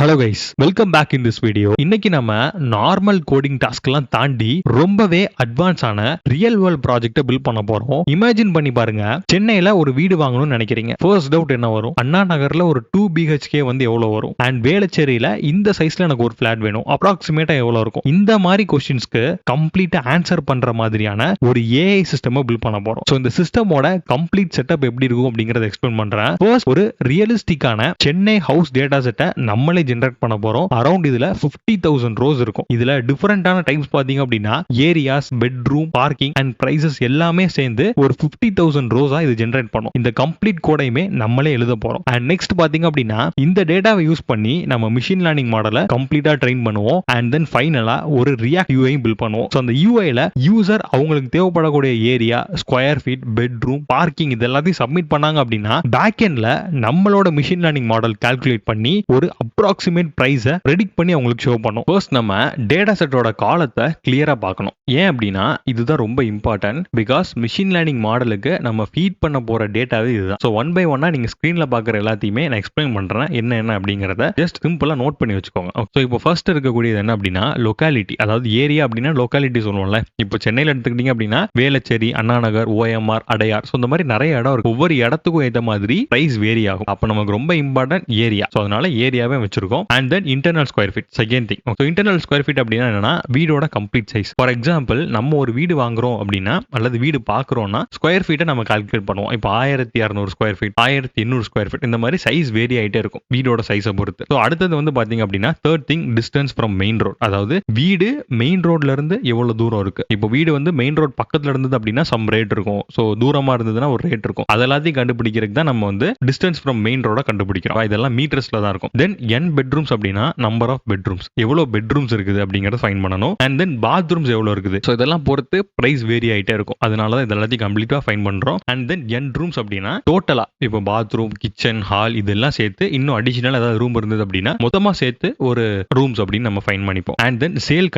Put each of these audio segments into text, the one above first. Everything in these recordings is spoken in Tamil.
Hello guys, welcome back in this video. இன்னைக்கு நம்ம நார்மல் கோடிங் டாஸ்க் எல்லாம் தாண்டி ரொம்பவே அட்வான்ஸ் ஆன ரியல் வேர்ல்ட் ப்ராஜெக்ட்டை பில்ட் பண்ண போறோம். இமேஜின் பண்ணி பாருங்க, சென்னையில ஒரு வீடு வாங்கணும்னு நினைக்கிறீங்க. ஃபர்ஸ்ட் டவுட் என்ன வரும்? அண்ணா நகர்ல ஒரு 2 BHK வந்து எவ்வளவு வரும்? அண்ட் வேளச்சேரியில இந்த சைஸ்ல எனக்கு ஒரு ஃபிளாட் வேணும், அப்ராக்சிமேட்டா எவ்வளவு இருக்கும்? இந்த மாதிரி கொஸ்டின்ஸ்க்கு கம்ப்ளீட்டா ஆன்சர் பண்ற மாதிரியான ஒரு ஏஐ சிஸ்டம் பில்ட் பண்ண போறோம். ஸோ இந்த சிஸ்டமோட கம்ப்ளீட் செட்டப் எப்படி இருக்கும் அப்படிங்கறத எக்ஸ்பிளைன் பண்றேன். ஃபர்ஸ்ட் ஒரு ரியலிஸ்டிக்கான சென்னை ஹவுஸ் டேட்டா செட்டை நம்மளே ஜெனரேட் பண்ண போறோம். அரௌண்ட் இதுல 50,000 ரோஸ் இருக்கும். இதுல டிஃபரெண்டான டைப்ஸ் பாத்தீங்க அப்படின்னா areas, bedroom, parking and prices எல்லாமே சேர்ந்து ஒரு 50,000 ரோஸா இது ஜெனரேட் பண்ணும். இந்த கம்ப்ளீட் கோடையுமே நம்மளே எழுத போறோம். அண்ட் நெக்ஸ்ட் பாத்தீங்க அப்படின்னா இந்த டேட்டாவை யூஸ் பண்ணி நம்ம மிஷின் லேர்னிங் மாடலை கம்ப்ளீட்டா ட்ரெயின் பண்ணுவோம். அண்ட் தென் ஃபைனலா ஒரு ரியாக்ட் யூஐ பில்ட் பண்ணுவோம். ஸோ அந்த யூஐல யூசர் அவங்களுக்கு தேவைப்படக்கூடிய area, square feet, bedroom, parking இது எல்லாத்தையும் சப்மிட் பண்ணாங்க அப்படின்னா பேக் எண்ட்ல நம்மளோட மிஷின் லேர்னிங் மாடல் கால்குலேட் பண்ணி ஒரு அப்ராக்சிமேட் பிரைஸை ரெடிக்ட் பண்ணி அவங்களுக்கு ஷோ பண்ணும். ஃபர்ஸ்ட் நம்ம டேட்டா செட்டோட காலத்தை கிளியரா பார்க்கணும். ஏன் அப்படின்னா இதுதான் ரொம்ப இம்பார்ட்டன்ட். பிகாஸ் மிஷின் லேர்னிங் மாடலுக்கு நம்ம ஃபீட் பண்ண போற டேட்டாவே இதுதான். ஸோ ஒன் பை ஒன்னா நீங்க ஸ்கிரீன்ல பார்க்குற எல்லாத்தையுமே நான் எக்ஸ்பிளைன் பண்றேன் என்ன அப்படிங்கறத ஜஸ்ட் சிம்பிளா நோட் பண்ணி வச்சுக்கோங்க. ஸோ இப்போ ஃபர்ஸ்ட் இருக்கக்கூடியது என்ன அப்படின்னா லொகாலிட்டி, அதாவது ஏரியா அப்படின்னா லொகாலிட்டி சொல்லுவோம்ல. இப்போ சென்னையில் எடுத்துக்கிட்டீங்க அப்படின்னா வேளச்சேரி, அண்ணா நகர், OMR, அடையார், ஸோ இந்த மாதிரி நிறைய இடம் இருக்கு. ஒவ்வொரு இடத்துக்கும் ஏற்ற மாதிரி பிரைஸ் வேரி ஆகும். அப்போ நமக்கு ரொம்ப இம்பார்ட்டன்ட் ஏரியா. ஸோ அதனால ஏரியாவே வச்சிருக்கோம். And then internal square feet second thing. So internal square feet அப்படின்னா என்னன்னா வீடோட கம்ப்ளீட் சைஸ். ஃபார் எக்ஸாம்பிள் நம்ம ஒரு வீடு வாங்குறோம் அப்படின்னா அல்லது வீடு பார்க்குறோம்னா ஸ்கொயர் ஃபீட்டை நம்ம கால்குலேட் பண்ணுவோம். இப்போ 1600 ஸ்கொயர் ஃபீட், 1800 ஸ்கொயர் ஃபீட், இந்த மாதிரி சைஸ் வேரி ஆகிட்டே இருக்கும் வீடோட சைஸை பொறுத்து. ஸோ அடுத்தது வந்து பாத்தீங்க அப்படின்னா third thing distance from main road, அதாவது வீடு மெயின் ரோட்ல இருந்து எவ்வளவு தூரம் இருக்கு. இப்போ வீடு வந்து மெயின் ரோட் பக்கத்துல இருந்தது அப்படின்னா சம் ரேட் இருக்கும். ஸோ தூரமா இருந்ததுன்னா ஒரு ரேட் இருக்கும். அதெல்லாத்தையும் கண்டுபிடிக்கிறதுக்கு தான் நம்ம வந்து டிஸ்டன்ஸ் ஃப்ரம் மெயின் ரோட கண்டுபிடிக்கிறோம். இதெல்லாம் மீட்டர்ஸ்ல தான் இருக்கும். தென் n பெட்ரூம்ஸ் அப்படின்னா நம்பர் ஆஃப் பெட்ரூம்ஸ், எவ்வளவு பெட்ரூம்ஸ் இருக்குது அப்படிங்கறத ஃபைண்ட் பண்ணணும். அண்ட் தென் பாத்ரூம்ஸ் எவ்வளவு இருக்குது. ஸோ இதெல்லாம் பொறுத்து பிரைஸ் வேரி ஆயிட்டே இருக்கும். அதனால தான் இதெல்லாத்தையும் கம்ப்ளீட்டா ஃபைண்ட் பண்றோம். அண்ட் தென் n ரூம்ஸ் அப்படின்னா டோட்டலா இப்போ பாத்ரூம், கிச்சன், ஹால் இதெல்லாம் சேர்த்து இன்னும் அடிஷனல் ஏதாவது ரூம் இருந்தது அப்படின்னா மொத்தமா சேர்த்து ஒரு ரூம்ஸ் அப்படின்னு நம்ம ஃபைண்ட் பண்ணிப்போம். அண்ட் தென் சேல்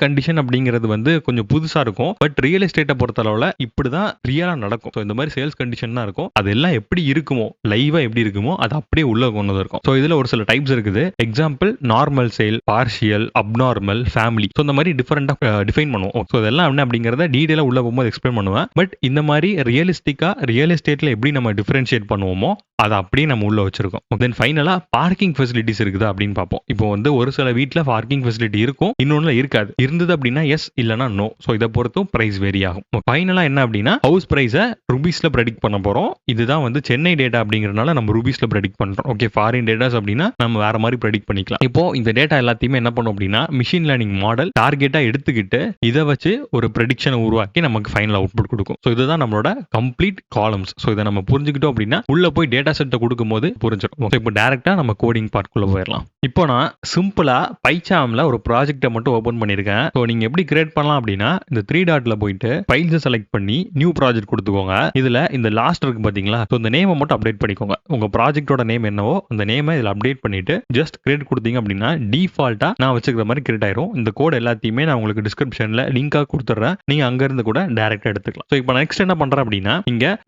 கண்டிஷன் அப்படிங்கிறது வந்து கொஞ்சம் புதுசா இருக்கும். பட் ரியல் எஸ்டேட்டை பொறுத்தளவுல இப்படிதான் ரியலா நடக்கும். ஸோ இந்த மாதிரி சேல்ஸ் கண்டிஷன் தான் இருக்கும். அதெல்லாம் எப்படி இருக்குமோ, லைவா எப்படி இருக்குமோ அது அப்படியே உள்ள கொண்டு இருக்கும். ஸோ இதுல ஒரு சில டைப்ஸ் இருக்குது. Example normal sale, partial, abnormal, family. So இந்த மாதிரி டிஃபரெண்டா டிஃபைன் பண்ணுவோம். ஸோ இதெல்லாம் என்ன அப்படிங்கறத டீடைலா உள்ள போகும்போது எக்ஸ்பிளைன் பண்ணுவேன். பட் இந்த மாதிரி ரியலிஸ்டிக்கா ரியல் எஸ்டேட்ல எப்படி நம்ம டிஃபரன்ஷியேட் பண்ணுவோமோ அதை அப்படியே நம்ம உள்ள வச்சிருக்கோம். தென் ஃபைனலா பார்க்கிங் ஃபெசிலிட்டிஸ் இருக்குதா அப்படின்னு பார்ப்போம். இப்போ வந்து ஒரு சில வீட்டில் பார்க்கிங் ஃபெசிலிட்டி இருக்கும், இன்னொன்னு இருக்காது. இருந்தது அப்படின்னா எஸ், இல்லைனா நோ. ஸோ இதை பொறுத்தும் பிரைஸ் வேரி ஆகும். ஃபைனலா என்ன அப்படின்னா ஹவுஸ் பிரைஸை ருபீஸ்ல ப்ரெடிக்ட் பண்ண போறோம். இதுதான் வந்து சென்னை டேட்டா அப்படிங்கறதுனால நம்ம ருபீஸ்ல ப்ரெடிக்ட் பண்றோம். ஓகே, ஃபாரின் டேட்டாஸ் அப்படின்னா நம்ம வேற மாதிரி ப்ரெடிக்ட் பண்ணிக்கலாம். இப்போ இந்த டேட்டா எல்லாத்தையுமே என்ன பண்ணும் அப்படின்னா மிஷின் லேர்னிங் மாடல் டார்கெட்டா எடுத்துக்கிட்டு இதை வச்சு ஒரு ப்ரெடிக்ஷனை உருவாக்கி நமக்கு ஃபைனல் அவுட்புட் கொடுக்கும். ஸோ இதுதான் நம்மளோட கம்ப்ளீட் காலம்ஸ். ஸோ இதை நம்ம புரிஞ்சுக்கிட்டோம் அப்படின்னா உள்ள போய் டேட்டா செட்டை கொடுக்கும் போது புரிஞ்சிடும். இப்போ டைரக்டா நம்ம கோடிங் பார்ட்குள்ள போயிடலாம். இப்போ நான் சிம்பிளா பைசாம்ல ஒரு ப்ராஜெக்ட்டை மட்டும் ஓபன் பண்ணிருக்கேன். ஸோ நீங்க எப்படி கிரியேட் பண்ணலாம் அப்படின்னா இந்த 3 டாட்ல போயிட்டு ஃபைல்ஸ் செலக்ட் பண்ணி நியூ ப்ராஜெக்ட் கொடுத்துக்கோங்க. இதுல இந்த லாஸ்ட் இருக்கு பாத்தீங்களா, ஸோ இந்த நேமை மட்டும் அப்டேட் பண்ணிக்கோங்க. உங்க ப்ராஜெக்டோட நேம் என்னவோ அந்த நேமை இதுல அப்டேட் பண்ணிட்டு ஜஸ்ட் கிரியேட் கொடுத்தீங்க அப்படின்னா டிஃபால்ட்டா நான் வச்சுக்கிற மாதிரி கிரியேட் ஆயிரும். இந்த கோட் எல்லாத்தையுமே நான் உங்களுக்கு டிஸ்கிரிப்ஷன்ல லிங்கா கொடுத்துறேன். நீங்க அங்க இருந்து கூட டைரக்டா எடுத்துக்கலாம். ஸோ இப்போ நெக்ஸ்ட் என்ன பண்றேன் அப்படின்னா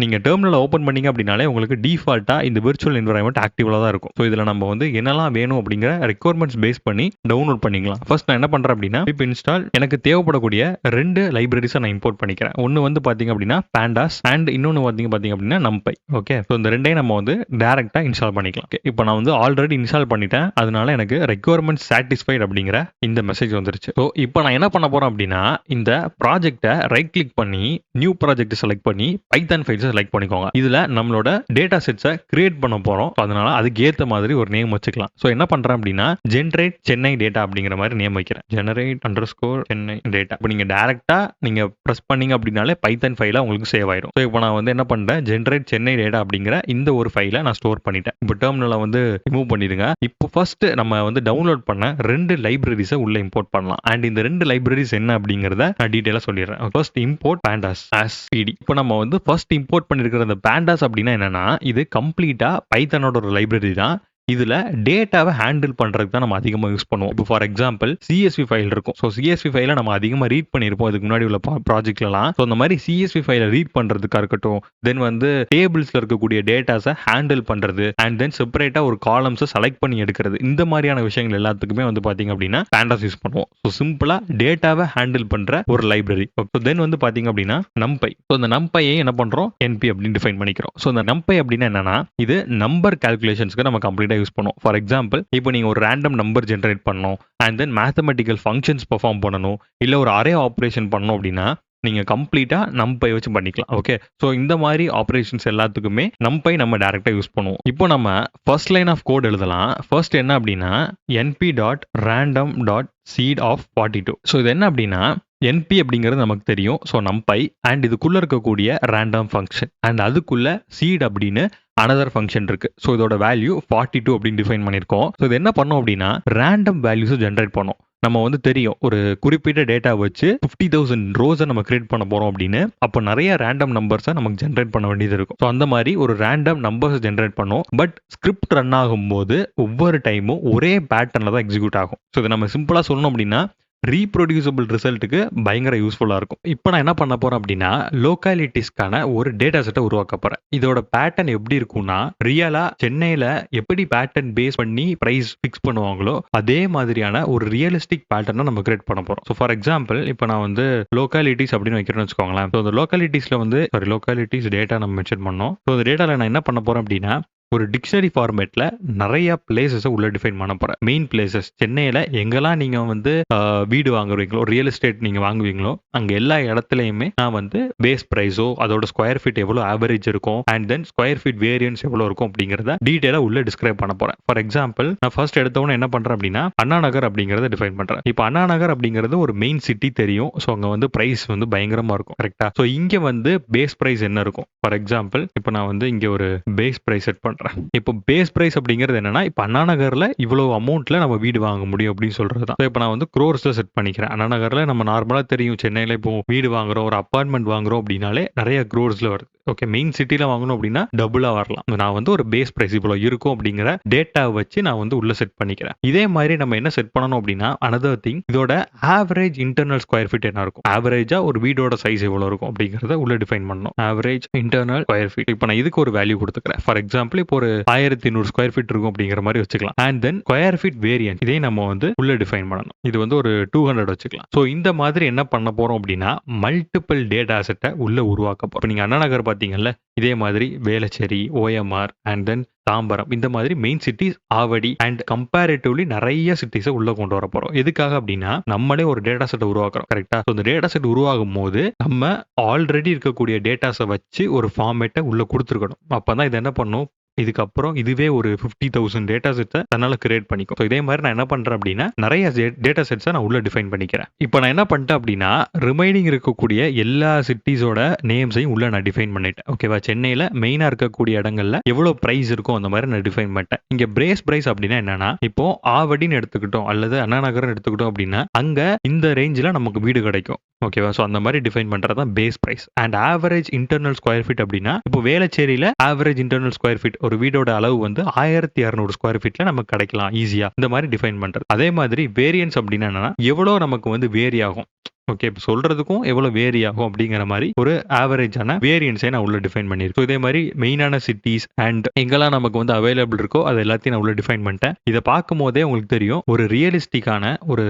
நீங்க டெர்மினல் ஓபன் பண்ணீங்க அப்படின்னாலே உங்களுக்கு டிஃபால்ட்டா இந்த விர்ச்சுவல் என்விரான்மெண்ட் ஆக்டிவ்ல தான் இருக்கும். ஸோ இதுல நம்ம வந்து என்னெல்லாம் வேணும் அப்படிங்கிற ரெக்யர்மெண்ட்ஸ் பேஸ் பண்ணி டவுன்லோட் பண்ணிக்கலாம். ஃபர்ஸ்ட் நான் என்ன பண்றேன் அப்படின்னா இப்போ இன்ஸ்டால் எனக்கு தேவைப்படக்கூடிய 2 லைப்ரரிஸை நான் இம்போர்ட் பண்ணிக்கிறேன். ஒன்னு வந்து பாத்தீங்க அப்படின்னா pandas அண்ட் இன்னொன்னு பாத்தீங்க அப்படின்னா numpy. ஓகே, ஸோ இந்த ரெண்டையும் நம்ம வந்து டைரக்டா இன்ஸ்டால் பண்ணிக்கலாம். இப்போ நான் வந்து ஆல்ரெடி இன்ஸ்டால் பண்ணிட்டேன். அதனால எனக்கு ரெக்யர்மெண்ட் சாட்டிஸ்ஃபைட் அப்படிங்கிற இந்த மெசேஜ் வந்துருச்சு. ஸோ இப்போ நான் என்ன பண்ண போறேன் அப்படின்னா இந்த ப்ராஜெக்ட்டை ரைட் கிளிக் பண்ணி நியூ ப்ராஜெக்ட் செலக்ட் பண்ணி பைத்தான் ஃபைல்ஸ் செலக்ட் பண்ணிக்கோங்க. இதுல நம்மளோட டேட்டா செட்ஸை கிரியேட் பண்ண போறோம். அதனால அதுக்கு ஏற்ற மாதிரி ஒரு நேம் வச்சுக்கலாம். ஸோ என்ன பண்றேன் அப்படின்னா ஜென்ரேட் சென்னை டேட்டா அப்படிங்கிற மாதிரி நேம் வைக்கிறேன். generate_சென்னை டேட்டா. இப்போ நீங்க டைரக்டா நீங்க பிரஸ் பண்ணீங்க அப்படின்னாலே பைத்தான் ஃபைலா உங்களுக்கு சேவ் ஆயிரும். ஸோ இப்போ நான் வந்து என்ன பண்றேன் ஜென்ரேட் சென்னை டேட்டா அப்படிங்கிற இந்த ஒரு ஃபைலை நான் ஸ்டோர் பண்ணிட்டேன். இப்போ டெர்மினலை வந்து ரிமூவ் பண்ணிடுங்க. இப்போ ஃபர்ஸ்ட் நம்ம வந்து டவுன்லோட் பண்ண 2 லைப்ரரிஸை உள்ள இம்போர்ட் பண்ணலாம். அண்ட் இந்த 2 லைப்ரரிஸ் என்ன அப்படிங்கறத நான் டீடைலா சொல்லிடுறேன். First import pandas as pd. இப்போ நம்ம வந்து ஃபர்ஸ்ட் இம்போர்ட் பண்ணிருக்கிற இந்த pandas அப்படின்னா என்னன்னா இது கம்ப்ளீட்டா பைத்தானோட ஒரு லைப்ரரி தான். இதுல டேட்டாவை ஹேண்டில் பண்றதுக்கு தான் நம்ம அதிகமா யூஸ் பண்ணுவோம். இப்போ ஃபார் எக்ஸாம்பிள் சிஎஸ்வி ஃபைல் இருக்கும். ஸோ சிஎஸ்வி ஃபைல நம்ம அதிகமா ரீட் பண்ணியிருப்போம் இதுக்கு முன்னாடி உள்ள ப்ராஜெக்ட்லலாம். ஸோ அந்த மாதிரி சிஎஸ்வி ஃபைல ரீட் பண்றதுக்கா இருக்கட்டும், தென் வந்து டேபிள்ஸ்ல இருக்கக்கூடிய டேட்டாஸை ஹேண்டில் பண்றது அண்ட் தென் செப்பரேட்டா ஒரு காலம்ஸை செலக்ட் பண்ணி எடுக்கிறது, இந்த மாதிரியான விஷயங்கள் எல்லாத்துக்குமே வந்து பாத்தீங்க அப்படின்னா பேண்டாஸ் யூஸ் பண்ணுவோம். ஸோ சிம்பிளா டேட்டாவை ஹேண்டில் பண்ற ஒரு லைப்ரரி. தென் வந்து பாத்தீங்க அப்படின்னா நம்பை. ஸோ இந்த நம்பையை என்ன பண்றோம், என்பி அப்படின்னு டிஃபைன் பண்ணிக்கிறோம். ஸோ இந்த நம்பை அப்படின்னா என்னன்னா, இது நம்பர் கால்குலேஷன்ஸ்க்கு நம்ம கம்ப்ளீட்டா யூஸ் பண்ணுவோம். ஃபார் எக்ஸாம்பிள் இப்போ நீங்க ஒரு ரேண்டம் நம்பர் ஜென்ரேட் பண்ணணும் and then mathematical functions perform பண்ணணும், இல்ல ஒரு அரே ஆப்ரேஷன் பண்ணணும் அப்படின்னா நீங்க கம்ப்ளீட்டா நம்பை வச்சு பண்ணிக்கலாம். ஓகே, ஸோ இந்த மாதிரி ஆப்ரேஷன்ஸ் எல்லாத்துக்குமே நம்பை நம்ம டைரக்டா யூஸ் பண்ணுவோம். இப்போ நம்ம ஃபர்ஸ்ட் லைன் ஆஃப் கோட் எழுதலாம். ஃபர்ஸ்ட் என்ன அப்படின்னா np.random.seed of 42. ஸோ இது என்ன அப்படின்னா NP அப்படிங்கிறது நமக்கு தெரியும். ஸோ நம்பை அண்ட் இதுக்குள்ள இருக்கக்கூடிய ரேண்டம் ஃபங்க்ஷன் அண்ட் அதுக்குள்ள சீட் அப்படின்னு அனதர் ஃபங்க்ஷன் இருக்கு. ஸோ இதோட வேல்யூ 42 அப்படின்னு டிஃபைன் பண்ணியிருக்கோம். ஸோ இது என்ன பண்ணோம் அப்படின்னா ரேண்டம் வேல்யூஸை ஜென்ரேட் பண்ணோம். நம்ம வந்து தெரியும் ஒரு குறிப்பிட்ட டேட்டா வச்சு 50,000 ரோஸை நம்ம கிரியேட் பண்ண போறோம் அப்படின்னு. அப்போ நிறைய ரேண்டம் நம்பர்ஸை நமக்கு ஜென்ரேட் பண்ண வேண்டியது இருக்கும். ஸோ அந்த மாதிரி ஒரு ரேண்டம் நம்பர்ஸ் ஜென்ரேட் பண்ணோம். பட் ஸ்கிரிப்ட் ரன் ஆகும்போது ஒவ்வொரு டைமும் ஒரே பேட்டர்ல தான் எக்ஸிக்யூட் ஆகும். ஸோ இதை நம்ம சிம்பிளா சொல்லணும் அப்படின்னா ரீப்ரொடியூசபிள் ரிசல்ட்டுக்கு பயங்கர யூஸ்ஃபுல்லாக இருக்கும். இப்போ நான் என்ன பண்ண போறேன் அப்படின்னா லோக்காலிட்டிஸ்க்கான ஒரு டேட்டா செட்டை உருவாக்க போறேன். இதோட பேட்டர்ன் எப்படி இருக்கும்னா ரியலா சென்னையில எப்படி பேட்டர்ன் பேஸ் பண்ணி பிரைஸ் ஃபிக்ஸ் பண்ணுவாங்களோ அதே மாதிரியான ஒரு ரியலிஸ்டிக் பேட்டர்னை நம்ம கிரியேட் பண்ண போறோம். ஸோ ஃபார் எக்ஸாம்பிள் இப்போ நான் வந்து லோக்காலிட்டிஸ் அப்படின்னு வைக்கிறேன்னு வச்சுக்கோங்களேன். ஸோ அந்த லோக்காலிட்டிஸ்ல வந்து லோக்காலிட்டிஸ் டேட்டா நம்ம மென்ஷன் பண்ணோம். ஸோ அந்த டேட்டால நான் என்ன பண்ண போறேன் அப்படின்னா ஒரு டிக்ஷனரி ஃபார்மேட்ல நிறைய பிளேசஸை உள்ள டிஃபைன் பண்ண போறேன். மெயின் பிளேசஸ் சென்னையில எங்கெல்லாம் நீங்க வந்து வீடு வாங்குவீங்களோ, ரியல் எஸ்டேட் நீங்க வாங்குவீங்களோ அங்க எல்லா இடத்துலயுமே நான் வந்து பேஸ் பிரைஸோ அதோட ஸ்கொயர் ஃபீட் எவ்வளவு ஆவரேஜ் இருக்கும் and then square feet variance எவ்வளவு இருக்கும் அப்படிங்கறத டீடைலா உள்ள டிஸ்கிரைப் பண்ண போறேன். ஃபார் எக்ஸாம்பிள் நான் ஃபர்ஸ்ட் எடுத்தவொன்னு என்ன பண்றேன் அப்படின்னா அண்ணா நகர் அப்படிங்கறத டிஃபைன் பண்றேன். இப்போ அண்ணா நகர் அப்படிங்கிறது ஒரு மெயின் சிட்டி தெரியும். ஸோ அங்க வந்து பிரைஸ் வந்து பயங்கரமா இருக்கும். கரெக்டா? ஸோ இங்க வந்து பேஸ் பிரைஸ் என்ன இருக்கும்? ஃபார் எக்ஸாம்பிள் இப்போ நான் வந்து இங்க ஒரு பேஸ் பிரைஸ் செட் பண்றேன். இப்போ பேஸ் பிரைஸ் அப்படிங்கிறது என்னன்னா இப்போ அண்ணா நகர்ல இவ்வளவு அமௌண்ட்ல நம்ம வீடு வாங்க முடியும் அப்படின்னு சொல்றது தான். இப்போ நான் வந்து க்ரோர்ஸ்ல செட் பண்ணிக்கிறேன். அண்ணா நகர்ல நம்ம நார்மலா தெரியும் சென்னையில இப்போ வீடு வாங்குறோம், ஒரு அப்பார்ட்மெண்ட் வாங்குறோம் அப்படின்னாலே நிறைய க்ரோர்ஸ்ல வருது. ஓகே, மெயின் சிட்டில வாங்கணும் அப்படின்னா டபுளா வரலாம். நான் வந்து ஒரு பேஸ் பிரைஸ் இவ்வளவு இருக்கும் அப்படிங்கிற டேட்டா வச்சு நான் வந்து உள்ள செட் பண்ணிக்கிறேன். இதே மாதிரி நம்ம என்ன செட் பண்ணணும் அப்படின்னா அனதர் திங் இதோட ஆவரேஜ் இன்டர்னல் ஸ்கொயர் ஃபீட் என்ன இருக்கும், ஆவரேஜா ஒரு வீடோட சைஸ் எவ்வளவு இருக்கும் அப்படிங்கறத உள்ள டிஃபைன் பண்ணணும். Average internal square feet. இப்போ நான் இதுக்கு ஒரு வேல்யூ கொடுத்துக்கிறேன். ஃபார் எக்ஸாம்பிள் இப்போ ஒரு 1200 ஸ்கொயர் ஃபீட் இருக்கும் அப்படிங்கிற மாதிரி வச்சுக்கலாம். And then square feet variant இதே நம்ம வந்து உள்ள டிஃபைன் பண்ணணும். இது வந்து ஒரு 200 வச்சுக்கலாம். ஸோ இந்த மாதிரி என்ன பண்ண போறோம் அப்படின்னா மல்டிபிள் டேட்டா செட்டை உள்ள உருவாக்க போறோம். நீங்க அண்ணா நகர் பாத்தீங்கல்ல, இதே மாதிரி Velachery, OMR and then Tambaram, இந்த மாதிரி main cities, Avadi and comparatively நிறைய சிட்டிஸை உள்ள கொண்டு வர போறோம். எதுக்காக அப்படின்னா நம்மளே ஒரு டேட்டா செட்டை உருவாக்குறோம். கரெக்டா? இந்த டேட்டா செட் உருவாகும் போது நம்ம ஆல்ரெடி இருக்கக்கூடிய டேட்டாஸை வச்சு ஒரு ஃபார்மேட்டை உள்ள கொடுத்துருக்கணும். அப்பதான் இது என்ன பண்ணும், இதுக்கப்புறம் இதுவே ஒரு 50,000 டேட்டா செட்ஸை தன்னால கிரியேட் பண்ணிக்கும். இதே மாதிரி நான் என்ன பண்றேன் அப்படின்னா நிறைய டேட்டா செட்ஸை நான் உள்ள டிஃபைன் பண்ணிக்கிறேன். இப்போ நான் என்ன பண்ணிட்டேன் அப்படின்னா ரிமைனிங் இருக்கக்கூடிய எல்லா சிட்டிஸோட நேம்ஸையும் உள்ள நான் டிஃபைன் பண்ணிட்டேன். ஓகேவா? சென்னையில மெயினா இருக்கக்கூடிய இடங்கள்ல எவ்வளவு பிரைஸ் இருக்கும் அந்த மாதிரி நான் டிஃபைன் பண்ணிட்டேன். இங்க பிரேஸ் பிரைஸ் அப்படின்னா என்னன்னா இப்போ ஆவடின்னு எடுத்துக்கிட்டோம் அல்லது அண்ணா நகர்னு எடுத்துக்கிட்டோம் அப்படின்னா அங்க இந்த ரேஞ்சில் நமக்கு வீடு கிடைக்கும். ஓகேவா? ஸோ அந்த மாதிரி டிஃபைன் பண்றது தான் base price. And average internal square feet அப்படின்னா இப்போ வேளச்சேரியில ஆவரேஜ் இன்டர்னல் ஸ்கொயர் ஃபீட் ஒரு வீடோட அளவு வந்து 1200 ஸ்கொயர் ஃபீட்ல நமக்கு கிடைக்கலாம் ஈஸியா. இந்த மாதிரி டிஃபைன் பண்றது. அதே மாதிரி வேரியன்ஸ் அப்படின்னா என்னன்னா எவ்வளவு நமக்கு வந்து வேரி ஆகும். ஓகே, இப்போ சொல்றதுக்கும் எவ்வளவு வேரி ஆகும் அப்படிங்கிற மாதிரி ஒரு ஆவரேஜான வேரியன்ஸை நான் உள்ள டிஃபைன் பண்ணிருக்கேன். இதே மாதிரி மெயினான சிட்டிஸ் அண்ட் எங்கெல்லாம் நமக்கு வந்து அவைலபிள் இருக்கோ அது எல்லாத்தையும் நான் உள்ள டிஃபைன் பண்ணிட்டேன். இதை பார்க்கும் போதே உங்களுக்கு தெரியும் ஒரு ரியலிஸ்டிக்கான ஒரு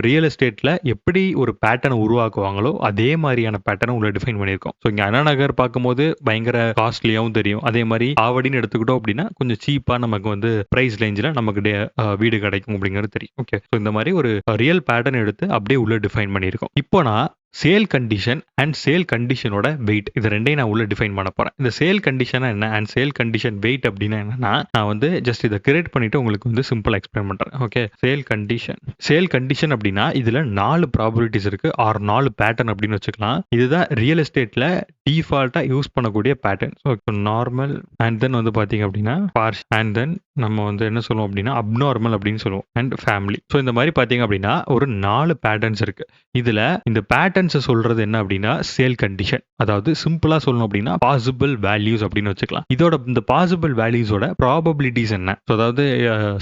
ரியல் எஸ்டேட்ல எப்படி ஒரு பேட்டர்னை உருவாக்குவாங்களோ அதே மாதிரியான பேட்டர்னை உள்ள டிஃபைன் பண்ணியிருக்கோம். ஸோ இங்க அண்ணா நகர் பார்க்கும்போது பயங்கர காஸ்ட்லியாகவும் தெரியும். அதே மாதிரி ஆவடின்னு எடுத்துக்கிட்டோம் அப்படின்னா கொஞ்சம் சீப்பா நமக்கு வந்து பிரைஸ் ரேஞ்சில் நமக்கு வீடு கிடைக்கும் அப்படிங்கிறது தெரியும். ஓகே, ஸோ இந்த மாதிரி ஒரு ரியல் பேட்டர்ன் எடுத்து அப்படியே உள்ள டிஃபைன் பண்ணியிருக்கோம். இப்போ நான் சேல் கண்டிஷன் அண்ட் சேல் கண்டிஷனோட வெயிட் இது ரெண்டையும் நான் உள்ள டிஃபைன் பண்ண போறேன். இந்த சேல் கண்டிஷன் என்ன அண்ட் சேல் கண்டிஷன் வெயிட் அப்படின்னா என்னன்னா நான் வந்து ஜஸ்ட் இதை கிரியேட் பண்ணிட்டு உங்களுக்கு வந்து சிம்பிளா எக்ஸ்பிளைன் பண்றேன். ஓகே, சேல் கண்டிஷன் அப்படின்னா இதுல 4 ப்ராபபிலிட்டிஸ் இருக்கு ஆர் 4 பேட்டர்ன் அப்படின்னு வச்சுக்கலாம். இதுதான் ரியல் எஸ்டேட்ல டிஃபால்ட்டா யூஸ் பண்ணக்கூடிய pattern. So normal and then வந்து பாத்தீங்க அப்படின்னா பார்ஷ் அண்ட் தென் நம்ம வந்து என்ன சொல்லுவோம் அப்படின்னா அப்நார்மல் அப்படின்னு சொல்லுவோம் அண்ட் ஃபேமிலி. ஸோ இந்த மாதிரி பாத்தீங்க அப்படின்னா ஒரு 4 பேட்டர்ன்ஸ் இருக்கு. இதுல இந்த பேட்டர்ன் பேட்டர்ன்ஸை சொல்றது என்ன அப்படின்னா சேல் கண்டிஷன். அதாவது சிம்பிளா சொல்லணும் அப்படின்னா பாசிபிள் வேல்யூஸ் அப்படின்னு வச்சுக்கலாம். இதோட இந்த பாசிபிள் வேல்யூஸோட ப்ராபபிலிட்டிஸ் என்ன? So, அதாவது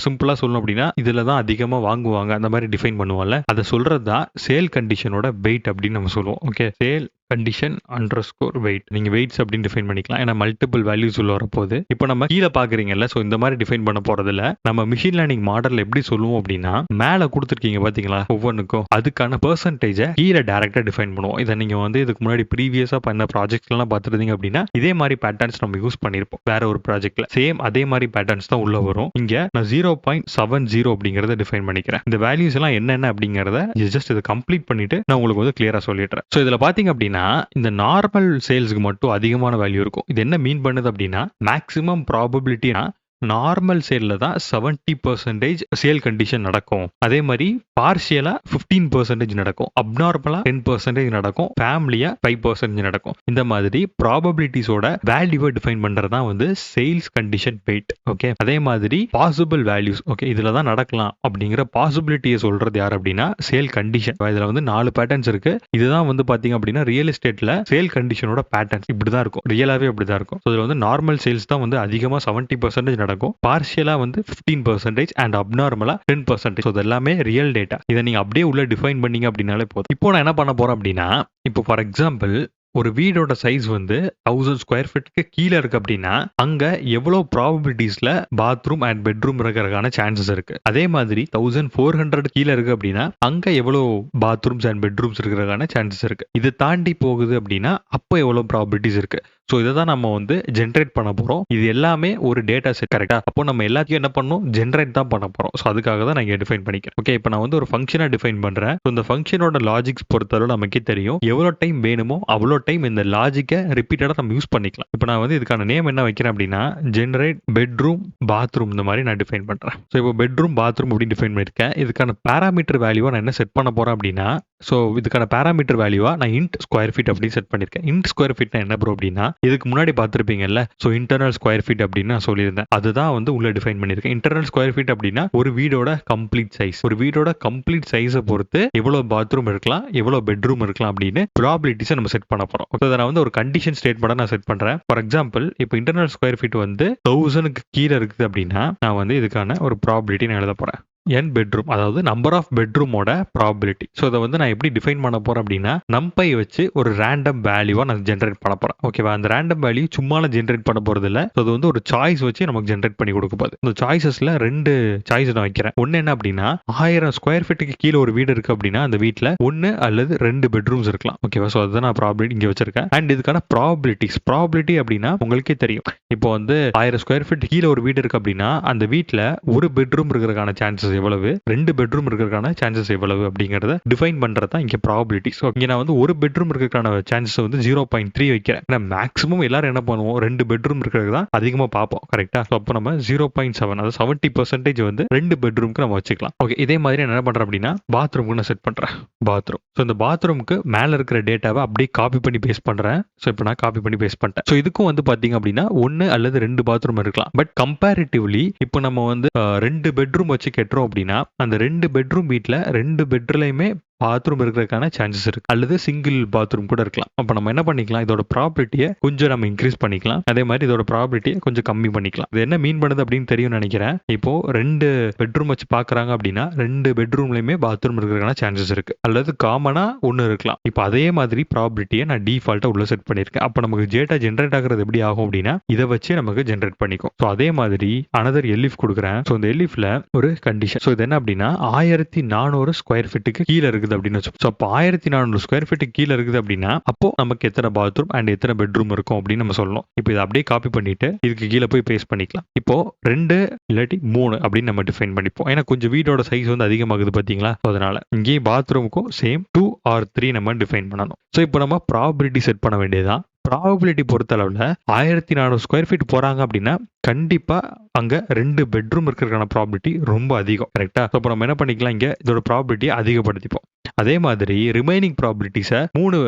சிம்பிளா சொல்லணும் அப்படின்னா இதுல தான் அதிகமா வாங்குவாங்க அந்த மாதிரி டிஃபைன் பண்ணுவோம்ல, அதை சொல்றது தான் சேல் கண்டிஷனோட வெயிட் அப்படின்னு நம்ம சொல்லுவோம். Okay, sale condition underscore weight. நீங்க வெயிட்ஸ் அப்படின்னு டிஃபைன் பண்ணிக்கலாம். ஏன்னா மல்டிபிள் வேல்யூஸ் உள்ள வரப்போகுது. இப்போ நம்ம கீழே பாக்குறீங்கல்ல, ஸோ இந்த மாதிரி டிஃபைன் பண்ண போறதுல நம்ம மிஷின் லேர்னிங் மாடல் எப்படி சொல்லுவோம் அப்படின்னா, மேல கொடுத்துருக்கீங்க பாத்தீங்களா ஒவ்வொன்றுக்கும், அதுக்கான பெர்சன்டேஜை கீழே டைரக்டா டிஃபைன் பண்ணுவோம். இதை நீங்க வந்து இதுக்கு முன்னாடி ப்ரீவியஸா பண்ண ப்ராஜெக்ட்ஸ் எல்லாம் பார்த்துருந்தீங்க அப்படின்னா இதே மாதிரி பேட்டர்ன்ஸ் நம்ம யூஸ் பண்ணிருப்போம் வேற ஒரு ப்ராஜெக்ட்ல. சேம் அதே மாதிரி பேட்டர்ன்ஸ் தான் உள்ள வரும். இங்க நான் 0.70 அப்படிங்கறத டிஃபைன் பண்ணிக்கிறேன். இந்த வேல்யூஸ் எல்லாம் என்னென்ன அப்படிங்கறத ஜஸ்ட் இதை கம்ப்ளீட் பண்ணிட்டு நான் உங்களுக்கு வந்து கிளியரா சொல்லிடுறேன். ஸோ இதுல பாத்தீங்க அப்படின்னா இந்த நார்மல் சேல்ஸ்க்கு மட்டும் அதிகமான வேல்யூ இருக்கும். இது என்ன மீன் பண்ணுது அப்படின்னா, மேக்ஸிமம் ப்ராபபிலிட்டினா நார்மல் சேல்ல தான் 70% சேல் கண்டிஷன் நடக்கும். அதே மாதிரி பார்ஷியலா 15% நடக்கும், அப்நார்மலா 10% நடக்கும், ஃபேமிலியா 5% நடக்கும். இந்த மாதிரி ப்ராபபிலிட்டிஸோட வேல்யூவை டிஃபைன் பண்றது தான் வந்து சேல்ஸ் கண்டிஷன் வெயிட். ஓகே, அதே மாதிரி பாசிபிள் வேல்யூஸ். ஓகே, இதுல தான் நடக்கலாம் அப்படிங்கிற பாசிபிலிட்டியை சொல்றது யார் அப்படின்னா சேல் கண்டிஷன். இதுல வந்து 4 பேட்டர்ன்ஸ் இருக்கு. இதுதான் வந்து பாத்தீங்க அப்படின்னா ரியல் எஸ்டேட்ல சேல் கண்டிஷனோட பேட்டர்ன்ஸ் இப்படிதான் இருக்கும். ரியலாவே அப்படிதான் இருக்கும். இதுல வந்து நார்மல் சேல்ஸ் தான் வந்து அதிகமா 70% நடக்கும், பார்ஷியலா வந்து 15% அண்ட் அப்நார்மலா 10%. இது எல்லாமே ரியல் டேட்டா. இதை நீங்க அப்படியே உள்ள டிஃபைன் பண்ணீங்க அப்படின்னாலே போதும். இப்போ நான் என்ன பண்ண போறேன் அப்படின்னா, இப்போ ஃபார் எக்ஸாம்பிள் ஒரு வீடோட சைஸ் வந்து 1000 ஸ்கொயர் ஃபீட்டுக்கு கீழே இருக்கு அப்படின்னா அங்க எவ்வளவு ப்ராபபிலிட்டிஸ்ல பாத்ரூம் அண்ட் பெட்ரூம் இருக்கிறதுக்கான சான்சஸ் இருக்கு. அதே மாதிரி 1400 கீழே இருக்கு அப்படின்னா அங்க எவ்வளவு பாத்ரூம்ஸ் அண்ட் பெட்ரூம்ஸ் இருக்கிறதுக்கான சான்சஸ் இருக்கு. இது தாண்டி போகுது அப்படின்னா அப்போ எவ்வளவு ப்ராபபிலிட்டிஸ் இருக்கு. ஸோ இதை தான் நம்ம வந்து ஜென்ரேட் பண்ண போறோம். இது எல்லாமே ஒரு டேட்டா செட். கரெக்டா? அப்போ நம்ம எல்லாத்தையும் என்ன பண்ணணும், ஜென்ரேட் தான் பண்ண போறோம். ஸோ அதுக்காக தான் நான் இங்கே டிஃபைன் பண்ணிக்கிறேன். ஓகே, இப்போ நான் வந்து ஒரு ஃபங்க்ஷனை டிஃபைன் பண்றேன். ஸோ இந்த ஃபங்க்ஷனோட லாஜிக்ஸ் பொறுத்தவரை நமக்கே தெரியும் எவ்வளோ டைம் வேணுமோ அவ்வளோ டைம் இந்த லாஜிக்கை ரிப்பீட்டடா நம்ம யூஸ் பண்ணிக்கலாம். இப்போ நான் வந்து இதுக்கான நேம் என்ன வைக்கிறேன் அப்படின்னா ஜென்ரேட் பெட்ரூம் பாத்ரூம் இந்த மாதிரி நான் டிஃபைன் பண்றேன். ஸோ இப்போ பெட்ரூம் பாத்ரூம் அப்படின்னு டிஃபைன் பண்ணிருக்கேன். இதுக்கான பேராமீட்டர் வேல்யூவா நான் என்ன செட் பண்ண போறேன் அப்படின்னா, ஸோ இதுக்கான பேராமீட்டர் வேல்யூவா நான் இன்ட் ஸ்கொயர் ஃபீட் அப்படின்னு செட் பண்ணிருக்கேன். இன்ட் ஸ்கொயர் ஃபீட்னா என்ன ப்ரோ அப்படின்னா, இதுக்கு முன்னாடி பார்த்துருப்பீங்கல்ல, ஸோ இன்டர்னல் ஸ்கொயர் ஃபீட் அப்படின்னு நான் சொல்லியிருந்தேன். அதுதான் வந்து உள்ள டிஃபைன் பண்ணியிருக்கேன். இன்டர்னல் ஸ்கொயர் ஃபீட் அப்படின்னா ஒரு வீடோட கம்ப்ளீட் சைஸ். ஒரு வீடோட கம்ப்ளீட் சைஸை பொறுத்து எவ்வளவு பாத்ரூம் இருக்கலாம், எவ்வளவு பெட்ரூம் இருக்கலாம் அப்படின்னு ப்ராபபிலிட்டிஸை நம்ம செட் பண்ண போறோம். ஸோ நான் வந்து ஒரு கண்டிஷன் ஸ்டேட்மெண்ட் நான் செட் பண்றேன். ஃபார் எக்ஸாம்பிள் இப்போ இன்டர்னல் ஸ்கொயர் ஃபீட் வந்து 1000க்கு கீழே இருக்குது அப்படின்னா நான் வந்து இதுக்கான ஒரு ப்ராபபிலிட்டி நான் எழுத போறேன். n பெட்ரூம், அதாவது நம்பர் ஆஃப் பெட்ரூமோட ப்ராபபிலிட்டி. ஸோ இதை வந்து நான் எப்படி டிஃபைன் பண்ண போறேன் அப்படின்னா, நம்பை வச்சு ஒரு ரேண்டம் வேல்யூவா நான் ஜென்ரேட் பண்ண போறேன். ஓகேவா? அந்த ரேண்டம் வேல்யூ சும்மா ஜென்ரேட் பண்ண போறது இல்லை. ஸோ அது வந்து ஒரு சாய்ஸ் வச்சு நமக்கு ஜென்ரேட் பண்ணி கொடுக்க போகுது. இந்த சாய்ஸஸ்ல 2 சாய்ஸ் நான் வைக்கிறேன். ஒன்னு என்ன அப்படின்னா 1000 ஸ்கொயர் ஃபீட்டுக்கு கீழே ஒரு வீடு இருக்கு அப்படின்னா அந்த வீட்டில் 1 அல்லது 2 பெட்ரூம்ஸ் இருக்கலாம். ஓகேவா? ஸோ அதுதான் நான் ப்ராபபிலிட்டி இங்கே வச்சிருக்கேன். அண்ட் இதுக்கான ப்ராபபிலிட்டி அப்படின்னா உங்களுக்கே தெரியும். இப்போ வந்து 1000 ஸ்கொயர் ஃபீட் கீழே ஒரு வீடு இருக்கு அப்படின்னா அந்த வீட்டில் ஒரு பெட்ரூம் இருக்கிறதுக்கான சான்சஸ் எவ்வளவு, 2 பெட்ரூம் இருக்கிறதுக்கான சான்சஸ் எவ்வளவு அப்படிங்கறத டிஃபைன் பண்றது தான் இங்க ப்ராபபிலிட்டி. ஸோ இங்க நான் வந்து ஒரு பெட்ரூம் இருக்கிறதுக்கான சான்சஸ் வந்து 0.3 வைக்கிறேன். ஏன்னா மேக்ஸிமம் எல்லாரும் என்ன பண்ணுவோம், 2 பெட்ரூம் இருக்கிறது தான் அதிகமா பார்ப்போம். கரெக்டா? ஸோ அப்போ நம்ம 0.7 அதாவது 70% வந்து 2 பெட்ரூம்க்கு நம்ம வச்சுக்கலாம். ஓகே, இதே மாதிரி நான் என்ன பண்றேன் அப்படின்னா பாத்ரூம்க்கு நான் செட் பண்றேன். பாத்ரூம். ஸோ இந்த பாத்ரூமுக்கு மேல இருக்கிற டேட்டாவை அப்படியே காப்பி பண்ணி பேஸ்ட் பண்றேன். ஸோ இப்போ நான் காப்பி பண்ணி பேஸ்ட் பண்ணிட்டேன். ஸோ இதுக்கும் வந்து பாத்தீங்க அப்படின்னா 1 அல்லது 2 பாத்ரூம் இருக்கலாம். பட் கம்பேரிட்டிவ்லி இப்போ நம்ம வந்து 2 பெட்ரூம் வச்சு கட்டுறோம் அப்படின்னா அந்த 2 பெட்ரூம் வீட்ல 2 பெட்ரூம்லயுமே பாத்ரூம் இருக்கிறதுக்கான சான்சஸ் இருக்கு, அல்லது சிங்கிள் பாத்ரூம் கூட இருக்கலாம். அப்ப நம்ம என்ன பண்ணிக்கலாம், இதோட ப்ராபபிலிட்டியை கொஞ்சம் நம்ம இன்க்ரீஸ் பண்ணிக்கலாம். அதே மாதிரி இதோட ப்ராபபிலிட்டியை கொஞ்சம் கம்மி பண்ணிக்கலாம். இது என்ன மீன் பண்ணுது அப்படின்னு தெரியும் நினைக்கிறேன். இப்போ 2 பெட்ரூம் வச்சு பாக்குறாங்க அப்படின்னா 2 பெட்ரூம்லயுமே பாத்ரூம் இருக்கிறதுக்கான சான்சஸ் இருக்கு, அல்லது காமனா 1 இருக்கலாம். இப்போ அதே மாதிரி ப்ராபபிலிட்டியை நான் டிஃபால்ட்டா உள்ள செட் பண்ணிருக்கேன். அப்ப நமக்கு டேட்டா ஜென்ரேட் ஆகுறது எப்படி ஆகும் அப்படின்னா இதை வச்சு நமக்கு ஜென்ரேட் பண்ணிக்கும். ஸோ அதே மாதிரி அனதர் எலிஃப் கொடுக்குறேன். ஸோ இந்த எலிஃப்ல ஒரு கண்டிஷன். ஸோ இது என்ன அப்படின்னா 1400 ஸ்கொயர் ஃபீட்டுக்கு கீழே இருக்குது அப்படின்னு வச்சு. ஸோ அப்போ 1400 ஸ்கொயர் ஃபீட்டுக்கு கீழே இருக்குது அப்படின்னா அப்போ நமக்கு எத்தனை பாத்ரூம் அண்ட் எத்தனை பெட்ரூம் இருக்கும் அப்படின்னு நம்ம சொல்லணும். இப்போ இதை அப்படியே காப்பி பண்ணிட்டு இதுக்கு கீழே போய் பேஸ்ட் பண்ணிக்கலாம். இப்போ 2 இல்லாட்டி 3 அப்படின்னு நம்ம டிஃபைன் பண்ணிப்போம். ஏன்னா கொஞ்சம் வீடோட சைஸ் வந்து அதிகமாகுது பாத்தீங்களா, அதனால இங்கேயும் பாத்ரூமுக்கும் சேம் 2 or 3 நம்ம டிஃபைன் பண்ணணும். ஸோ இப்போ நம்ம ப்ராபபிலிட்டி செட் பண்ண வேண்டியதுதான். ப்ராபபிலிட்டி பொறுத்த அளவுல 1400 ஸ்கொயர் ஃபீட் போறாங்க அப்படின்னா கண்டிப்பா அங்க 2 பெட்ரூம் இருக்கிறதுக்கான ப்ராபபிலிட்டி ரொம்ப அதிகம். கரெக்டா? அப்போ நம்ம என்ன பண்ணிக்கலாம், இங்க இதோட ப்ராபபிலிட்டியை அதிகப்படுத்திப்போம். அதே மாதிரி ரிமைனிங் ப்ராபபிலிட்டிஸை 3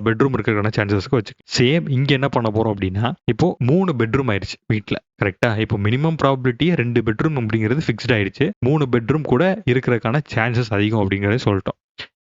பெட்ரூம் இருக்கிறதுக்கான சான்சஸ்க்கு வச்சு சேம் இங்க என்ன பண்ண போறோம் அப்படின்னா இப்போ 3 பெட்ரூம் ஆயிடுச்சு வீட்டில். கரெக்டா? இப்போ மினிமம் ப்ராபபிலிட்டி 2 பெட்ரூம் அப்படிங்கிறது ஃபிக்ஸ்ட் ஆயிடுச்சு. 3 பெட்ரூம் கூட இருக்கிறதுக்கான சான்சஸ் அதிகம் அப்படிங்கறத சொல்லிட்டோம்.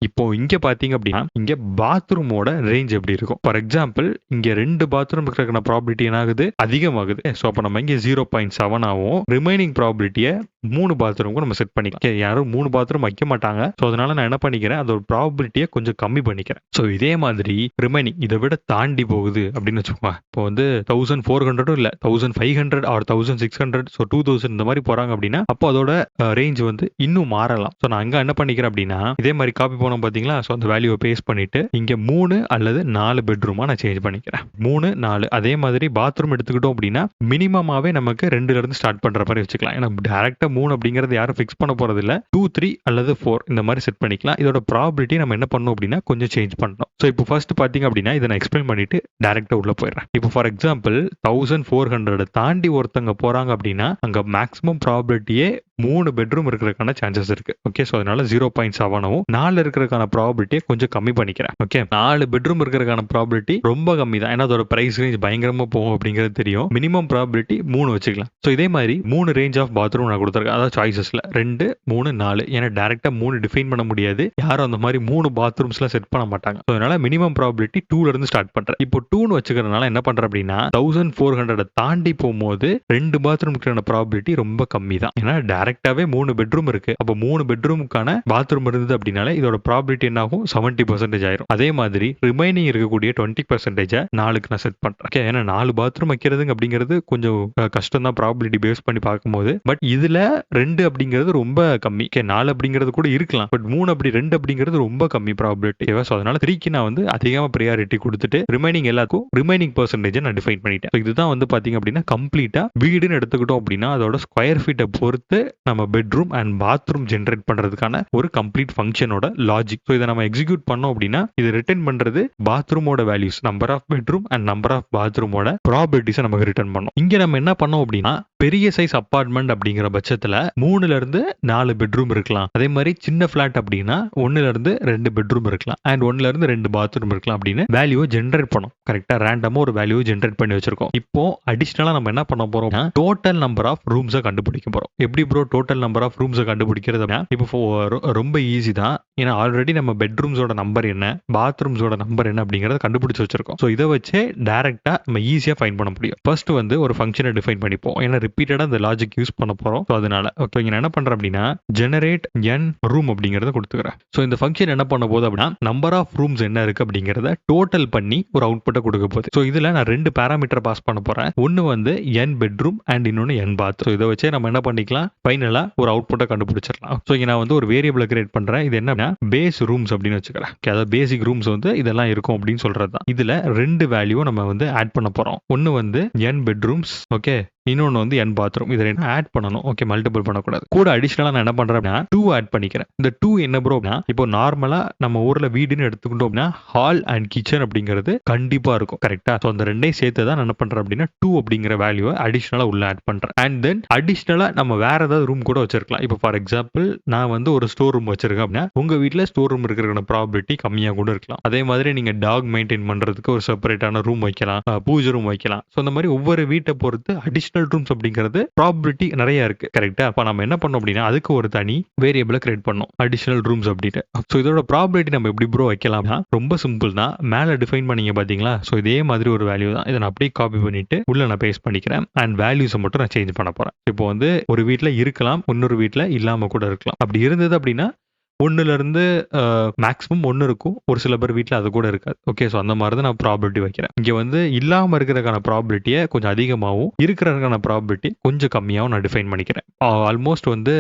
இப்போ இங்க பாத்தீங்க அப்படின்னா இங்க பாத்ரூமோட ரேஞ்ச் எப்படி இருக்கும். ஃபார் எக்ஸாம்பிள் இங்க 2 பாத்ரூம் இருக்கிற ப்ராபிலிட்டி என்ன ஆகுது, அதிகமாகுது. ஸோ அப்போ நம்ம இங்க 0.7 ஆகும். ரிமைனிங் ப்ராபிலிட்டியை 3 பாத்ரூமுக்கு நம்ம செட் பண்ணிக்கலாம். Okay, யாரும் 3 பாத்ரூம் வைக்க மாட்டாங்க. ஸோ அதனால நான் என்ன பண்ணிக்கிறேன், அதோட ப்ராபிலிட்டியை கொஞ்சம் கம்மி பண்ணிக்கிறேன். ஸோ இதே மாதிரி ரிமைனிங் இதை விட தாண்டி போகுது அப்படின்னு வச்சுக்கோங்க. இப்போ வந்து 1400 இல்ல 1500 ஆர் 1600 ஸோ 2000 இந்த மாதிரி போறாங்க அப்படின்னா அப்போ அதோட ரேஞ்ச் வந்து இன்னும் மாறலாம். ஸோ நான் அங்க என்ன பண்ணிக்கிறேன் அப்படின்னா இதே மாதிரி காப்பி போனோம் பாத்தீங்களா. ஸோ அந்த வேல்யூவை பேஸ்ட் பண்ணிட்டு இங்க 3 அல்லது 4 பெட்ரூமா நான் சேஞ்ச் பண்ணிக்கிறேன். 3 4 அதே மாதிரி பாத்ரூம் எடுத்துக்கிட்டோம் அப்படின்னா மினிமமாவே நமக்கு 2ல இருந்து ஸ்டார்ட் பண்ற மாதிரி வச்சுக்கலாம். ஏன்னா டைரக்டா 3 அப்படிங்கறது யாரும் ஃபிக்ஸ் பண்ண போறது இல்ல. 2 3 அல்லது 4 இந்த மாதிரி செட் பண்ணிக்கலாம். இதோட ப்ராபிலிட்டி நம்ம என்ன பண்ணணும் அப்படின்னா கொஞ்சம் சேஞ்ச் பண்ணணும். ஸோ இப்போ ஃபர்ஸ்ட் பாத்தீங்க அப்படின்னா இதை நான் எக்ஸ்பிளைன் பண்ணிட்டு டைரக்டா உள்ள போயிடுறேன். இப்போ ஃபார் எக்ஸாம்பிள் 1400 தாண்டி ஒருத்தங்க போறாங்க அப்படின்னா அங்க மேக்ஸிமம் ப்ராபிலிட்டியே 3 பெட்ரூம் இருக்கிறதுக்கான சான்சஸ் இருக்கு. ஓகே, ஸோ அதனால 0.7வும் 4 இருக்கிறதுக்கான ப்ராபிலிட்டியை கொஞ்சம் கம்மி பண்ணிக்கிறேன். ஓகே, 4 பெட்ரூம் இருக்கிறதுக்கான ப்ராபிலிட்டி ரொம்ப கம்மி தான். ஏன்னா அதோட பிரைஸ் ரேஞ்ச் பயங்கரமா போகும் அப்படிங்கிறது தெரியும். மினிமம் ப்ராபிலிட்டி 3 வச்சுக்கலாம். ஸோ இதே மாதிரி 3 ரேஞ்ச் ஆஃப் பாத்ரூம் நான் கொடுத்துருக்கேன். அதாவது சாய்ஸஸ்ல 2 3 4. ஏன்னா டேரக்டா 3 டிஃபைன் பண்ண முடியாது. யாரும் அந்த மாதிரி 3 பாத்ரூம்ஸ்லாம் செட் பண்ண மாட்டாங்க. ஸோ அதனால மினிமம் ப்ராபிலிட்டி 2ல இருந்து ஸ்டார்ட் பண்றேன். இப்போ 2ன்னு வச்சுக்கிறதுனால என்ன பண்றேன் அப்படின்னா 1400 தாண்டி போகும்போது 2 பாத்ரூமுக்கான ப்ராபிலிட்டி ரொம்ப கம்மி தான். ஏன்னா டேரக்டாவே 3 பெட்ரூம் இருக்கு. அப்போ 3 பெட்ரூமுக்கான பாத்ரூம் இருந்தது அப்படின்னாலே இதோட ப்ராபிலிட்டி என்ன ஆகும், 70% ஆயிரும். அதே மாதிரி ரிமைனிங் இருக்கக்கூடிய 20% 4க்கு நான் செட் பண்றேன். ஓகே, ஏன்னா 4 பாத்ரூம் வைக்கிறதுங்க அப்படிங்கிறது கொஞ்சம் கஷ்டம் தான் ப்ராபிலிட்டி பேஸ் பண்ணி பார்க்கும்போது. பட் இதுல 2 அப்படிங்கிறது ரொம்ப கம்மி. ஓகே, 4 அப்படிங்கிறது கூட இருக்கலாம். பட் 3 அப்படி 2 அப்படிங்கிறது ரொம்ப கம்மி ப்ராபிலிட்டி. ஸோ அதனால 3க்கு நான் வந்து அதிகமா ப்ரியாரிட்டி கொடுத்துட்டு ரிமைனிங் எல்லாருக்கும் ரிமைனிங் பெர்சன்டேஜ் நான் டிஃபைன் பண்ணிட்டேன். இதுதான் வந்து பாத்தீங்க அப்படின்னா கம்ப்ளீட்டா வீடுன்னு எடுத்துக்கிட்டோம் அப்படின்னா அதோட ஸ்கொயர் ஃபீட்டை பொறுத்து நம்ம பெட்ரூம் அண்ட் பாத்ரூம் ஜென்ரேட் பண்றதுக்கான ஒரு கம்ப்ளீட் ஃபங்க்ஷனோட லாஜிக். ஸோ இதை நம்ம எக்ஸிக்யூட் பண்ணோம் அப்படின்னா இது ரிட்டர்ன் பண்றது பாத்ரூமோட values, number of bedroom and number of பாத்ரூமோட ப்ராபர்ட்டிஸை நமக்கு ரிட்டர்ன் பண்ணோம். இங்க நம்ம என்ன பண்ணோம் அப்படின்னா பெரிய சைஸ் அபார்ட்மெண்ட் அப்படிங்கிற பட்சத்துல 3ல இருந்து 4 பெட்ரூம் இருக்கலாம். அதே மாதிரி சின்ன பிளாட் அப்படின்னா 1ல இருந்து 2 பெட்ரூம் இருக்கலாம் அண்ட் 1ல இருந்து 2 பாத்ரூம் இருக்கலாம் அப்படின்னு வேல்யூவை ஜென்ரேட் பண்ணும். கரெக்டா ரேண்டமா ஒரு வேல்யூவை ஜென்ரேட் பண்ணி வச்சிருக்கோம். இப்போ அடிஷனலா நம்ம என்ன பண்ண போறோம்னா டோட்டல் நம்பர் ஆஃப் ரூம்ஸை கண்டுபிடிக்க போறோம். எப்படி ப்ரோ டோட்டல் நம்பர் ஆஃப் ரூம்ஸை கண்டுபிடிக்கிறது அப்படின்னா இப்போ ரொம்ப ஈஸி தான். ஏன்னா ஆல்ரெடி நம்ம பெட்ரூம்ஸோட நம்பர் என்ன, பாத்ரூம்ஸோட நம்பர் என்ன அப்படிங்கறத கண்டுபிடிச்சு வச்சிருக்கோம். ஸோ இதை வச்சு டைரக்டா நம்ம ஈஸியா ஃபைண்ட் பண்ண முடியும். ஃபர்ஸ்ட் வந்து ஒரு ஃபங்க்ஷனை டிஃபைன் பண்ணிப்போம். ஏன்னா ரிப்பீட்டடா இந்த லாஜிக் யூஸ் பண்ண போறோம். ஸோ அதனால ஓகே, இங்க என்ன பண்றேன் அப்படின்னா ஜெனரேட் n ரூம் அப்படிங்கறத கொடுத்துக்கிறேன். ஸோ இந்த ஃபங்க்ஷன் என்ன பண்ண போகுது அப்படின்னா நம்பர் ஆஃப் ரூம்ஸ் என்ன இருக்கு அப்படிங்கறத டோட்டல் பண்ணி ஒரு அவுட்புட்டை கொடுக்க போகுது. ஸோ இதுல நான் 2 பேராமீட்டர் பாஸ் பண்ண போறேன். ஒன்னு வந்து n பெட்ரூம் அண்ட் இன்னொன்னு n பாத். ஸோ இதை வச்சு நம்ம என்ன பண்ணிக்கலாம், ஃபைனலா ஒரு அவுட்புட்டை கண்டுபிடிச்சிடலாம். ஸோ இங்க நான் வந்து ஒரு வேரியபிளை கிரியேட் பண்றேன். இது என்ன பேஸ் ரூம்ஸ் அப்படின்னு வச்சுக்கிறேன். அதாவது பேசிக் ரூம்ஸ் வந்து இதெல்லாம் இருக்கும் அப்படின்னு சொல்றது தான். இதுல 2 வேல்யூ நம்ம வந்து ஆட் பண்ண போறோம். ஒன்னு வந்து n பெட்ரூம்ஸ், ஓகே, இன்னொன்னு வந்து n பாத்ரூம். இதை ஆட் பண்ணணும். ஓகே, மல்டிபிள் பண்ணக்கூடாது. கூட அடிஷனலா நான் என்ன பண்றேன் அப்படின்னா 2 ஆட் பண்ணிக்கிறேன். இந்த 2 என்ன ப்ரோ அப்படின்னா இப்போ நார்மலா நம்ம ஊர்ல வீடுன்னு எடுத்துக்கிட்டோம் அப்படின்னா ஹால் அண்ட் கிச்சன் அப்படிங்கிறது கண்டிப்பா இருக்கும். கரெக்டா? ஸோ அந்த 2ஐயும் சேர்த்து தான் நான் என்ன பண்றேன் அப்படின்னா 2 அப்படிங்கிற வேல்யூவை அடிஷனலா உள்ள ஆட் பண்றேன். அண்ட் தென் அடிஷனலா நம்ம வேற ஏதாவது ரூம் கூட வச்சிருக்கலாம். இப்போ ஃபார் எக்ஸாம்பிள் நான் வந்து ஒரு ஸ்டோர் ரூம் வச்சிருக்கேன் அப்படின்னா உங்க வீட்டுல ஸ்டோர் ரூம் இருக்கிற ப்ராபர்ட்டி கம்மியா கூட இருக்கலாம். அதே மாதிரி நீங்க டாக் மெயின்டைன் பண்றதுக்கு ஒரு செப்பரேட்டான ரூம் வைக்கலாம், பூஜை ரூம் வைக்கலாம். ஸோ அந்த மாதிரி ஒவ்வொரு வீட்டை பொறுத்து அடிஷனல் ரூம்ஸ் அப்படிங்கிறது ப்ராபபிலிட்டி நிறைய இருக்கு. கரெக்டா? அப்ப நம்ம என்ன பண்ணோம் அப்படின்னா அதுக்கு ஒரு தனி வேரியபிளை கிரியேட் பண்ணோம், அடிஷனல் ரூம்ஸ் அப்படின்னு. ஸோ இதோட ப்ராபபிலிட்டி நம்ம எப்படி ப்ரோ வைக்கலாம்னா ரொம்ப சிம்பிள் தான். மேல டிஃபைன் பண்ணீங்க பாத்தீங்களா? ஸோ இதே மாதிரி ஒரு வேல்யூ தான். இதை நான் அப்படியே காப்பி பண்ணிட்டு உள்ள நான் பேஸ்ட் பண்ணிக்கிறேன் அண்ட் வேல்யூஸை மட்டும் நான் சேஞ்ச் பண்ண போறேன். இப்போ வந்து ஒரு வீட்டுல இருக்கலாம், இன்னொரு வீட்டுல இல்லாம கூட இருக்கலாம். அப்படி இருந்தது அப்படின்னா 1ல இருந்து மேக்ஸிமம் 1 இருக்கும். ஒரு சில பேர் வீட்டில் அது கூட இருக்காது. ஓகே, ஸோ அந்த மாதிரி தான் நான் ப்ராபபிலிட்டி வைக்கிறேன். இங்கே வந்து இல்லாமல் இருக்கிறதுக்கான ப்ராபபிலிட்டியை கொஞ்சம் அதிகமாகவும் இருக்கிறதுக்கான ப்ராபபிலிட்டி கொஞ்சம் கம்மியாகவும் நான் டிஃபைன் பண்ணிக்கிறேன். ஆல்மோஸ்ட் வந்து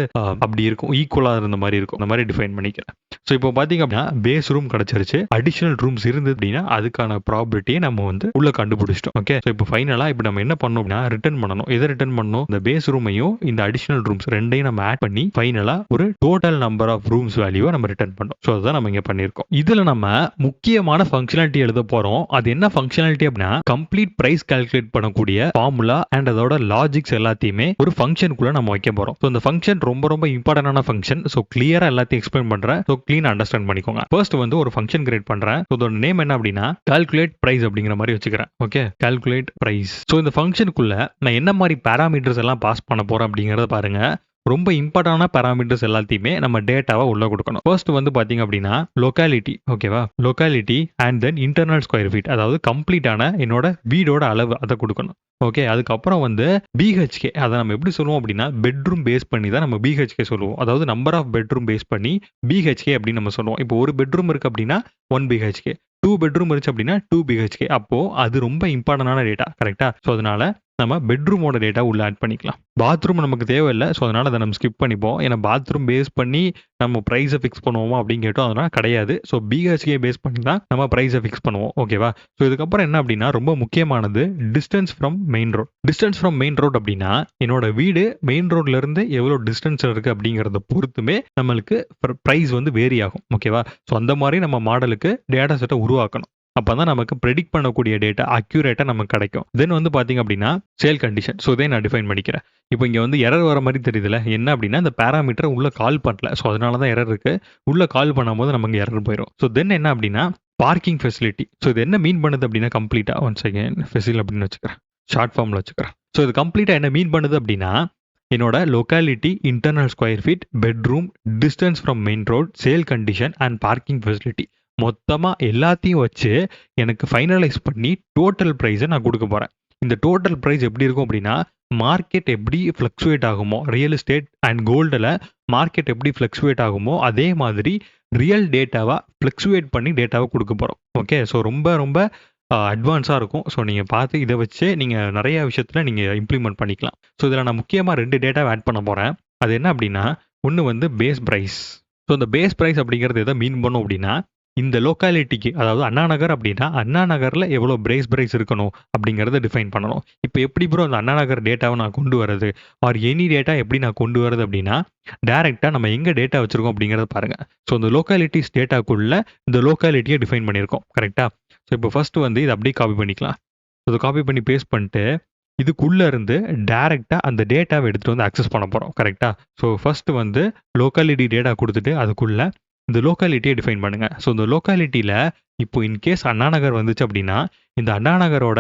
அப்படி இருக்கும், ஈக்குவலாக இருந்த மாதிரி இருக்கும். அந்த மாதிரி டிஃபைன் பண்ணிக்கிறேன். ஸோ இப்போ பார்த்தீங்க அப்படின்னா பேஸ் ரூம் கிடச்சிருச்சு. அடிஷனல் ரூம்ஸ் இருந்தது அப்படின்னா அதுக்கான ப்ராபபிலிட்டியை நம்ம வந்து உள்ள கண்டுபிடிச்சிட்டோம். ஓகே, ஸோ இப்போ ஃபைனலாக இப்போ நம்ம என்ன பண்ணோம் அப்படின்னா ரிட்டர்ன் பண்ணணும். எதை ரிட்டர்ன் பண்ணணும்? இந்த பேஸ் ரூமையும் இந்த அடிஷனல் ரூம்ஸ் 2ஐயும் நம்ம ஆட் பண்ணி ஃபைனலாக ஒரு டோட்டல் நம்பர் ஆஃப் ரூம்ஸ் வேல்யூவை நம்ம ரிட்டர்ன் பண்ணோம். ஸோ அதுதான் நம்ம இங்க பண்ணியிருக்கோம். இதுல நம்ம முக்கியமான ஃபங்க்ஷனாலிட்டி எழுத போறோம். அது என்ன ஃபங்க்ஷனாலிட்டி அப்படின்னா கம்ப்ளீட் பிரைஸ் கால்குலேட் பண்ணக்கூடிய ஃபார்முலா அண்ட் அதோட லாஜிக்ஸ் எல்லாத்தையுமே ஒரு ஃபங்க்ஷனுக்குள்ள நம்ம வைக்க போறோம். ஸோ இந்த ஃபங்க்ஷன் ரொம்ப ரொம்ப இம்பார்ட்டன்டான ஃபங்க்ஷன். ஸோ கிளியரா எல்லாத்தையும் எக்ஸ்பிளைன் பண்றேன். ஸோ கிளீனா அண்டர்ஸ்டாண்ட் பண்ணிக்கோங்க. ஃபர்ஸ்ட் வந்து ஒரு ஃபங்க்ஷன் கிரியேட் பண்றேன். ஸோ அதோட நேம் என்ன அப்படின்னா கால்குலேட் பிரைஸ் அப்படிங்கிற மாதிரி வச்சுக்கிறேன். Okay, calculate price. ஸோ இந்த ஃபங்க்ஷனுக்குள்ள நான் என்ன மாதிரி பேராமீட்டர்ஸ் எல்லாம் பாஸ் பண்ண போறேன் அப்படிங்கறத பாருங்க. ரொம்ப இம்பார்ட்டன்டான பாராமீட்டர்ஸ் எல்லாத்தையுமே நம்ம டேட்டாவா உள்ள கொடுக்கணும். ஃபர்ஸ்ட் வந்து பாத்தீங்க அப்படின்னா லொகாலிட்டி, ஓகேவா? Locality and then internal square feet, அதாவது கம்ப்ளீட்டான என்னோட வீடோட அளவு அதை கொடுக்கணும். ஓகே, அதுக்கப்புறம் வந்து பிஹெச்கே, அதை நம்ம எப்படி சொல்லுவோம் அப்படின்னா பெட்ரூம் பேஸ் பண்ணி தான் நம்ம பிஹெச்கே சொல்லுவோம். அதாவது நம்பர் ஆஃப் பெட்ரூம் பேஸ் பண்ணி பிஹெச்கே அப்படின்னு நம்ம சொல்லுவோம். இப்போ ஒரு பெட்ரூம் இருக்கு அப்படின்னா 1 பிஹெச்கே, 2 பெட்ரூம் இருந்துச்சு அப்படின்னா 2 பிஹெச்கே. அப்போ அது ரொம்ப இம்பார்ட்டன்டான டேட்டா, கரெக்டா? ஸோ அதனால நம்ம பெட்ரூமோட டேட்டா உள்ள ஆட் பண்ணிக்கலாம். பாத்ரூம் நமக்கு தேவையில்லை, ஸோ அதனால அதை நம்ம ஸ்கிப் பண்ணிப்போம். ஏன்னா பாத்ரூம் பேஸ் பண்ணி நம்ம ப்ரைஸை ஃபிக்ஸ் பண்ணுவோமா அப்படின்னு கேட்டோம், அதனால கிடையாது. ஸோ பிஹெச்கே பேஸ் பண்ணி தான் நம்ம ப்ரைஸை ஃபிக்ஸ் பண்ணுவோம், ஓகேவா? ஸோ இதுக்கப்புறம் என்ன அப்படின்னா ரொம்ப முக்கியமானது distance from main road. Distance from main road அப்படின்னா என்னோட வீடு மெயின் ரோட்ல இருந்து எவ்வளோ டிஸ்டன்ஸ் இருக்கு அப்படிங்கிறத பொறுத்துமே நம்மளுக்கு ப்ரைஸ் வந்து வேரி ஆகும், ஓகேவா? ஸோ அந்த மாதிரி நம்ம மாடலுக்கு டேட்டா செட்டை உருவாக்கணும். அப்பதான் நமக்கு ப்ரெடிக்ட் பண்ணக்கூடிய டேட்டா அக்யூரேட்டா நமக்கு கிடைக்கும். தென் வந்து பாத்தீங்க அப்படின்னா சேல் கண்டிஷன். ஸோ இதை நான் டிஃபைன் பண்ணிக்கிறேன். இப்போ இங்க வந்து எரர் வர மாதிரி தெரியுதுல, என்ன அப்படின்னா இந்த பேராமீட்டர் உள்ள கால் பண்ணல. ஸோ அதனால தான் எரர் இருக்கு. உள்ள கால் பண்ணும்போது நமக்கு எரர் போயிடும். ஸோ தென் என்ன அப்படின்னா பார்க்கிங் ஃபெசிலிட்டி. ஸோ இது என்ன மீன் பண்ணுது அப்படின்னா கம்ப்ளீட்டா ஒன்ஸ் அகைன் ஃபெசில் அப்படின்னு வச்சுக்கிறேன், ஷார்ட் ஃபார்ம்ல வச்சுக்கிறேன். ஸோ இது கம்ப்ளீட்டா என்ன மீன் பண்ணுது அப்படின்னா என்னோட locality, internal square feet, bedroom, distance from main road, sale condition and parking facility மொத்தமா எல்லாத்தையும் வச்சு எனக்கு ஃபைனலைஸ் பண்ணி டோட்டல் ப்ரைஸை நான் கொடுக்க போறேன். இந்த டோட்டல் ப்ரைஸ் எப்படி இருக்கும் அப்படின்னா மார்க்கெட் எப்படி ஃப்ளக்சுவேட் ஆகுமோ, ரியல் எஸ்டேட் அண்ட் கோல்டில் மார்க்கெட் எப்படி ஃப்ளக்சுவேட் ஆகுமோ அதே மாதிரி ரியல் டேட்டாவா ஃப்ளக்சுவேட் பண்ணி டேட்டாவை கொடுக்க போகிறோம். ஓகே, ஸோ ரொம்ப ரொம்ப அட்வான்ஸாக இருக்கும். ஸோ நீங்கள் பார்த்து இதை வச்சு நீங்கள் நிறைய விஷயத்தில் நீங்கள் இம்ப்ளிமெண்ட் பண்ணிக்கலாம். ஸோ இதில் நான் முக்கியமாக 2 டேட்டாவை ஆட் பண்ண போகிறேன். அது என்ன அப்படின்னா ஒன்று வந்து பேஸ் ப்ரைஸ். ஸோ இந்த பேஸ் ப்ரைஸ் அப்படிங்கிறது எதை மீன் பண்ணும் அப்படின்னா இந்த லோக்காலிட்டிக்கு, அதாவது அண்ணா நகர் அப்படின்னா அண்ணா நகரில் எவ்வளோ பிரைஸ் இருக்கணும் அப்படிங்கிறத டிஃபைன் பண்ணணும். இப்போ எப்படி ப்ரோ அந்த அண்ணா நகர் டேட்டாவை நான் கொண்டு வரது, ஆர் எனி டேட்டா எப்படி நான் கொண்டு வரது அப்படின்னா டேரெக்டாக நம்ம எங்கே டேட்டா வச்சுருக்கோம் அப்படிங்கிறத பாருங்கள். ஸோ இந்த லோக்காலிட்டிஸ் டேட்டாக்குள்ளே இந்த லோக்காலிட்டியை டிஃபைன் பண்ணியிருக்கோம், கரெக்டாக? ஸோ இப்போ ஃபஸ்ட்டு வந்து இதை அப்படியே காப்பி பண்ணிக்கலாம். ஸோ இதை காப்பி பண்ணி பேஸ்ட் பண்ணிட்டு இதுக்குள்ளே இருந்து டேரெக்டாக அந்த டேட்டாவை எடுத்துகிட்டு வந்து அக்சஸ் பண்ண போகிறோம், கரெக்டாக? ஸோ ஃபஸ்ட்டு வந்து லோக்காலிட்டி டேட்டா கொடுத்துட்டு அதுக்குள்ளே இந்த லோக்காலிட்டியை டிஃபைன் பண்ணுங்க. ஸோ இந்த லோக்காலிட்டியில் இப்போ இன்கேஸ் அண்ணா நகர் வந்துச்சு அப்படின்னா இந்த அண்ணா நகரோட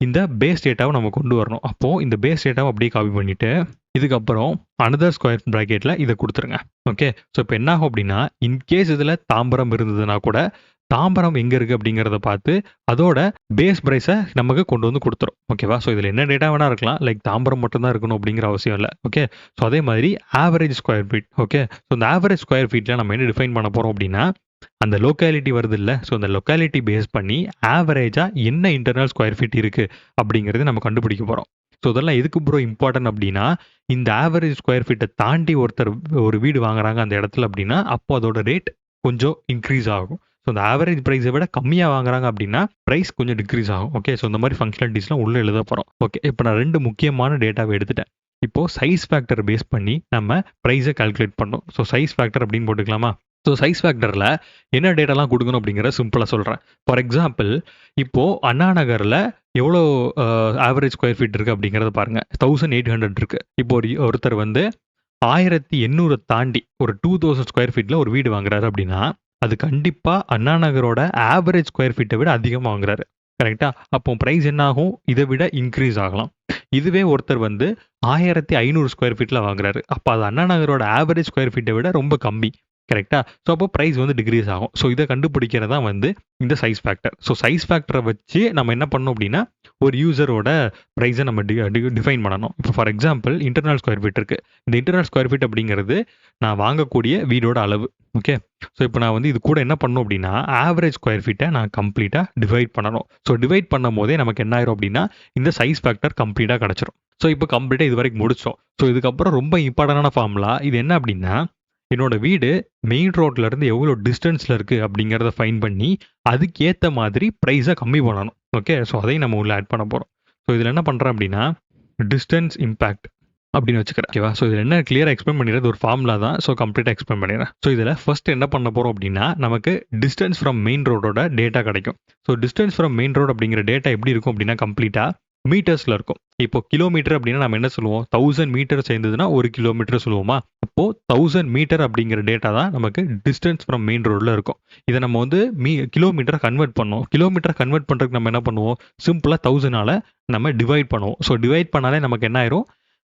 இந்த பேஸ் டேட்டாவை நம்ம கொண்டு வரணும். அப்போது இந்த பேஸ் டேட்டாவை அப்படியே காப்பி பண்ணிவிட்டு இதுக்கப்புறம் அனதர் ஸ்கொயர் ப்ராக்கெட்டில் இதை கொடுத்துருங்க. ஓகே, ஸோ இப்போ என்ன ஆகும் அப்படின்னா இன்கேஸ் இதில் தாம்பரம் இருந்ததுன்னா கூட தாம்பரம் எங்கே இருக்குது அப்படிங்கிறத பார்த்து அதோட பேஸ் ப்ரைஸை நமக்கு கொண்டு வந்து கொடுத்துரும், ஓகேவா? ஸோ இதில் என்ன டேட்டா வேணா இருக்கலாம், லைக் தாம்பரம் மட்டும்தான் இருக்கணும் அப்படிங்கிற அவசியம் இல்லை. ஓகே, ஸோ அதே மாதிரி average square feet. Okay, so இந்த ஆவரேஜ் ஸ்கொயர் ஃபீட்டில் நம்ம என்ன டிஃபைன் பண்ண போகிறோம் அப்படின்னா அந்த லோக்காலிட்டி வருது இல்லை, ஸோ அந்த லொக்காலிட்டி பேஸ் பண்ணி ஆவரேஜாக என்ன இன்டர்னல் ஸ்கொயர் ஃபீட் இருக்குது அப்படிங்கிறது நம்ம கண்டுபிடிக்க போகிறோம். ஸோ இதெல்லாம் எதுக்கு ப்ரோ இம்பார்ட்டன்ட் அப்படின்னா இந்த ஆவரேஜ் ஸ்கொயர் ஃபீட்டை தாண்டி ஒருத்தர் ஒரு வீடு வாங்குறாங்க அந்த இடத்துல அப்படின்னா அப்போ அதோட ரேட் கொஞ்சம் இன்க்ரீஸ் ஆகும். ஸோ அந்த ஆவரேஜ் ப்ரைஸை விட கம்மியாக வாங்குறாங்க அப்படின்னா ப்ரைஸ் கொஞ்சம் டிக்ரீஸ் ஆகும். ஓகே, ஸோ இந்த மாதிரி ஃபங்க்ஷனாலிட்டிஸ்லாம் உள்ளே எழுத போகிறோம். ஓகே, இப்போ நான் 2 முக்கியமான டேட்டாவை எடுத்துட்டேன். இப்போது சைஸ் ஃபேக்டர் பேஸ் பண்ணி நம்ம ப்ரைஸை கால்குலேட் பண்ணோம். ஸோ சைஸ் ஃபேக்டர் அப்படின்னு போட்டுக்கலாமா? ஸோ சைஸ் ஃபேக்டரில் என்ன டேட்டாலாம் கொடுக்கணும் அப்படிங்கிறத சிம்பிளாக சொல்கிறேன். ஃபார் எக்ஸாம்பிள் இப்போது அண்ணா நகரில் எவ்வளோ ஆவரேஜ் ஸ்கொயர் ஃபீட் இருக்குது அப்படிங்கிறத பாருங்கள், 1800 இருக்குது. இப்போ ஒருத்தர் வந்து 1800 தாண்டி ஒரு 2000 ஸ்கொயர் ஃபீட்டில் ஒரு வீடு வாங்குறாரு அப்படின்னா அது கண்டிப்பாக அண்ணா நகரோட ஆவரேஜ் ஸ்கொயர் ஃபீட்டை விட அதிகமாக வாங்குறாரு, கரெக்டாக? அப்போ ப்ரைஸ் என்ன ஆகும், இதை விட இன்க்ரீஸ் ஆகலாம். இதுவே ஒருத்தர் வந்து 1500 ஸ்கொயர் ஃபீட்டில் வாங்குறாரு, அப்போ அது அண்ணா நகரோட ஆவரேஜ் ஸ்கொயர் ஃபீட்டை விட ரொம்ப கம்மி, கரெக்டாக? ஸோ அப்போ ப்ரைஸ் வந்து டிக்ரீஸ் ஆகும். ஸோ இதை கண்டுபிடிக்கிறதா வந்து இந்த சைஸ் ஃபேக்டர். ஸோ சைஸ் ஃபேக்டரை வச்சு நம்ம என்ன பண்ணணும் அப்படின்னா ஒரு யூசரோட ப்ரைஸை நம்ம டிஃபைன் பண்ணணும். இப்போ for example internal square feet இருக்குது. இந்த இன்டர்னல் ஸ்கொயர் ஃபீட் அப்படிங்கிறது நான் வாங்கக்கூடிய வீடோட அளவு. ஓகே, ஸோ இப்போ நான் வந்து இது கூட என்ன பண்ணணும் அப்படின்னா ஆவரேஜ் ஸ்கொயர் ஃபீட்டை நான் கம்ப்ளீட்டாக டிவைட் பண்ணணும். ஸோ டிவைட் பண்ணும் போதே நமக்கு என்ன ஆயிரும் அப்படின்னா இந்த சைஸ் ஃபேக்டர் கம்ப்ளீட்டாக கிடச்சிரும். ஸோ இப்போ கம்ப்ளீட்டாக இது வரைக்கும் முடிச்சோம். ஸோ இதுக்கப்புறம் ரொம்ப இம்பார்ட்டண்டான ஃபார்முலா இது என்ன அப்படின்னா என்னோட வீடு மெயின் ரோட்ல இருந்து எவ்வளோ டிஸ்டன்ஸில் இருக்குது அப்படிங்கிறத ஃபைன் பண்ணி அதுக்கு ஏற்ற மாதிரி ப்ரைஸை கம்மி பண்ணணும். ஓகே, ஸோ அதையும் நம்ம உள்ள ஆட் பண்ண போகிறோம். ஸோ இதில் என்ன பண்ணுறேன் அப்படின்னா டிஸ்டன்ஸ் இம்பேக்ட் அப்படின்னு வச்சுக்கிறேன், ஓகேவா? ஸோ இதில் என்ன கிளியராக எக்ஸ்பிளைன் பண்ணிடுறது ஒரு ஃபார்முலா தான். ஸோ கம்ப்ளீட்டாக எக்ஸ்பிளைன் பண்ணிடுறேன். ஸோ இதில் ஃபர்ஸ்ட் என்ன பண்ண போகிறோம் அப்படின்னா நமக்கு டிஸ்டன்ஸ் ஃப்ரம் மெயின் ரோடோட டேட்டா கிடைக்கும். So distance from main road அப்படிங்கிற டேட்டா எப்படி இருக்கும் அப்படின்னா கம்ப்ளீட்டாக மீட்டர்ஸில் இருக்கும். இப்போ கிலோமீட்டர் அப்படின்னா நம்ம என்ன சொல்லுவோம், 1000 மீட்டர் சேர்ந்ததுன்னா 1 கிலோமீட்டர் சொல்லுவோமா? அப்போது 1000 மீட்டர் அப்படிங்கிற டேட்டா தான் நமக்கு டிஸ்டன்ஸ் ஃப்ரம் மெயின் ரோடில் இருக்கும். இதை நம்ம வந்து கிலோமீட்டரை கன்வெர்ட் பண்ணோம். கிலோமீட்டரை கன்வெர்ட் பண்ணுறதுக்கு நம்ம என்ன பண்ணுவோம், சிம்பிளாக 1000ஆல் நம்ம டிவைட் பண்ணுவோம். ஸோ டிவைட் பண்ணாலே நமக்கு என்ன ஆயிரும்,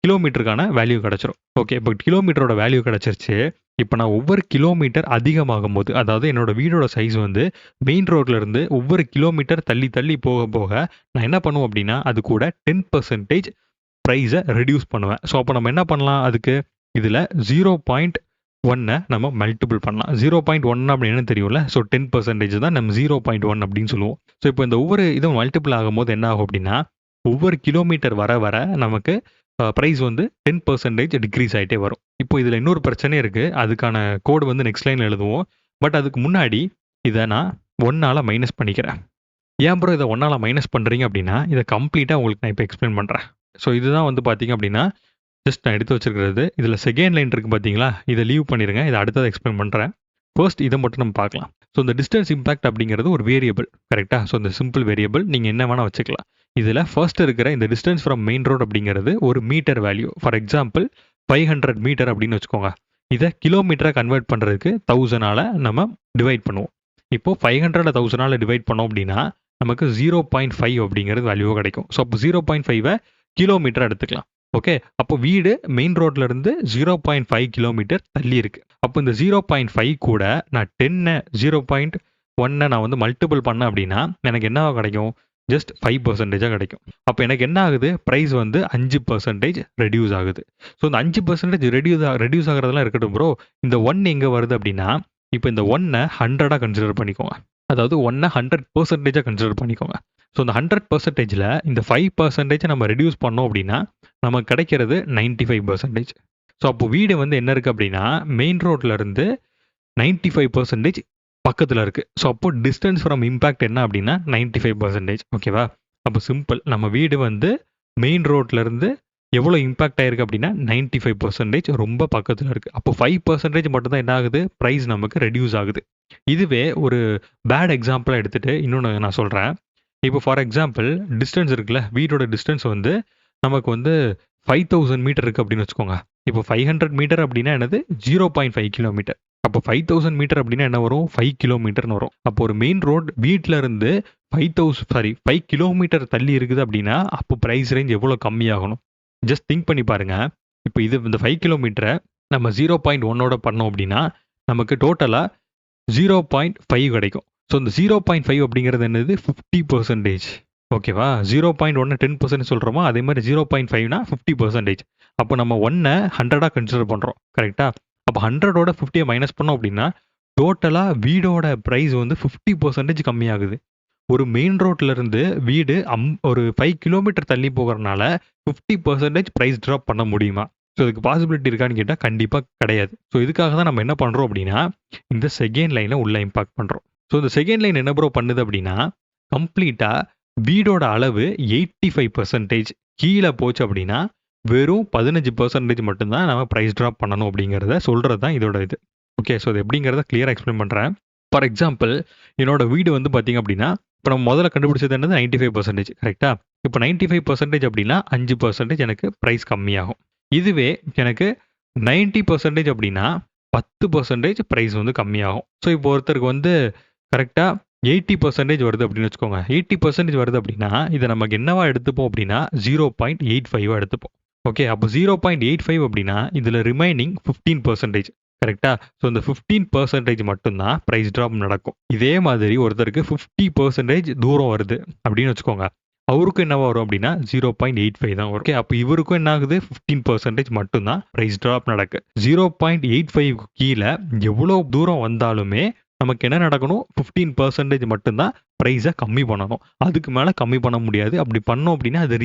கிலோமீட்டருக்கான வேல்யூ கிடைச்சிரும். ஓகே, இப்போ கிலோமீட்டரோட வேல்யூ கிடைச்சிருச்சு. இப்போ நான் ஒவ்வொரு கிலோமீட்டர் அதிகமாகும் போது, அதாவது என்னோட வீடோட சைஸ் வந்து மெயின் ரோட்ல இருந்து ஒவ்வொரு கிலோமீட்டர் தள்ளி தள்ளி போக போக நான் என்ன பண்ணுவேன் அப்படின்னா, அது கூட 10% ப்ரைஸை ரெடியூஸ் பண்ணுவேன். ஸோ அப்போ நம்ம என்ன பண்ணலாம், அதுக்கு இதில் 0.1 நம்ம மல்டிபிள் பண்ணலாம். 0.1 அப்படின்னு தெரியும்ல, ஸோ 10% தான் நம்ம 0.1 அப்படின்னு சொல்லுவோம். ஸோ இப்போ இந்த ஒவ்வொரு இதுவும் மல்டிபிள் ஆகும்போது என்ன ஆகும் அப்படின்னா, ஒவ்வொரு கிலோமீட்டர் வர வர நமக்கு ப்ரைஸ் வந்து 10% டிக்ரீஸ் ஆகிட்டே வரும். இப்போ இதில் இன்னொரு பிரச்சனை இருக்குது, அதுக்கான கோடு வந்து நெக்ஸ்ட் லைனில் எழுதுவோம். பட் அதுக்கு முன்னாடி இதை நான் 1ஆல் மைனஸ் பண்ணிக்கிறேன். ஏன் ப்ரோ இதை 1ஆல் மைனஸ் பண்ணுறீங்க அப்படின்னா, இதை கம்ப்ளீட்டாக உங்களுக்கு நான் இப்போ எக்ஸ்பிளைன் பண்ணுறேன். ஸோ இதுதான் வந்து பார்த்தீங்க அப்படின்னா ஜஸ்ட் நான் எடுத்து வச்சிருக்கிறது. இதில் செகண்ட் லைன் இருக்குது பார்த்தீங்களா, இதை லீவ் பண்ணிடுங்க, இதை அடுத்தது எக்ஸ்பிளைன் பண்ணுறேன். ஃபர்ஸ்ட் இதை மட்டும் நம்ம பார்க்கலாம். ஸோ இந்த டிஸ்டன்ஸ் இம்பாக்ட் அப்படிங்கிறது ஒரு வேரியபிள், கரெக்டாக? ஸோ இந்த சிம்பிள் வேரியபிள் நீங்கள் என்ன வேணால் வச்சுக்கலாம். இதில் ஃபர்ஸ்ட் இருக்கிற இந்த டிஸ்டன்ஸ் ஃப்ரம் மெயின் ரோட் அப்படிங்கிறது ஒரு metre value. For example 500 metre அப்படின்னு வச்சுக்கோங்க. இதை கிலோமீட்டராக கன்வெர்ட் பண்ணுறதுக்கு 1000ஆல் நம்ம டிவைட் பண்ணுவோம். இப்போது 500 1000ஆல் டிவைட் பண்ணோம் அப்படின்னா நமக்கு 0.5 அப்படிங்கிறது வேல்யூ கிடைக்கும். ஸோ அப்போ 0.5 கிலோமீட்டர் எடுத்துக்கலாம். ஓகே, அப்போ வீடு மெயின் ரோட்ல இருந்து 0.5 கிலோமீட்டர் தள்ளி இருக்கு. அப்போ இந்த 0.5 கூட நான் 0.1 நான் வந்து மல்டிபிள் பண்ணேன் அப்படின்னா எனக்கு என்ன கிடைக்கும், ஜஸ்ட் 5% கிடைக்கும். அப்போ எனக்கு என்ன ஆகுது, ப்ரைஸ் வந்து 5% ரெடியூஸ் ஆகுது. ஸோ இந்த 5% ரெடியூஸ் ஆகிறதெல்லாம் இருக்கட்டும் ப்ரோ, இந்த 1 எங்கே வருது அப்படின்னா, இப்போ இந்த 1 100ஆக கன்சிடர் பண்ணிக்கோங்க. அதாவது 1 100% கன்சிடர் பண்ணிக்கோங்க. ஸோ இந்த 100%ல் இந்த 5% நம்ம ரெடியூஸ் பண்ணோம் அப்படின்னா நமக்கு கிடைக்கிறது 95%. ஸோ அப்போ வீடு வந்து என்ன இருக்குது அப்படின்னா, மெயின் ரோட்ல இருந்து 95% பக்கத்தில் இருக்குது. ஸோ அப்போ டிஸ்டன்ஸ் ஃப்ரம் இம்பேக்ட் என்ன அப்படின்னா 95%. ஓகேவா? அப்போ சிம்பிள், நம்ம வீடு வந்து மெயின் ரோட்ல இருந்து எவ்வளோ இம்பாக்ட் ஆயிருக்கு அப்படின்னா 95% ரொம்ப பக்கத்தில் இருக்குது. அப்போ 5% மட்டும்தான் என்ன ஆகுது, ப்ரைஸ் நமக்கு ரெடியூஸ் ஆகுது. இதுவே ஒரு பேட் எக்ஸாம்பிளாக எடுத்துகிட்டு இன்னொன்று நான் சொல்கிறேன். இப்போ ஃபார் எக்ஸாம்பிள் டிஸ்டன்ஸ் இருக்குல்ல, வீடோட டிஸ்டன்ஸ் வந்து நமக்கு வந்து 5000 மீட்டர் இருக்குது அப்படின்னு வச்சுக்கோங்க. இப்போ 500 மீட்டர் அப்படின்னா என்னது, 0.5 கிலோமீட்டர். அப்போ 5000 மீட்டர் அப்படின்னா என்ன வரும், 5 கிலோமீட்டர்னு வரும். அப்போ ஒரு மெயின் ரோட் வீட்டில் இருந்து 5 கிலோமீட்டர் தள்ளி இருக்குது அப்படின்னா அப்போ ப்ரைஸ் ரேஞ்ச் எவ்வளோ கம்மியாகணும், ஜஸ்ட் திங்க் பண்ணி பாருங்க. இப்போ இது இந்த 5 கிலோமீட்டரை நம்ம 0.1ஓட பண்ணோம் அப்படின்னா நமக்கு டோட்டலாக 0.5 கிடைக்கும். ஸோ இந்த 0.5 அப்படிங்கிறது என்னது, 50%. ஓகேவா? 0.1 10% சொல்கிறோமா, அதே மாதிரி 0.5னா 50%. அப்போ நம்ம 1 100ஆக கன்சிடர் பண்ணுறோம், கரெக்டாக? அப்போ 100ஓட 50 மைனஸ் பண்ணோம் அப்படின்னா டோட்டலாக வீடோட ப்ரைஸ் வந்து 50% கம்மியாகுது. ஒரு மெயின் ரோட்ல இருந்து வீடு ஒரு 5 கிலோமீட்டர் தள்ளி போகிறனால 50% ப்ரைஸ் ட்ராப் பண்ண முடியுமா? ஸோ இதுக்கு பாசிபிலிட்டி இருக்கான்னு கேட்டால் கண்டிப்பாக கிடையாது. ஸோ இதுக்காக தான் நம்ம என்ன பண்ணுறோம் அப்படின்னா இந்த செகண்ட் லைனை உள்ள இம்பாக்ட் பண்ணுறோம். ஸோ இந்த செகண்ட் லைன் என்ன ப்ரோ பண்ணுது அப்படின்னா, கம்ப்ளீட்டாக வீடோட அளவு 85% கீழே போச்சு அப்படின்னா வெறும் 15% மட்டும்தான் நம்ம ப்ரைஸ் ட்ராப் பண்ணணும் அப்படிங்கிறத சொல்கிறது தான் இதோட இது. ஓகே, ஸோ இது எப்படிங்கிறத கிளியராக எக்ஸ்பிளைன் பண்ணுறேன். ஃபார் எக்ஸாம்பிள் என்னோட வீடு வந்து பார்த்தீங்க அப்படின்னா, இப்போ நம்ம முதல்ல கண்டுபிடிச்சது என்னது 95%, கரெக்டாக? இப்போ 95% அப்படின்னா 5% எனக்கு ப்ரைஸ் கம்மியாகும். இதுவே எனக்கு 90% அப்படின்னா 10% ப்ரைஸ் வந்து கம்மியாகும். ஸோ இப்போ ஒருத்தருக்கு வந்து கரெக்டாக 80% வருது அப்படின்னு வச்சுக்கோங்க. 80% வருது அப்படின்னா இதை நமக்கு என்னவா எடுத்துப்போம் அப்படின்னா 0.85 எடுத்துப்போம். ஓகே, அப்போ 0.85 அப்படின்னா இதில் ரிமைனிங் 15%, கரெக்டா? ஸோ இந்த 15% மட்டும்தான் ப்ரைஸ் ட்ராப் நடக்கும். இதே மாதிரி ஒருத்தருக்கு 50% தூரம் வருது அப்படின்னு வச்சுக்கோங்க, அவருக்கும் என்ன வரும் அப்படின்னா 0.85 தான் வரும். ஓகே, அப்போ இவருக்கும் என்ன ஆகுது, 15% மட்டும்தான் ப்ரைஸ் ட்ராப் நடக்கு. 0.85 கீழே எவ்வளோ தூரம் வந்தாலுமே நமக்கு என்ன நடக்கணும், 15% மட்டும்தான் ப்ரைஸை கம்மி பண்ணணும். அதுக்கு மேலே கம்மி பண்ண முடியாது. அப்படி பண்ணோம் அப்படின்னா அது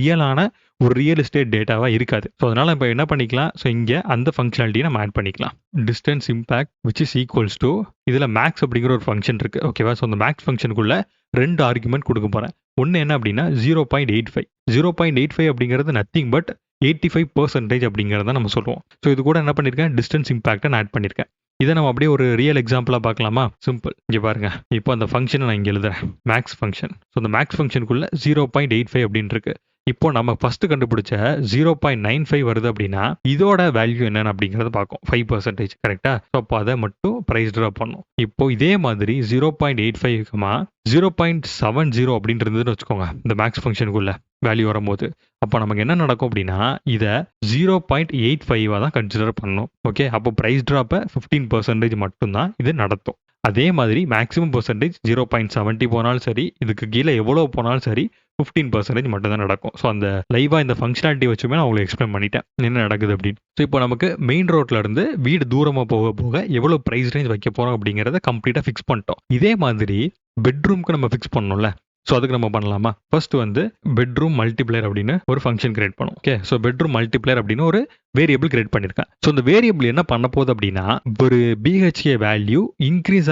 ஒரு ரியல் எஸ்டேட் டேட்டாவாக இருக்காது. ஸோ அதனால் இப்போ என்ன பண்ணிக்கலாம், ஸோ இங்கே அந்த ஃபங்க்ஷனாலிட்டியை நம்ம ஆட் பண்ணிக்கலாம். Distance impact which is equals to, இதில் மேக்ஸ் அப்படிங்கிற ஒரு ஃபங்க்ஷன் இருக்குது. ஓகேவா? ஸோ அந்த மேக்ஸ் ஃபங்க்ஷனுக்குள்ள 2 ஆர்குமெண்ட் கொடுக்க போகிறேன். ஒன்று என்ன அப்படின்னா 0.85. 0.85 அப்படிங்கிறது நத்திங் பட் 85% அப்படிங்கிறத நம்ம சொல்லுவோம். ஸோ இது கூட என்ன பண்ணியிருக்கேன், டிஸ்டன்ஸ் இம்பாக்டை நான் ஆட் பண்ணியிருக்கேன். இதை நம்ம அப்படியே ஒரு ரியல் எக்ஸாம்பிளாக பார்க்கலாமா? சிம்பிள், இங்கே பாருங்க. இப்போ அந்த ஃபங்க்ஷனை நான் இங்கே எழுதுறேன், மேக்ஸ் ஃபங்க்ஷன். ஸோ அந்த மேக்ஸ் ஃபங்க்ஷனுக்குள்ள 0.85 அப்படின்னு இருக்கு. இப்போ நம்ம ஃபர்ஸ்ட் கண்டுபிடிச்ச 0.95 வருது அப்படின்னா இதோட வேல்யூ என்னன்னு அப்படிங்கறத பார்க்கும், 5%, கரெக்டா? ஸோ அப்போ அதை மட்டும் ப்ரைஸ் ட்ராப் பண்ணும். இப்போ இதே மாதிரி 0.85 0.70 அப்படின்னு இருந்ததுன்னு வச்சுக்கோங்க இந்த மேக்ஸ் ஃபங்க்ஷனுக்குள்ள. வேல்யூ வரும்போது. அப்போ நமக்கு என்ன நடக்கும் அப்படின்னா, இதை 0.85 தான் கன்சிடர் பண்ணணும். ஓகே, அப்போ ப்ரைஸ் ட்ராப்பை 15% மட்டும்தான் இது நடத்தும். அதே மாதிரி மேக்ஸிமம் பெர்சன்டேஜ் 0.70 போனாலும் சரி, இதுக்கு கீழே எவ்வளோ போனாலும் சரி 15% மட்டும் தான் நடக்கும். ஸோ அந்த லைவாக இந்த ஃபங்க்ஷனாலிட்டி வச்சுமே நான் உங்களுக்கு எக்ஸ்பிளைன் பண்ணிட்டேன் என்ன நடக்குது அப்படின்னு. ஸோ இப்போ நமக்கு மெயின் ரோட்ல இருந்து வீடு தூரமாக போக போக எவ்வளோ ப்ரைஸ் ரேஞ்ச் வைக்க போகிறோம் அப்படிங்கிறத கம்ப்ளீட்டாக ஃபிக்ஸ் பண்ணிட்டோம். இதே மாதிரி பெட்ரூம்க்கு நம்ம ஃபிக்ஸ் பண்ணணும்ல. ஸோ அதுக்கு நம்ம பண்ணலாமா? ஃபர்ஸ்ட் வந்து பெட்ரூம் மல்டிப்ளையர் அப்படின்னு ஒரு ஃபங்க்ஷன் கிரியேட் பண்ணும். ஓகே, ஸோ பெட்ரூம் மல்டிப்ளையர் அப்படின்னு ஒரு வேரியபிள் கிரியேட் பண்ணியிருக்கேன். ஸோ இந்த வேரியபிள் என்ன பண்ண போகுது அப்படின்னா, ஒரு பிஹெச்கே வேல்யூ இன்க்ரீஸ்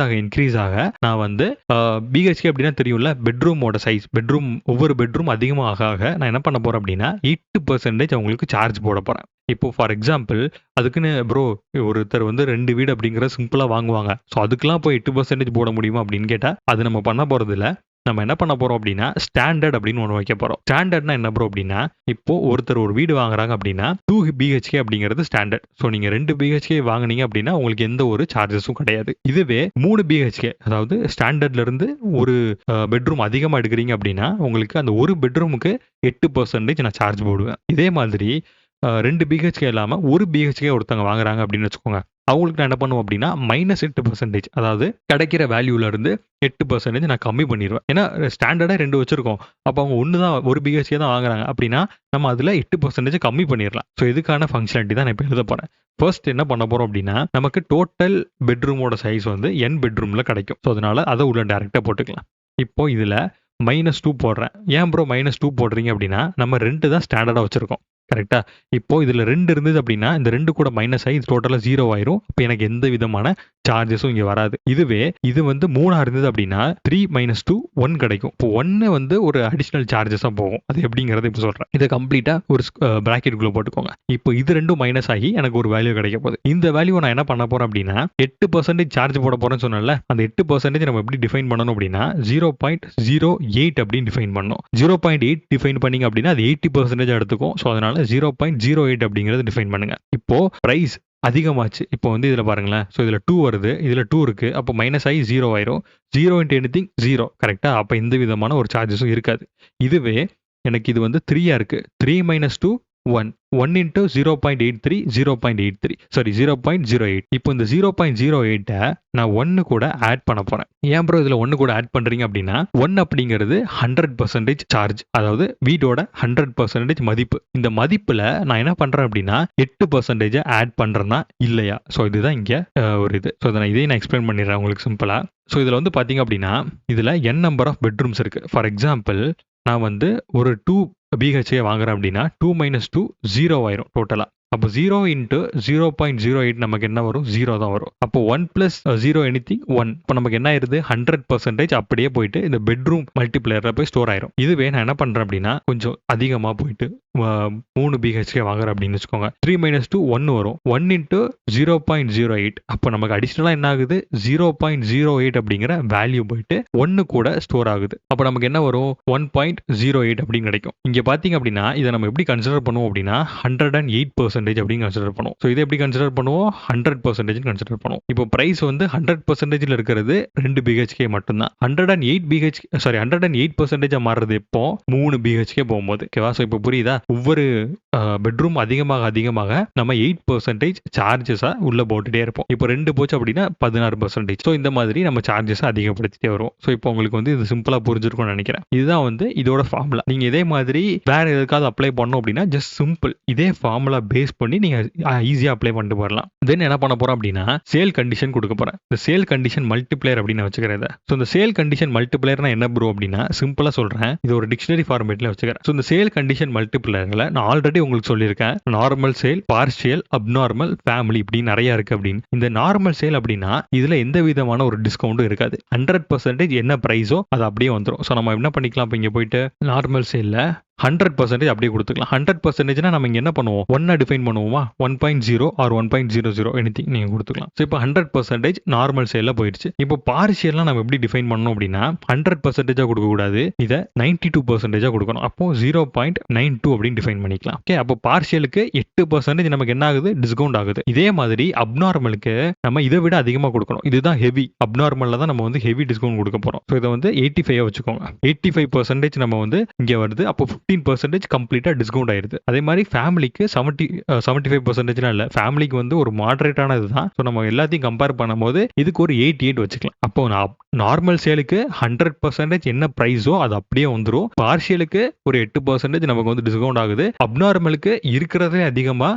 ஆக நான் வந்து பிஹெச்கே அப்படின்னா தெரியும்ல, பெட்ரூமோட சைஸ், ஒவ்வொரு பெட்ரூம் அதிகமாக ஆக நான் என்ன பண்ண போறேன் அப்படின்னா 8% அவங்களுக்கு சார்ஜ் போட போறேன். இப்போ ஃபார் எக்ஸாம்பிள் அதுக்குன்னு ப்ரோ ஒருத்தர் வந்து 2 வீடு அப்படிங்கிற சிம்பிளாக வாங்குவாங்க. ஸோ அதுக்கெல்லாம் போய் 8% போட முடியுமா அப்படின்னு கேட்டால் அது நம்ம பண்ண போறது இல்லை. நம்ம என்ன பண்ண போறோம் அப்படின்னா ஸ்டாண்டர்ட் அப்படின்னு ஒன்று வைக்க போறோம். ஸ்டாண்டர்ட்னா என்ன ப்ரோ அப்படின்னா, இப்போ ஒருத்தர் ஒரு வீடு வாங்குறாங்க அப்படின்னா 2 BHK அப்படிங்கிறது ஸ்டாண்டர்ட். ஸோ நீங்க 2 BHK வாங்குனீங்க அப்படின்னா உங்களுக்கு எந்த ஒரு சார்ஜஸும் கிடையாது. இதுவே 3 BHK, அதாவது ஸ்டாண்டர்ட்ல இருந்து ஒரு பெட்ரூம் அதிகமாக எடுக்கிறீங்க அப்படின்னா உங்களுக்கு அந்த ஒரு பெட்ரூமுக்கு 8% நான் சார்ஜ் போடுவேன். இதே மாதிரி 2 BHK இல்லாமல் 1 BHK ஒருத்தவங்க வாங்குறாங்க அப்படின்னு வச்சுக்கோங்க. அவங்களுக்கு நான் என்ன பண்ணுவோம் அப்படின்னா -8%, அதாவது கிடைக்கிற வேல்யூல இருந்து 8% நான் கம்மி பண்ணிடுவேன். ஏன்னா ஸ்டாண்டர்டா 2 வச்சிருக்கோம். அப்போ அவங்க ஒரு BHK தான் வாங்குறாங்க அப்படின்னா நம்ம அதுல 8% கம்மி பண்ணிடலாம். ஸோ இதுக்கான ஃபங்க்ஷனாலிட்டி தான் நான் இப்போ எழுத போறேன். ஃபர்ஸ்ட் என்ன பண்ண போறோம் அப்படின்னா, நமக்கு டோட்டல் பெட்ரூமோட சைஸ் வந்து n பெட்ரூம்ல கிடைக்கும். ஸோ அதனால அதை உள்ள டைரக்டா போட்டுக்கலாம். இப்போ இதுல -2 போடுறேன். ஏன் ப்ரோ -2 போடுறீங்க அப்படின்னா, நம்ம 2 தான் ஸ்டாண்டர்டா வச்சிருக்கோம். கரெக்டா? இப்போ இதுல 2 இருந்தது அப்படின்னா இந்த 2 கூட மைனஸ் ஆகி டோட்டலா 0 ஆயிரும். அப்போ எனக்கு எந்த விதமான சார்ஜஸும் இங்க வராது. இதுவே இது வந்து 3 இருந்தது அப்படின்னா 3 - 2 1 கிடைக்கும். இப்போ 1 வந்து ஒரு அடிஷனல் சார்ஜஸா போகும். அது எப்படிங்கறத இப்போ சொல்றேன். இதை கம்ப்ளீட்டா ஒரு பிராக்கெட்டுக்குள்ள போட்டுக்கோங்க. இப்போ இது ரெண்டும் மைனஸ் ஆகி எனக்கு ஒரு வேல்யூ கிடைக்க போகுது. இந்த வேல்யூ நான் என்ன பண்ண போறேன் அப்படின்னா 8% சார்ஜ் போட போறேன்னு சொன்னேன்ல, அந்த 8% நம்ம எப்படி டிஃபைன் பண்ணணும் அப்படின்னா 0.08 அப்படின்னு டிஃபைன் பண்ணணும். 0.8 டிஃபைன் பண்ணீங்க அப்படின்னா அது 80% எடுத்துக்கும். ஸோ அதனால 0.08 அப்படிங்கறது டிஃபைன் பண்ணுங்க. இப்போ பிரைஸ் அதிகமாச்சு. இப்போ வந்து இதுல பாருங்களேன். ஸோ இதுல 2 வருது, இதுல 2 இருக்கு. அப்போ மைனஸ் ஆகி 0 ஆயிரும். 0 into anything 0. கரெக்டா? அப்போ எந்த விதமான ஒரு சார்ஜஸும் இருக்காது. இதுவே எனக்கு இது வந்து 3 இருக்கு. 3 - 2 1. 1 into 0.83 0.83 சாரி 0.08. இப்போ இந்த 0.08 நான் 1 கூட ஆட் பண்ண போறேன். ஏன் ப்ரோ இதுல 1 கூட ஆட் பண்றீங்க அப்படின்னா 1 அப்படிங்கிறது 100% சார்ஜ், அதாவது வீடோட 100% மதிப்பு. இந்த மதிப்புல நான் என்ன பண்றேன் அப்படின்னா 8% ஆட் பண்றேன்னா இல்லையா? ஸோ இதுதான் இங்க ஒரு இது. ஸோ இதையும் நான் எக்ஸ்பிளைன் பண்ணிடுறேன் உங்களுக்கு சிம்பிளா. ஸோ இதுல வந்து பாத்தீங்க அப்படின்னா இதுல n நம்பர் ஆஃப் பெட்ரூம்ஸ் இருக்கு. ஃபார் எக்ஸாம்பிள் நான் வந்து ஒரு 2 BHK வாங்குறேன் அப்படின்னா 2 - 2 0 ஆயிரும் டோட்டலா. அப்போ 0 into 0.08 நமக்கு என்ன வரும்? 0 தான் வரும். அப்போ 1 plus 0 anything 1. இப்போ நமக்கு என்ன ஆயிருது? 100% அப்படியே போயிட்டு இந்த பெட்ரூம் மல்டிப்ளையர்ல போய் ஸ்டோர் ஆயிரும். இதுவே நான் என்ன பண்றேன் அப்படின்னா கொஞ்சம் அதிகமா போயிட்டு 3 BHK வாங்குறேன் அப்படின்னு வச்சுக்கோங்க. 3 - 2 1 வரும். 1 into 0.08. அப்போ நமக்கு அடிஷனலா என்ன ஆகுது? 0.08 அப்படிங்கிற வேல்யூ போயிட்டு 1 கூட ஸ்டோர் ஆகுது. அப்போ நமக்கு என்ன வரும்? 1.08 அப்படின்னு கிடைக்கும். இங்க பாத்தீங்க அப்படின்னா இதை நம்ம எப்படி கன்சிடர் பண்ணுவோம் அப்படின்னா 108% அப்படின்னு கன்சிடர் பண்ணுவோம். ஸோ இதை எப்படி கன்சிடர் பண்ணுவோம்? 100% கன்சிடர் பண்ணுவோம். இப்போ பிரைஸ் வந்து 100% இருக்கிறது 2 BHK மட்டும்தான். 108% மாறுறது எப்போ? 3 BHK போகும்போது. ஓகேவா? ஸோ இப்போ புரியுதா? ஒவ்வொரு பெட்ரூம் அதிகமாக நம்ம 8% சார்ஜஸா உள்ள போட்டுட்டே இருப்போம். இப்போ 2 போச்சு அப்படின்னா 16%. ஸோ இந்த மாதிரி நம்ம சார்ஜஸ் அதிகப்படுத்திட்டே வருவோம். ஸோ இப்போ உங்களுக்கு வந்து இது சிம்பிளா புரிஞ்சிருக்கும்னு நினைக்கிறேன். இதுதான் வந்து இதோட ஃபார்முலா. நீங்க இதே மாதிரி வேற எதுக்காவது அப்ளை பண்ணணும் அப்படின்னா ஜஸ்ட் சிம்பிள் இதே ஃபார்முலா பேஸ் பண்ணி நீங்க ஈஸியா அப்ளை பண்ணிட்டு போறலாம். தென் என்ன பண்ண போறோம் அப்படின்னா சேல் கண்டிஷன் கொடுக்க போறேன். இந்த சேல் கண்டிஷன் மல்டிப்ளையர் அப்படின்னு வச்சுக்கிறேன். ஸோ இந்த சேல் கண்டிஷன் மல்டிப்ளையர்னா என்ன ப்ரோ அப்படின்னா சிம்பிளா சொல்றேன். இது ஒரு டிக்ஷனரி ஃபார்மேட்ல வச்சுக்கிறேன். ஸோ இந்த சேல் கண்டிஷன் மல்டிப்ளையர்ல நான் ஆல்ரெடி உங்களுக்கு சொல்லியிருக்கேன். Normal sale, partial, abnormal, family இப்படி நிறைய இருக்கு அப்படின்னு. இந்த நார்மல் சேல் அப்படின்னா இதுல எந்த விதமான ஒரு டிஸ்கவுண்டும் இருக்காது. 100% என்ன பிரைஸோ அது அப்படியே வந்துடும். ஸோ நம்ம என்ன பண்ணிக்கலாம்? இப்போ இங்க போயிட்டு நார்மல் சேல்ல 100% அப்படியே கொடுத்துக்கலாம். 100%னா நம்ம இங்க என்ன பண்ணுவோம்? 1 டிஃபைன் பண்ணுவோமா? 1.0 ஆர் 1.00 எனிதிங் நீங்க கொடுத்துக்கலாம். ஸோ இப்போ 100% நார்மல் சேல்ல போயிடுச்சு. இப்போ பார்ஷியல்லாம் நம்ம எப்படி டிஃபைன் பண்ணணும் அப்படின்னா 100% கொடுக்க கூடாது. இதை 92% கொடுக்கணும். அப்போ 0.92 அப்படின்னு டிஃபைன் பண்ணிக்கலாம். ஓகே, அப்போ பார்ஷியலுக்கு 8% நமக்கு என்ன ஆகுது? டிஸ்கவுண்ட் ஆகுது. இதே மாதிரி அப்நார்மலுக்கு நம்ம இதை விட அதிகமாக கொடுக்கணும். இதுதான் ஹெவி. அப்நார்மல்ல தான் நம்ம வந்து ஹெவி டிஸ்கவுண்ட் கொடுக்க போறோம். ஸோ இதை வந்து 85 வச்சுக்கோங்க. 85% நம்ம வந்து இங்க வருது. அப்போ 15% கம்ப்ளீட்டா டிஸ்கவுண்ட் ஆயிருது. அதே மாதிரி ஃபேமிலிக்கு 75% இல்ல, ஃபேமிலிக்கு வந்து ஒரு மாடரேட்டான இதுதான். ஸோ நம்ம எல்லாத்தையும் கம்பேர் பண்ணும்போது இதுக்கு ஒரு 88 வச்சுக்கலாம். அப்போ நார்மல் சேலுக்கு 100% என்ன பிரைஸோ அது அப்படியே வந்துடும். பார்ஷியலுக்கு ஒரு 8% நமக்கு வந்து டிஸ்கவுண்ட் ஆகுது. அப்நார்மலுக்கு இருக்கிறதே அதிகமா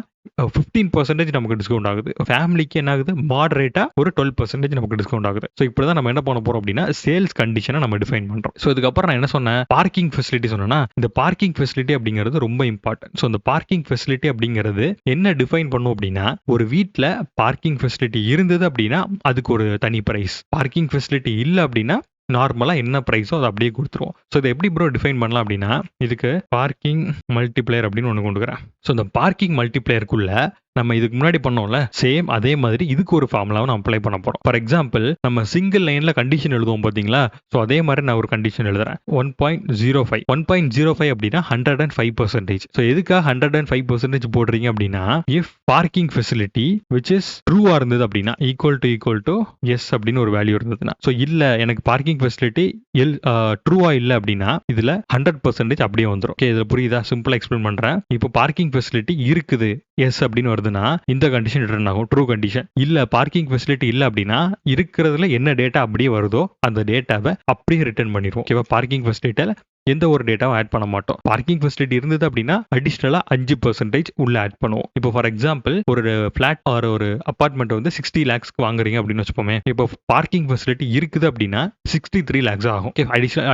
15% நமக்கு டிஸ்கவுண்ட் ஆகுது. ஃபேமிலிக்கு என்ன ஆகுது, மாடரேட்டா ஒரு 12% நமக்கு டிஸ்கவுண்ட் ஆகுது. ஸோ இப்படிதான் நம்ம என்ன பண்ண போறோம் அப்படின்னா சேல்ஸ் கண்டிஷனை நம்ம டிஃபைன் பண்றோம். ஸோ இதுக்கப்புறம் நான் என்ன சொன்னேன், பார்க்கிங் ஃபெசிலிட்டி சொன்னேன்னா, இந்த பார்க்கிங் ஃபெசிலிட்டி அப்படிங்கிறது ரொம்ப இம்பார்ட்டன்ட். ஸோ இந்த பார்க்கிங் ஃபெசிலிட்டி அப்படிங்கிறது என்ன டிஃபைன் பண்ணும் அப்படின்னா, ஒரு வீட்டில் பார்க்கிங் ஃபெசிலிட்டி இருந்தது அப்படின்னா அதுக்கு ஒரு தனி பிரைஸ், பார்க்கிங் ஃபெசிலிட்டி இல்லை அப்படின்னா நார்மலா என்ன பிரைஸோ அதை அப்படியே கொடுத்துருவோம். ஸோ இதை எப்படி ப்ரோ டிஃபைன் பண்ணலாம் அப்படின்னா, இதுக்கு பார்க்கிங் மல்டிப்ளையர் அப்படின்னு ஒன்று கொண்டுக்கிறேன். ஸோ இந்த பார்க்கிங் மல்டிப்ளையருக்குள்ள நம்ம இதுக்கு முன்னாடி பண்ணோம்ல சேம் அதே மாதிரி இதுக்கு ஒரு ஃபார்முலாவை நம்ம அப்ளை பண்ண போறோம். ஃபார் எக்ஸாம்பிள் நம்ம சிங்கிள் லைன்ல கண்டிஷன் எழுதுவோம் பாத்தீங்களா, ஸோ அதே மாதிரி நான் ஒரு கண்டிஷன் எழுதுறேன். 1.05 அப்படின்னா 105%. ஸோ எதுக்காக 105% போடுறீங்க அப்படின்னா, if parking facility which is ட்ரூவா இருந்தது அப்படின்னா ஈக்குவல் டு எஸ் அப்படின்னு ஒரு வேல்யூ இருந்ததுன்னா, ஸோ இல்ல எனக்கு பார்க்கிங் ஃபெசிலிட்டி ட்ரூவா இல்லை அப்படின்னா இதுல 100% அப்படியே வந்துடும். ஓகே, இதுல புரியுதா? சிம்பிளா எக்ஸ்பிளைன் பண்றேன். இப்போ பார்க்கிங் ஃபெசிலிட்டி இருக்குது எஸ் அப்படின்னு வருதுன்னா இந்த கண்டிஷன் ரிட்டர்ன் ஆகும், ட்ரூ கண்டிஷன். இல்ல பார்க்கிங் ஃபெசிலிட்டி இல்ல அப்படின்னா இருக்கிறதுல என்ன டேட்டா அப்படியே வருதோ அந்த டேட்டாவை அப்படியே ரிட்டர்ன் பண்ணிடுவோம். ஓகேவா? பார்க்கிங் ஃபெசிலிட்டியில எந்த ஒரு டேட்டாவும் ஆட் பண்ண மாட்டோம். பார்க்கிங் ஃபெசிலிட்டி இருந்தது அப்படின்னா அடிஷனலா 5% உள்ள ஆட் பண்ணுவோம். இப்போ ஃபார் எக்ஸாம்பிள் ஒரு ஃபிளாட் ஆர் ஒரு அபார்ட்மெண்ட் வந்து 60 lakhs வாங்குறீங்க அப்படின்னு வச்சுப்போமே. இப்போ பார்க்கிங் ஃபெசிலிட்டி இருக்குது அப்படின்னா 63 lakhs ஆகும்.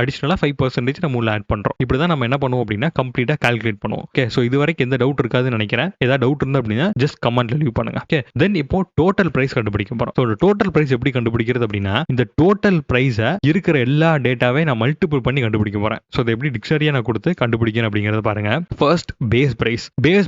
அடிஷனலா 5% நம்ம உள்ள ஆட் பண்றோம். இப்படிதான் நம்ம என்ன பண்ணுவோம் அப்படின்னா கம்ப்ளீட்டா கால்குலேட் பண்ணுவோம். ஓகே, ஸோ இது வரைக்கும் எந்த டவுட் இருக்காதுன்னு நினைக்கிறேன். ஏதாவது டவுட் இருந்தா அப்படின்னா ஜஸ்ட் கமெண்ட்ல லீவ் பண்ணுங்க. ஓகே, தென் இப்போ டோட்டல் பிரைஸ் கண்டுபிடிக்க போறோம். ஸோ டோட்டல் பிரைஸ் எப்படி கண்டுபிடிக்கிறது அப்படின்னா, இந்த டோட்டல் பிரைஸை இருக்கிற எல்லா டேட்டாவே நான் மல்டிபிள் பண்ணி கண்டுபிடிக்க போறேன். ஸோ அதை எப்படி டிக்ஷனரியா நான் கொடுத்து கண்டுபிடிக்கணும் அப்படிங்கறத பாருங்க. ஃபர்ஸ்ட் பேஸ்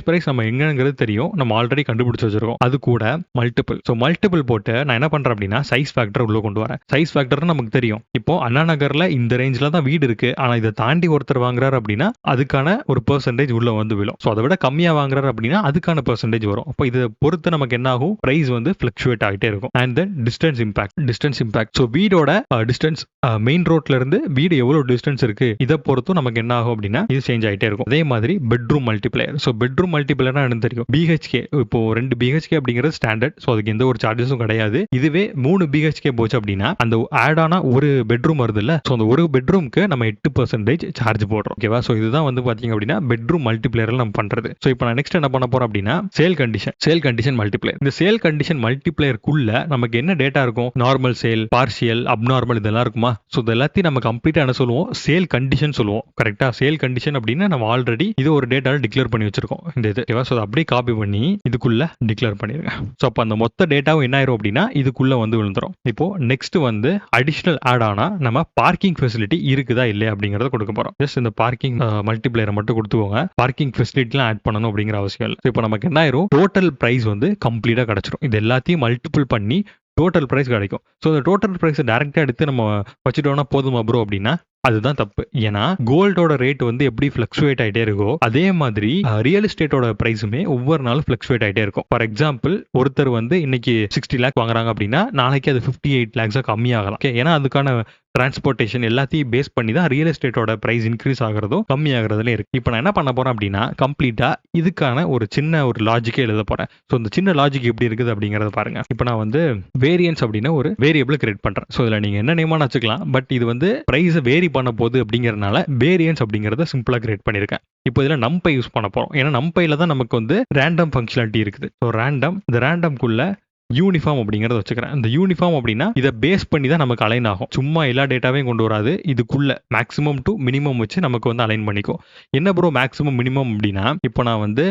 பிரைஸ் நம்ம எங்கிறது தெரியும், நம்ம ஆல்ரெடி கண்டுபிடிச்சு வச்சிருக்கோம். அது கூட மல்டிபிள். ஸோ மல்டிபிள் போட்டு நான் என்ன பண்றேன் அப்படின்னா சைஸ் ஃபேக்டர் உள்ள கொண்டு வரேன். சைஸ் ஃபேக்டர் நமக்கு தெரியும். இப்போ அண்ணா நகர்ல இந்த ரேஞ்சில தான் வீடு இருக்கு, ஆனா இதை தாண்டி ஒருத்தர் வாங்குறாரு அப்படின்னா அதுக்கான ஒரு பெர்சன்டேஜ் உள்ள வந்து விழும். ஸோ அதை விட கம்மியா வாங்குறாரு அப்படின்னா அதுக்கான பெர்சன்டேஜ் வரும். அப்போ இதை பொறுத்து நமக்கு என்ன ஆகும், பிரைஸ் வந்து ஃபிளக்சுவேட் ஆகிட்டே இருக்கும். And then distance impact. So வீடோட டிஸ்டன்ஸ் மெயின் ரோட்ல இருந்து வீடு எவ்வளவு டிஸ்டன்ஸ் இருக்கு இதை பொறுத்தும் நமக்கு என்ன ஆகும் அப்படின்னா இது சேஞ்ச் ஆகிட்டே இருக்கும். அதே மாதிரி bedroom multiplier. So bedroom multiplier எனக்கு தெரியும் BHK. இப்போ 2 BHK அப்படிங்கிறது ஸ்டாண்டர்ட். ஸோ அதுக்கு எந்த ஒரு சார்ஜஸும் கிடையாது. இதுவே 3 BHK போச்சு அப்படின்னா அந்த ஆட் ஆனா ஒரு பெட்ரூம் வருது இல்ல, ஸோ அந்த ஒரு பெட்ரூம்க்கு நம்ம 8% சார்ஜ் போடுறோம். ஓகேவா? ஸோ இதுதான் வந்து பாத்தீங்க அப்படின்னா பெட்ரூம் மல்டிப்ளையர் நம்ம பண்றது. ஸோ இப்போ நான் நெக்ஸ்ட் என்ன பண்ண போறோம் அப்படின்னா சேல் கண்டிஷன் மல்டிப்ளையர். இந்த சேல் கண்டிஷன் மல்டிப்ளையருக்குள்ள நமக்கு என்ன டேட்டா இருக்கும், நார்மல் சேல், பார்ஷியல், அப்நார்மல் இதெல்லாம் இருக்குமா. ஸோ இது எல்லாத்தையும் நம்ம கம்ப்ளீட்டா என்ன சொல்லுவோம், சேல் கண்டிஷன் சொல்லுவோம். கரெக்டா? சேல் கண்டிஷன் அப்படின்னா நம்ம ஆல்ரெடி இது ஒரு டேட்டா டிக்ளேர் பண்ணி வச்சிருக்கோம். இந்த இது ஓகேவா? ஸோ அப்படியே காப்பி பண்ணி இதுக்குள்ள டிக்ளேர் பண்ணிருங்க. ஸோ அப்போ அந்த மொத்த டேட்டாவும் என்ன ஆயிரும் அப்படின்னா இதுக்குள்ள வந்து விழுந்துரும். இப்போ நெக்ஸ்ட் வந்து அடிஷனல் ஆட் ஆனா நம்ம பார்க்கிங் ஃபெசிலிட்டி இருக்குதா இல்லையா அப்படிங்கறத கொடுக்க போறோம். ஜஸ்ட் இந்த பார்க்கிங் மல்டிப்ளையரை மட்டும் கொடுத்துக்கோங்க. பார்க்கிங் ஃபெசிலிட்டிலாம் ஆட் பண்ணணும் அப்படிங்கிற அவசியம் இல்லை. இப்போ நமக்கு என்ன ஆயிரும், டோட்டல் பிரைஸ் வந்து கம்ப்ளீட்டா கிடைச்சிரும். இது எல்லாத்தையும் மல்டிபிள் பண்ணி டோட்டல் பிரைஸ் கிடைக்கும். ஸோ இந்த டோட்டல் பிரைஸ் டைரக்டா எடுத்து நம்ம வச்சுட்டோம்னா போதுமா ப்ரோ அப்படின்னா அதுதான் தப்பு. ஏன்னா கோல்டோட ரேட் வந்து எப்படி ஃபிளக்சுவேட் ஆகிட்டே இருக்கோ அதே மாதிரி ரியல் எஸ்டேட்டோட பிரைஸுமே ஒவ்வொரு நாளும் ஃபிளக்சுவேட் ஆகிட்டே இருக்கும். ஃபார் எக்ஸாம்பிள் ஒருத்தர் வந்து இன்னைக்கு 60 lakh வாங்குறாங்க அப்படின்னா நாளைக்கு அது 58 lakhs கம்மியாகலாம். ஓகே, ஏன்னா அதுக்கான டிரான்ஸ்போர்ட்டேஷன் எல்லாத்தையும் பேஸ் பண்ணி தான் ரியல் எஸ்டேட்டோட பிரைஸ் இன்க்ரீஸ் ஆகிறதும் கம்மி ஆகிறதுல இருக்கு. இப்போ நான் என்ன பண்ண போறேன் அப்படின்னா கம்ப்ளீட்டா இதுக்கான ஒரு சின்ன ஒரு லாஜிக்கே எழுத போறேன். ஸோ இந்த சின்ன லாஜிக் எப்படி இருக்குது அப்படிங்கறத பாருங்க. இப்போ நான் வந்து வேரியன்ஸ் அப்படின்னா ஒரு வேரியபிள் கிரியேட் பண்றேன். ஸோ இதுல நீங்க என்ன நேமான வச்சுக்கலாம், பட் இது வந்து பிரைஸ் வேரி பண்ண போகுது அப்படிங்கறதுனால வேரியன்ஸ் அப்படிங்கறத சிம்பிளா கிரியேட் பண்ணிருக்கேன். இப்போ இதுல நம்பை யூஸ் பண்ண போறோம். ஏன்னா நம்பைல தான் நமக்கு வந்து ரேண்டம் ஃபங்க்ஷனாலிட்டி இருக்குது. ஸோ இந்த ரேண்டம்குள்ள யூனிஃபார்ம் அப்படிங்கறத வச்சுக்கிறேன். இந்த யூனிஃபார்ம் அப்படின்னா இதை பேஸ் பண்ணி தான் நமக்கு அலைன் ஆகும். சும்மா எல்லா டேட்டாவையும் கொண்டு வராது. இதுக்குள்ள மேக்ஸிமம் டு மினிமம் வச்சு நமக்கு வந்து அலைன் பண்ணிக்கும். என்ன ப்ரோ மேக்ஸிமம் மினிமம் அப்படின்னா, இப்போ நான் வந்து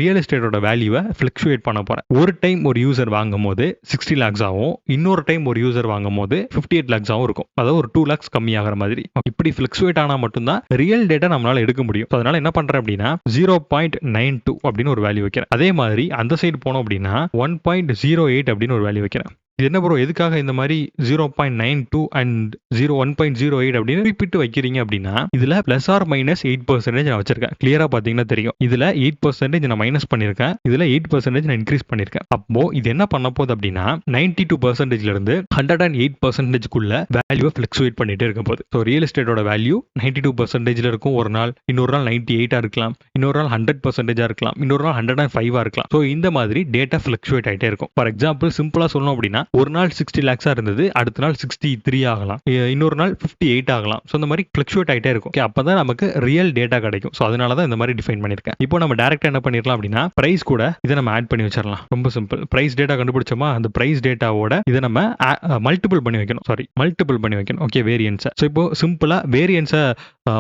ரியல் எஸ்டேட்டோட வேல்யூவை ஃபிளக்சுவேட் பண்ண போறேன். ஒரு டைம் ஒரு யூசர் வாங்கும் போது 60 lakhs ஆகும், இன்னொரு டைம் ஒரு யூசர் வாங்கும் போது 58 lakhs ஆகும் இருக்கும். அதாவது ஒரு 2 lakhs கம்மியாகிற மாதிரி. இப்படி ஃபிளக்சுவேட் ஆனா மட்டும்தான் ரியல் டேட்டா நம்மளால எடுக்க முடியும். அதனால என்ன பண்றேன் அப்படின்னா 0.92 அப்படின்னு ஒரு வேல்யூ வைக்கிறேன். அதே மாதிரி அந்த சைடு போனோம் அப்படின்னா 1.08 அப்படின்னு ஒரு வேல்யூ வைக்கிறேன். இது என்ன ப்ரோ எதுக்காக இந்த மாதிரி 0.92 அண்ட் 1.08 அப்படின்னு குறிப்பிட்டு வைக்கிறீங்க அப்படின்னா இதுல பிளஸ் ஆர் மைனஸ் 8% நான் வச்சிருக்கேன். கிளியரா பாத்தீங்கன்னா தெரியும். இதுல 8% நான் மைனஸ் பண்ணிருக்கேன், இதுல 8% நான் இன்க்ரீஸ் பண்ணிருக்கேன். அப்போ இது என்ன பண்ண போகுது அப்படின்னா 92% இருந்து 108%க்குள்ள வேல்யூ ஃபிளக்சுவேட் பண்ணிட்டே இருக்க போகுது. ஸோ ரியல் எஸ்டேட்டோட வேல்யூ 92% இருக்கும் ஒரு நாள், இன்னொரு நாள் 98 இருக்கலாம், இன்னொரு நாள் 100% இருக்கலாம், இன்னொரு நாள் 105 இருக்கலாம். ஸோ இந்த மாதிரி டேட்டா ஃபிளக்சுவேட் ஆகிட்டே இருக்கும். ஃபார் எக்ஸாம்பிள் சிம்பிளா சொல்லணும் அப்படின்னா ஒரு நாள் 60 lakhs இருந்தது, அடுத்த நாள் 63 ஆகலாம், இன்னொரு நாள் 58 ஆகலாம். ஸோ இந்த மாதிரி ஃபிளக்சுவேட் ஆகிட்டே இருக்கும். அப்பதான் நமக்கு ரியல் டேட்டா கிடைக்கும். ஸோ அதனால தான் இந்த மாதிரி டிஃபைன் பண்ணியிருக்கேன். இப்போ நம்ம டேரக்டா என்ன பண்ணிடலாம் அப்படின்னா பிரைஸ் கூட இதை நம்ம ஆட் பண்ணி வச்சிடலாம். ரொம்ப சிம்பிள். பிரைஸ் டேட்டா கண்டுபிடிச்சோமா, அந்த பிரைஸ் டேட்டாவோட இதை நம்ம மல்டிபிள் பண்ணி வைக்கணும். ஓகே, வேரியன்ஸை. ஸோ இப்போ சிம்பிளா வேரியன்ஸை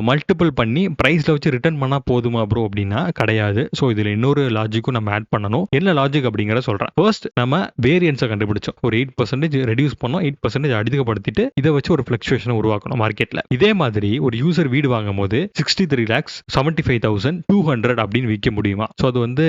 மல்டிபிள் பண்ணி பிரைஸ்ல வச்சு ரிட்டர்ன் பண்ணா போதுமா ப்ரோ அப்படின்னா கிடையாது. ஸோ இதுல இன்னொரு லாஜிக்கும் நம்ம ஆட் பண்ணணும். என்ன லாஜிக் அப்படிங்கிற சொல்றேன். ஃபர்ஸ்ட் நம்ம வேரியன்ஸை கண்டுபிடிச்சோம், ஒரு 8% ரெடியூஸ் பண்ணோம், 8% அதிகப்படுத்திட்டு இதை வச்சு ஒரு ஃபிளக்சுவேஷன் உருவாக்கணும் மார்க்கெட்ல. இதே மாதிரி ஒரு யூசர் வீடு வாங்கும் போது 63,75,200 அப்படின்னு விற்க முடியுமா? ஸோ அது வந்து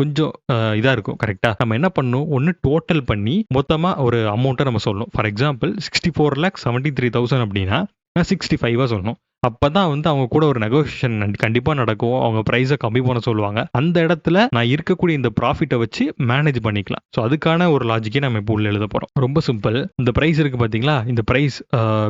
கொஞ்சம் இதா இருக்கும். கரெக்டா? நம்ம என்ன பண்ணணும், ஒன்னு டோட்டல் பண்ணி மொத்தமா ஒரு அமௌண்ட்டை நம்ம சொல்லணும். ஃபார் எக்ஸாம்பிள் 64,73,000 அப்படின்னா 65 சொல்லணும். அப்பதான் வந்து அவங்க கூட ஒரு நெகோசியேஷன் கண்டிப்பா நடக்கும். அவங்க பிரைஸை கம்மி பண்ண சொல்லுவாங்க. அந்த இடத்துல நான் இருக்கக்கூடிய இந்த ப்ராஃபிட்டை வச்சு மேனேஜ் பண்ணிக்கலாம். ஸோ அதுக்கான ஒரு லாஜிக்கே நம்ம இப்போ உள்ள எழுத போறோம். ரொம்ப சிம்பிள். இந்த பிரைஸ் இருக்கு பாத்தீங்களா, இந்த பிரைஸ்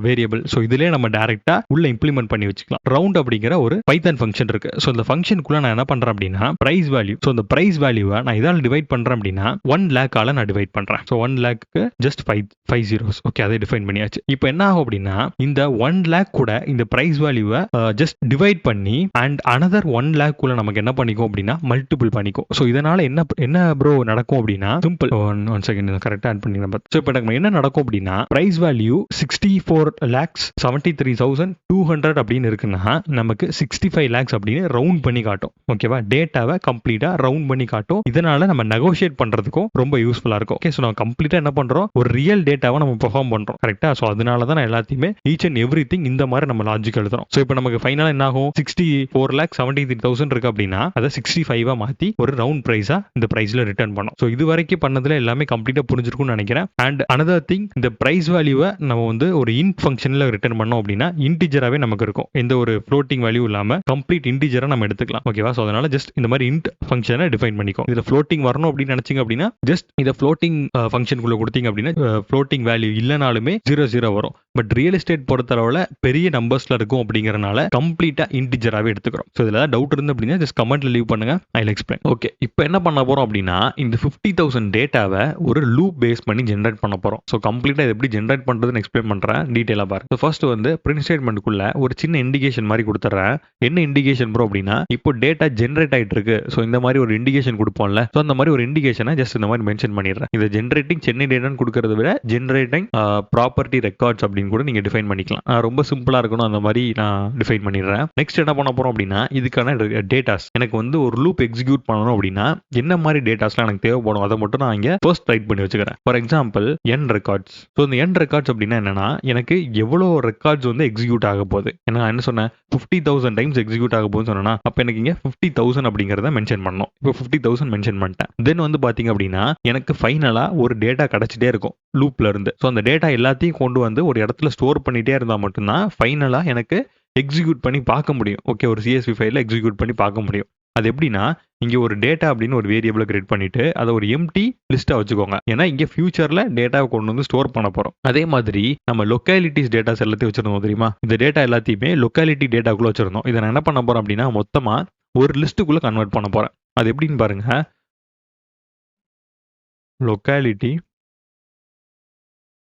வேரியபிள். ஸோ இதுலேயே நம்ம டைரக்டா உள்ள இம்ப்ளிமெண்ட் பண்ணி வச்சுக்கலாம். ரவுண்ட் அப்படிங்கிற ஒரு பைத்தான் ஃபங்க்ஷன் இருக்கு. ஸோ இந்த ஃபங்க்ஷனுக்குள்ள நான் என்ன பண்றேன் அப்படின்னா பிரைஸ் வேல்யூ. ஸோ இந்த பிரைஸ் வேல்யூவை நான் இதால் டிவைட் பண்றேன் அப்படின்னா 1 lakh நான் டிவைட் பண்றேன். ஸோ 1 lakhக்கு ஜஸ்ட் 5 zeros. ஓகே, அதை டிஃபைன் பண்ணியாச்சு. இப்போ என்ன ஆகும் அப்படின்னா இந்த 1 lakh கூட இந்த பிரைஸ் வேல்யூவை ஜஸ்ட் டிவைட் பண்ணி அண்ட் அனதர் 1 lakh குள்ள நமக்கு என்ன பண்ணிக்கும் அப்படின்னா மல்டிபிள் பண்ணிக்கும். ஸோ இதனால என்ன ப்ரோ நடக்கும் அப்படின்னா சிம்பிள். ஒன் செகண்ட் கரெக்டாக ஆட் பண்ணிக்கலாம். ஸோ இப்போ நம்ம என்ன நடக்கும் அப்படின்னா பிரைஸ் வேல்யூ 64,73,200 அப்படின்னு இருக்குன்னா நமக்கு 65 lakhs அப்படின்னு ரவுண்ட் பண்ணி காட்டும். ஓகேவா? டேட்டாவை கம்ப்ளீட்டா ரவுண்ட் பண்ணி காட்டும். இதனால நம்ம நெகோஷியேட் பண்றதுக்கும் ரொம்ப யூஸ்ஃபுல்லா இருக்கும். ஓகே, ஸோ நம்ம கம்ப்ளீட்டா என்ன பண்றோம், ஒரு ரியல் டேட்டாவை நம்ம பெர்ஃபார்ம் பண்றோம். கரெக்டா? ஸோ அதனால தான் நான் எல்லாத்தையுமே ஈச் அண்ட் எவ்ரி திங் இந்த மாதிரி நம்ம லாஜிக் எழுதுறோம். ஸோ இப்போ நமக்கு ஃபைனலாக என்ன ஆகும், 64,73,000 இருக்கு அப்படின்னா அதை 65 மாத்தி ஒரு ரவுண்ட் பிரைஸா இந்த பிரைஸ்ல ரிட்டர்ன் பண்ணோம். ஸோ இது வரைக்கும் பண்ணதுல எல்லாமே கம்ப்ளீட்டா புரிஞ்சிருக்கும்னு நினைக்கிறேன். அண்ட் அனதர் திங், இந்த பிரைஸ் வேல்யூவை நம்ம வந்து ஒரு இன்ட் ஃபங்க்ஷன்ல ரிட்டர்ன் பண்ணோம் அப்படின்னா இன்டிஜராகவே நமக்கு இருக்கும். எந்த ஒரு ஃப்ளோட்டிங் வேல்யூ இல்லாம கம்ப்ளீட் இன்டிஜரா நம்ம எடுத்துக்கலாம். ஓகேவா? ஸோ அதனால ஜஸ்ட் இந்த மாதிரி இன்ட் ஃபங்க்ஷனை டிஃபைன் பண்ணிக்கும். இதுல ஃப்ளோட்டிங் வரணும் அப்படின்னு நினைச்சீங்க அப்படின்னா ஜஸ்ட் இதை ஃப்ளோட்டிங் ஃபங்க்ஷனுக்குள்ள கொடுத்தீங்க அப்படின்னா ஃப்ளோட்டிங் வேல்யூ இல்லைனாலுமே 0 வரும். பட் ரியல் எஸ்டேட் பொறுத்தளவுல பெரிய நம்பர்ஸ்ல இருக்கும் அப்படிங்கறனால கம்ப்ளீட்டா இன்டிஜராகவே எடுத்துக்கிறோம். ஸோ இதில் டவுட் இருந்து அப்படின்னா ஜஸ்ட் கமெண்ட்ல லீவ் பண்ணுங்க, ஐ வில் எக்ஸ்பிளைன். ஓகே, இப்போ என்ன பண்ண போறோம் அப்படின்னா இந்த 50,000 டேட்டாவை ஒரு லூப் பேஸ் பண்ணி ஜென்ரேட் பண்ண போறோம். ஸோ கம்ப்ளீட்டா இது எப்படி ஜென்ரேட் பண்றதுன்னு எக்ஸ்பிளைன் பண்றேன், டீடைலா பாருங்க. ஸோ ஃபர்ஸ்ட் வந்து பிரிண்ட் ஸ்டேட்மெண்ட்டுக்குள்ள ஒரு சின்ன இண்டிகேஷன் மாதிரி கொடுத்துறேன். என்ன இண்டிகேஷன் ப்ரோ அப்படின்னா இப்போ டேட்டா ஜென்ரேட் ஆயிட்டு இருக்கு. ஸோ இந்த மாதிரி ஒரு இண்டிகேஷன் கொடுப்போம்ல, ஸோ அந்த மாதிரி ஒரு இண்டிகேஷனை ஜஸ்ட் இந்த மாதிரி மென்ஷன் பண்ணிடுறேன். இதை ஜென்ரேட்டிங் சென்னை டேட்டான்னு கொடுக்கறத விட ஜென்ரேட்டிங் ப்ராப்பர்ட்டி ரெக்கார்ட்ஸ் அப்படின்னு கூட நீங்க டிஃபைன் பண்ணிக்கலாம். ரொம்ப சிம்பிளா இருக்கணும், அந்த மாதிரி நான் டிஃபைன் பண்ணிடுறேன். நெக்ஸ்ட் என்ன பண்ண போறோம் அப்படின்னா இதுக்கான டேட்டாஸ் எனக்கு வந்து ஒரு லூப் எக்ஸிக்யூட் பண்ணணும் அப்படின்னா என்ன மாதிரி டேட்டாஸ்லாம் எனக்கு தேவைப்படும் அதை மட்டும் நான் இங்க ஃபர்ஸ்ட் ரைட் பண்ணி வச்சுக்கிறேன். For example n records. So இந்த n ரெக்கார்ட்ஸ் அப்படின்னா என்னன்னா எனக்கு எவ்வளோ ரெக்கார்ட்ஸ் வந்து எக்ஸிக்யூட் ஆக போகுது. ஏன்னா நான் என்ன சொன்னேன், 50,000 டைம்ஸ் எக்ஸிக்யூட் ஆக போகுதுன்னு சொன்னா அப்போ எனக்கு இங்க 50,000 அப்படிங்கிறத மென்ஷன் பண்ணணும். இப்போ 50,000 மென்ஷன் பண்ணிட்டேன். தென் வந்து பாத்தீங்க அப்படின்னா எனக்கு ஃபைனலா ஒரு டேட்டா கிடைச்சிட்டே இருக்கும் லூப்ல இருந்து. ஸோ அந்த டேட்டா எல்லாத்தையும் கொண்டு வந்து ஒரு இடத்துல ஸ்டோர் பண்ணிட்டே இருந்தா மட்டும்தான் ஃபைனலா எனக்கு எக்ஸிக்யூட் பண்ணி பார்க்க முடியும். ஓகே, ஒரு CSV ஃபைலில் எக்ஸிக்யூட் பண்ணி பார்க்க முடியும். அது எப்படின்னா இங்க ஒரு டேட்டா அப்படின்னு ஒரு வேரியபிளை கிரியேட் பண்ணிட்டு அதை ஒரு எம்டி லிஸ்டா வச்சுக்கோங்க. ஏன்னா இங்க ஃபியூச்சர்ல டேட்டாவை கொண்டு வந்து ஸ்டோர் பண்ண போறோம். அதே மாதிரி நம்ம லொக்காலிட்டிஸ் டேட்டாஸ் எல்லாத்தையும் வச்சிருந்தோம் தெரியுமா, இந்த டேட்டா எல்லாத்தையுமே லொக்காலிட்டி டேட்டாக்குள்ள வச்சிருந்தோம். இதை நான் என்ன பண்ண போறேன் அப்படின்னா மொத்தமா ஒரு லிஸ்ட்டுக்குள்ள கன்வெர்ட் பண்ண போறேன். அது எப்படின்னு பாருங்க,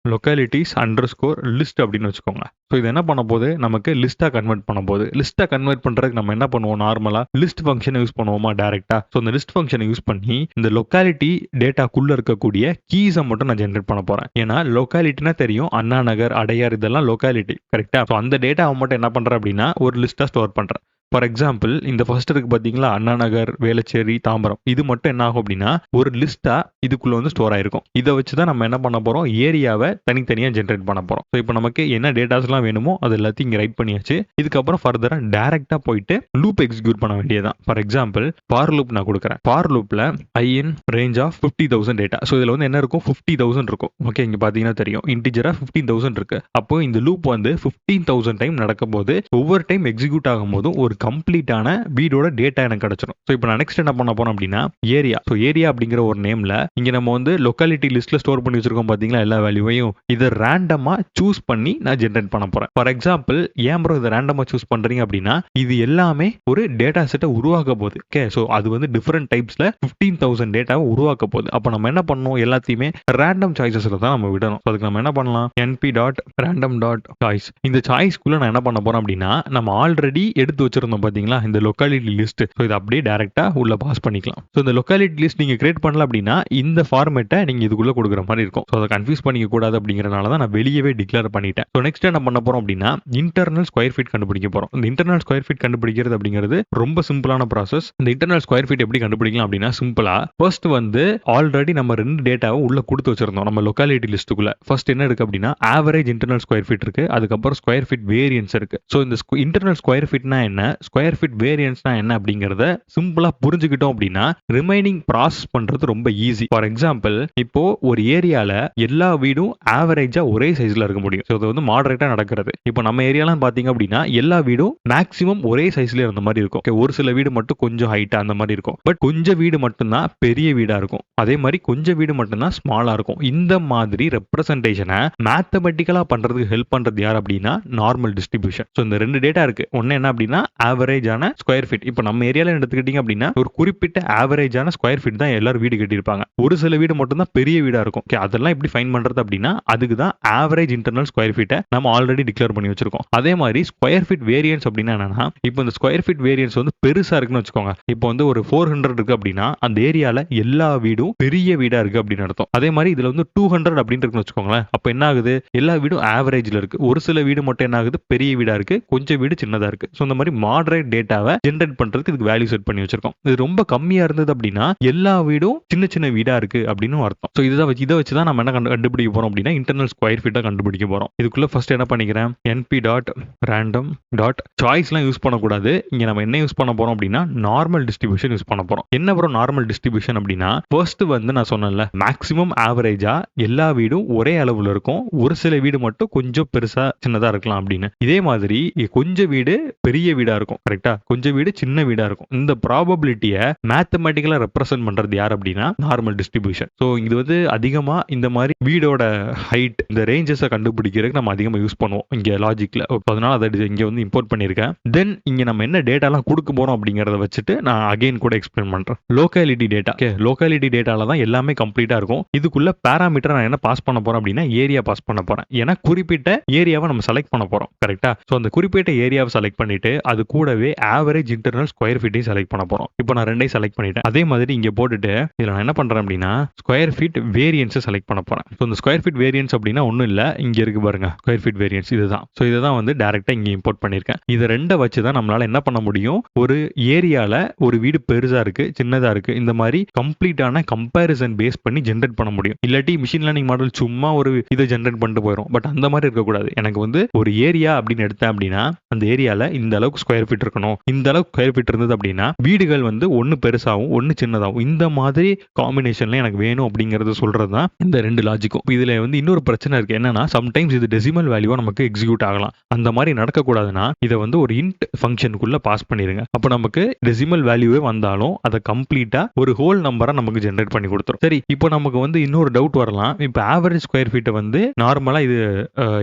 லொக்காலிட்டிஸ் அண்டர்ஸ்கோர் லிஸ்ட் அப்படின்னு வச்சுக்கோங்க. ஸோ இது என்ன பண்ண போது நமக்கு லிஸ்ட்டாக கன்வெர்ட் பண்ண போகுது. லிஸ்ட்டாக கன்வெர்ட் பண்ணுறதுக்கு நம்ம என்ன பண்ணுவோம், நார்மலாக லிஸ்ட் ஃபங்க்ஷனை யூஸ் பண்ணுவோமா டேரெக்டாக. ஸோ அந்த லிஸ்ட் ஃபங்க்ஷனை யூஸ் பண்ணி இந்த லொக்காலிட்டி டேட்டாக்குள்ளே இருக்கக்கூடிய கீஸை மட்டும் நான் ஜென்ரேட் பண்ண போகிறேன். ஏன்னா லொக்காலிட்டினா தெரியும், அண்ணா நகர், அடையார், இதெல்லாம் லொக்காலிட்டி. கரெக்டாக? ஸோ அந்த டேட்டாவை மட்டும் என்ன பண்ணுறேன் அப்படின்னா ஒரு லிஸ்ட்டாக ஸ்டோர் பண்ணுறேன். ஃபார் எக்ஸாம்பிள் இந்த ஃபர்ஸ்ட் இருக்கு பாத்தீங்களா, அண்ணா நகர், வேளச்சேரி, தாம்பரம், இது மட்டும் என்ன ஆகும் அப்படின்னா ஒரு லிஸ்டா இதுக்குள்ள வந்து ஸ்டோர் ஆயிருக்கும். இதை வச்சுதான் நம்ம என்ன பண்ண போறோம், ஏரியாவை தனித்தனியா ஜென்ரேட் பண்ண போறோம். ஸோ இப்போ நமக்கு என்ன டேட்டாஸ் எல்லாம் வேணுமோ அது எல்லாத்தையும் இங்க ரைட் பண்ணியாச்சு. இதுக்கப்புறம் ஃபர்தரா டைரக்டா போயிட்டு லூப் எக்ஸிக்யூட் பண்ண வேண்டியதான். ஃபார் எக்ஸாம்பிள் ஃபார் லூப் நான் கொடுக்குறேன். ஃபார் லூப்ல I in range of 50,000 data. So இதுல வந்து என்ன இருக்கும், 50,000 இருக்கும். ஓகே, இங்க பாத்தீங்கன்னா தெரியும் இன்டிஜரா 15,000 இருக்கு. அப்போ இந்த லூப் வந்து 15,000 டைம் நடக்கும் போது ஒவ்வொரு டைம் எக்ஸிக்யூட் ஆகும் போதும் ஒரு கம்ப்ளீட்டான வீடோட டேட்டா எனக்கு கிடைச்சிடும். ஸோ இப்போ நான் நெக்ஸ்ட் என்ன பண்ண போறோம் அப்படின்னா ஏரியா. ஸோ ஏரியா அப்படிங்கிற ஒரு நேம்ல இங்க நம்ம வந்து லொக்காலிட்டி லிஸ்ட்ல ஸ்டோர் பண்ணி வச்சிருக்கோம் பாத்தீங்களா எல்லா வேல்யூவையும். இதை ரேண்டமா சூஸ் பண்ணி நான் ஜென்ரேட் பண்ண போறேன். ஃபார் எக்ஸாம்பிள் ஏன் ப்ரோ இதை ரேண்டமா சூஸ் பண்றீங்க அப்படின்னா இது எல்லாமே ஒரு டேட்டா செட்டை உருவாக்க போகுது. ஓகே, ஸோ அது வந்து டிஃபரெண்ட் டைப்ஸ்ல 15,000 டேட்டாவை உருவாக்க போகுது. அப்போ நம்ம என்ன பண்ணணும், எல்லாத்தையுமே ரேண்டம் சாய்ஸஸ்ல தான் நம்ம விடணும். அதுக்கு நம்ம என்ன பண்ணலாம், np.random.choice. இந்த சாய்ஸ்க்குள்ள நான் என்ன பண்ண போறேன் அப்படின்னா நம்ம ஆல்ரெடி எடுத்து வச்சிருந்தோம் பாத்தீங்களா இந்த லொக்காலிட்டி லிஸ்ட். ஸோ இதை அப்படியே டைரக்டா உள்ள பாஸ் பண்ணிக்கலாம். ஸோ இந்த லொக்காலிட்டி லிஸ்ட் நீங்க கிரியேட் பண்ணல அப்படின்னா இந்த ஃபார்மேட்டை நீங்க இதுக்குள்ள கொடுக்குற மாதிரி இருக்கும். ஸோ அதை கன்ஃபியூஸ் பண்ணிக்க கூடாது அப்படிங்கறதுனால தான் நான் வெளியவே டிக்ளேர் பண்ணிட்டேன். ஸோ நெக்ஸ்ட் என்ன பண்ண போறோம் அப்படின்னா இன்டர்னல் ஸ்கொயர் ஃபீட் கண்டுபிடிக்க போறோம். இந்த இன்டர்னல் ஸ்கொயர் ஃபீட் கண்டுபிடிக்கிறது அப்படிங்கிறது ரொம்ப சிம்பிளான ப்ராசஸ். இந்த இன்டர்னல் ஸ்கொயர் ஃபீட் எப்படி கண்டுபிடிக்கலாம் அப்படின்னா சிம்பிளா ஃபர்ஸ்ட் வந்து ஆல்ரெடி நம்ம ரெண்டு டேட்டாவை உள்ள கொடுத்து வச்சிருந்தோம் நம்ம லொக்காலிட்டி லிஸ்ட்டுக்குள்ள. ஃபர்ஸ்ட் என்ன இருக்கு அப்படின்னா ஆவரேஜ் இன்டர்னல் ஸ்கொயர் ஃபீட் இருக்கு, அதுக்கப்புறம் ஸ்கொயர் ஃபீட் வேரியன்ஸ் இருக்கு. ஸோ இந்த இன்டர்னல் ஸ்கொயர் ஃபீட்னா என்ன, ஸ்கொயர் ஃபீட் வேரியன்ஸ்னா என்ன அப்படிங்கறத சிம்பிளா புரிஞ்சுக்கிட்டோம் அப்படின்னா ரிமைனிங் ப்ராசஸ் பண்றது ரொம்ப ஈஸி. ஃபார் எக்ஸாம்பிள் இப்போ ஒரு ஏரியால எல்லா வீடும் ஆவரேஜா ஒரே சைஸ்ல இருக்க முடியும். ஸோ இது வந்து மாடரேட்டா நடக்கிறது. இப்போ நம்ம ஏரியாலாம் பாத்தீங்க அப்படின்னா எல்லா வீடும் மேக்ஸிமம் ஒரே சைஸ்ல இருந்த மாதிரி இருக்கும். ஒரு சில வீடு மட்டும் கொஞ்சம் ஹைட்டா அந்த மாதிரி இருக்கும். பட் கொஞ்சம் வீடு மட்டும்தான் பெரிய வீடா இருக்கும். அதே மாதிரி கொஞ்சம் வீடு மட்டும்தான் ஸ்மாலா இருக்கும். இந்த மாதிரி ரெப்ரசன்டேஷனை மேத்தமெட்டிக்கலா பண்றதுக்கு ஹெல்ப் பண்றது யார் அப்படின்னா நார்மல் டிஸ்ட்ரிபியூஷன். ஸோ இந்த ரெண்டு டேட்டா இருக்கு. ஒன்னு என்ன அப்படின்னா ஆவரேஜான ஸ்கொயர் ஃபீட். இப்போ நம்ம ஏரியால எடுத்துக்கிட்டீங்க அப்படின்னா ஒரு குறிப்பிட்ட ஆவரேஜான ஸ்கொயர் ஃபீட் தான் எல்லாரும் வீடு கட்டியிருப்பாங்க. ஒரு சில வீடு மட்டும் தான் பெரிய வீடா இருக்கும். அதெல்லாம் எப்படி ஃபைன் பண்றது அப்படின்னா அதுக்கு தான் ஆவரேஜ் இன்டர்னல் ஸ்கொயர் ஃபீட்டை நம்ம ஆல்ரெடி டிக்ளேர் பண்ணி வச்சிருக்கோம். அதே மாதிரி ஸ்கொயர் ஃபீட் வேரியன்ஸ் அப்படின்னா என்னன்னா இப்போ இந்த ஸ்கொயர் ஃபீட் வேரியன்ஸ் வந்து பெருசா இருக்குன்னு வச்சுக்கோங்க. இப்போ வந்து ஒரு 400 இருக்கு அப்படின்னா அந்த ஏரியால எல்லா வீடும் பெரிய வீடா இருக்கு அப்படின்னு அர்த்தம். அதே மாதிரி இதுல வந்து 200 அப்படின்னு இருக்குன்னு வச்சுக்கோங்களேன். அப்ப என்ன ஆகுது, எல்லா வீடும் ஆவரேஜ்ல இருக்கு. ஒரு சில வீடு மட்டும் என்ன ஆகுது, பெரிய வீடா இருக்கு, கொஞ்சம் வீடு சின்னதா இருக்கு. ஸோ இந்த மாதிரி மாடரேட் டேட்டாவை ஜென்ரேட் பண்றதுக்கு இதுக்கு வேல்யூ செட் பண்ணி வச்சிருக்கோம். இது ரொம்ப கம்மியா இருந்தது அப்படின்னா எல்லா வீடும் சின்ன சின்ன வீடா இருக்கு அப்படின்னு அர்த்தம். ஸோ இதை வச்சு தான் நம்ம என்ன கண்டுபிடிக்க போறோம் அப்படின்னா இன்டர்னல் ஸ்கொயர் ஃபீட்டை கண்டுபிடிக்க போறோம். இதுக்குள்ள ஃபர்ஸ்ட் என்ன பண்ணிக்கிறேன், np.random.choice யூஸ் பண்ணக்கூடாது. இங்க நம்ம என்ன யூஸ் பண்ண போறோம் அப்படின்னா நார்மல் டிஸ்ட்ரிபியூஷன் யூஸ் பண்ண போறோம். என்ன ப்ரோ நார்மல் டிஸ்ட்ரிபியூஷன் அப்படின்னா ஃபர்ஸ்ட் வந்து நான் சொன்னேன்ல மேக்ஸிமம் ஆவரேஜா எல்லா வீடும் ஒரே அளவுல இருக்கும், ஒரு சில வீடு மட்டும் கொஞ்சம் பெருசா சின்னதா இருக்கலாம் அப்படின்னு. இதே மாதிரி கொஞ்சம் வீடு பெரிய வீடா இருக்கும், கரெக்டா, கொஞ்சம் வீடு சின்ன வீடா இருக்கும். இந்த ப்ராபபிலிட்டியை மேத்தமெட்டிக்கலா ரெப்ரசென்ட் பண்றது யார் அப்படின்னா நார்மல் டிஸ்ட்ரிபியூஷன். ஸோ இது வந்து அதிகமா இந்த மாதிரி வீடோட ஹைட் இந்த ரேஞ்சஸை கண்டுபிடிக்கிறதுக்கு நம்ம அதிகமாக யூஸ் பண்ணுவோம் இங்க லாஜிக்ல. அதனால அதை இங்க வந்து இம்போர்ட் பண்ணியிருக்கேன். தென் இங்க நம்ம என்ன டேட்டாலாம் கொடுக்க போறோம் அப்படிங்கறத வச்சுட்டு நான் அகைன் கூட எக்ஸ்பிளைன் பண்றேன். Locality data. லோகாலிட்டி டேட்டால தான் எல்லாமே கம்ப்ளீட்டா இருக்கும். இதுக்குள்ள பாராமீட்டர் நான் என்ன பாஸ் பண்ண போறேன் அப்படின்னா ஏரியா பாஸ் பண்ண போறேன். ஏன்னா குறிப்பிட்ட ஏரியாவை நம்ம செலக்ட் பண்ண போறோம், கரெக்டா. ஸோ அந்த குறிப்பிட்ட ஏரியாவை செலக்ட் பண்ணிட்டு அது கூடவே ஆவரேஜ் இன்டர்னல் ஸ்கொயர் ஃபீட்டையும் செலக்ட் பண்ண போறோம். இப்போ நான் ரெண்டையும் செலக்ட் பண்ணிட்டேன். அதே மாதிரி இங்க போட்டுட்டு இதுல நான் என்ன பண்றேன் அப்படின்னா ஸ்கொயர் ஃபீட் வேரியன்ஸை செலக்ட் பண்ண போறேன். ஸோ இந்த ஸ்கொயர் ஃபீட் வேரியன்ஸ் அப்படின்னா ஒன்றும் இல்லை, இங்க இருக்கு பாருங்க ஸ்கொயர் ஃபீட் வேரியன்ஸ் இதுதான். ஸோ இதை தான் வந்து டைரக்டா இங்க இம்போர்ட் பண்ணியிருக்கேன். இதை ரெண்டை வச்சு தான் நம்மளால என்ன பண்ண முடியும், ஒரு ஏரியால ஒரு வீடு பெருசா இருக்கு சின்னதா இருக்கு இந்த மாதிரி கம்ப்ளீட்டான கம்பேரிசன் பேஸ் பண்ணி ஜென்ரேட் பண்ண முடியும். இல்லாட்டி மிஷின் லேர்னிங் மாடல் சும்மா ஒரு இதை ஜென்ரேட் பண்ணிட்டு போயிடும். பட் அந்த மாதிரி இருக்கக்கூடாது. எனக்கு வந்து ஒரு ஏரியா அப்படின்னு எடுத்தேன் அப்படின்னா அந்த ஏரியால இந்த அளவுக்கு ஸ்கொயர் ஃபீட் இருக்கணும், இந்த அளவுக்கு ஸ்கொயர் ஃபீட் இருந்தது அப்படின்னா வீடுகள் வந்து ஒன்னு பெருசாகவும் ஒன்னு சின்னதாகவும் இந்த மாதிரி காம்பினேஷன்ல எனக்கு வேணும் அப்படிங்கறது சொல்றது தான் இந்த ரெண்டு லாஜிக்கும். இதுல வந்து இன்னொரு பிரச்சனை இருக்கு. என்னன்னா சம்டைம்ஸ் இது டெசிமல் வேல்யூவா நமக்கு எக்ஸிக்யூட் ஆகலாம். அந்த மாதிரி நடக்கக்கூடாதுன்னா இதை வந்து ஒரு இன்ட் ஃபங்க்ஷனுக்குள்ள பாஸ் பண்ணிருங்க. அப்போ நமக்கு டெசிமல் வேல்யூவே வந்தாலும் அதை கம்ப்ளீட்டா ஒரு ஹோல் நம்பரா நமக்கு ஜென்ரேட் பண்ணி கொடுத்துரும். சரி, இப்போ நமக்கு வந்து இன்னொரு டவுட் வரலாம். இப்போ ஆவரேஜ் ஸ்கொயர் ஃபீட்டை வந்து நார்மலா இது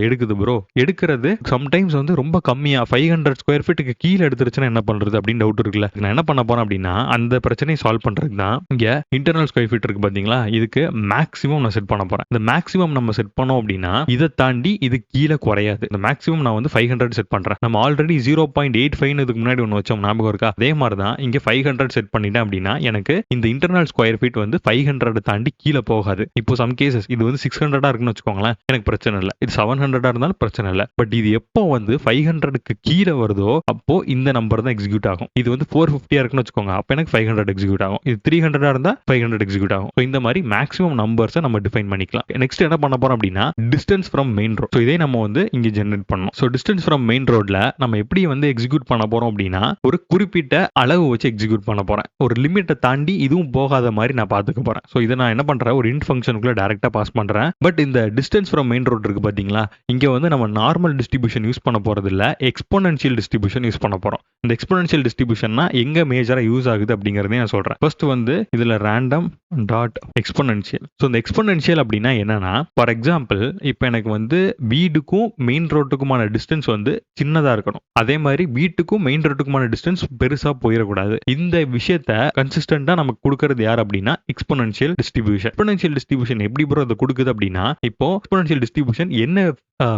எடுக்குது ப்ரோ, எடுக்கிறது சம்டைம்ஸ் வந்து ரொம்ப கம்மியா 500 ஸ்கொயர் ஃபீட்டுக்கு கீழே எடுத்துருச்சுன்னா என்ன பண்றது அப்படின்னு டவுட் இருக்குல்ல. நான் என்ன பண்ண போறேன் அப்படின்னா அந்த பிரச்சனையை சால்வ் பண்றதுக்கு தான் இங்க இன்டர்னல் ஸ்கொயர் ஃபீட் இருக்கு பாத்தீங்களா, இதுக்கு மேக்ஸிமம் நான் செட் பண்ண போறேன். இந்த மேக்ஸிமம் நம்ம செட் பண்ணோம் அப்படின்னா இதை தாண்டி இது கீழே குறையாது. இந்த மேக்ஸிமம் நான் வந்து 500 செட் பண்றேன். நம்ம ஆல்ரெடி 0.85 இதுக்கு முன்னாடி ஒன்று வச்சோம், ஞாபகம் இருக்கா? அதே மாதிரி தான் இங்க 500 செட் பண்ணிட்டேன் அப்படின்னா எனக்கு இந்த இன்டர்னல் ஸ்கொயர் ஃபீட் வந்து 500 தாண்டி கீழே போகாது. இப்போ சம் கேசஸ் இது வந்து 600 இருக்குன்னு வச்சுக்கோங்களேன், எனக்கு பிரச்சனை இல்லை. இது 700 இருந்தாலும் பிரச்சனை இல்லை. பட் இது எப்போ வந்து 500க்கு கீழே வருதோ அப்போ அப்போ இந்த நம்பர் தான் எக்ஸிக்யூட் ஆகும். இது வந்து 450 இருக்குன்னு வச்சுக்கோங்க, அப்ப எனக்கு 500 எக்ஸிக்யூட் ஆகும். இது 300 இருந்தா 500 எக்ஸிக்யூட் ஆகும். இந்த மாதிரி மேக்ஸிமம் நம்பர்ஸை நம்ம டிஃபைன் பண்ணிக்கலாம். நெக்ஸ்ட் என்ன பண்ண போறோம் அப்படின்னா டிஸ்டன்ஸ் ஃப்ரம் மெயின் ரோட். இதே நம்ம வந்து இங்க ஜெனரேட் பண்ணணும். ஸோ டிஸ்டன்ஸ் ஃப்ரம் மெயின் ரோட்ல நம்ம எப்படி வந்து எக்ஸிக்யூட் பண்ண போறோம் அப்படின்னா ஒரு குறிப்பிட்ட அளவு வச்சு எக்ஸிக்யூட் பண்ண போறேன். ஒரு லிமிட்டை தாண்டி இதுவும் போகாத மாதிரி நான் பாத்துக்க போறேன். ஸோ இதை நான் என்ன பண்றேன், ஒரு இன்ட் ஃபங்க்ஷனுக்குள்ள டைரக்டா பாஸ் பண்றேன். பட் இந்த டிஸ்டன்ஸ் ஃப்ரம் மெயின் ரோட் இருக்கு பாத்தீங்களா, இங்க வந்து நம்ம நார்மல் டிஸ்ட்ரிபியூஷன் யூஸ் பண்ண போறது இல்ல, எக்ஸ்போனென்ஷியல் டிஸ்ட்ரிபியூஷன் யூஸ் பண்ண போறோம். இந்த எக்ஸ்போனென்ஷியல் டிஸ்ட்ரிபியூஷன்னா எங்க மேஜரா யூஸ் ஆகுது அப்படிங்கறதையும் நான் சொல்றேன். ஃபர்ஸ்ட் வந்து இதுல ரேண்டம் டாட் எக்ஸ்போனென்ஷியல். ஸோ இந்த எக்ஸ்போனென்ஷியல் அப்படின்னா என்னன்னா, ஃபார் எக்ஸாம்பிள் இப்போ எனக்கு வந்து வீடுக்கும் மெயின் ரோட்டுக்குமான டிஸ்டன்ஸ் வந்து சின்னதா இருக்கணும். அதே மாதிரி வீட்டுக்கும் மெயின் ரோட்டுக்குமான டிஸ்டன்ஸ் பெருசா போயிடக்கூடாது. இந்த விஷயத்த கன்சிஸ்டன்டா நமக்கு கொடுக்கறது யார் அப்படின்னா எக்ஸ்போனென்ஷியல் டிஸ்ட்ரிபியூஷன். எக்ஸ்போனென்ஷியல் டிஸ்ட்ரிபியூஷன் எப்படி ப்ரோ அதை கொடுக்குது அப்படின்னா, இப்போ எக்ஸ்போனென்ஷியல் டிஸ்ட்ரிபியூஷன் என்ன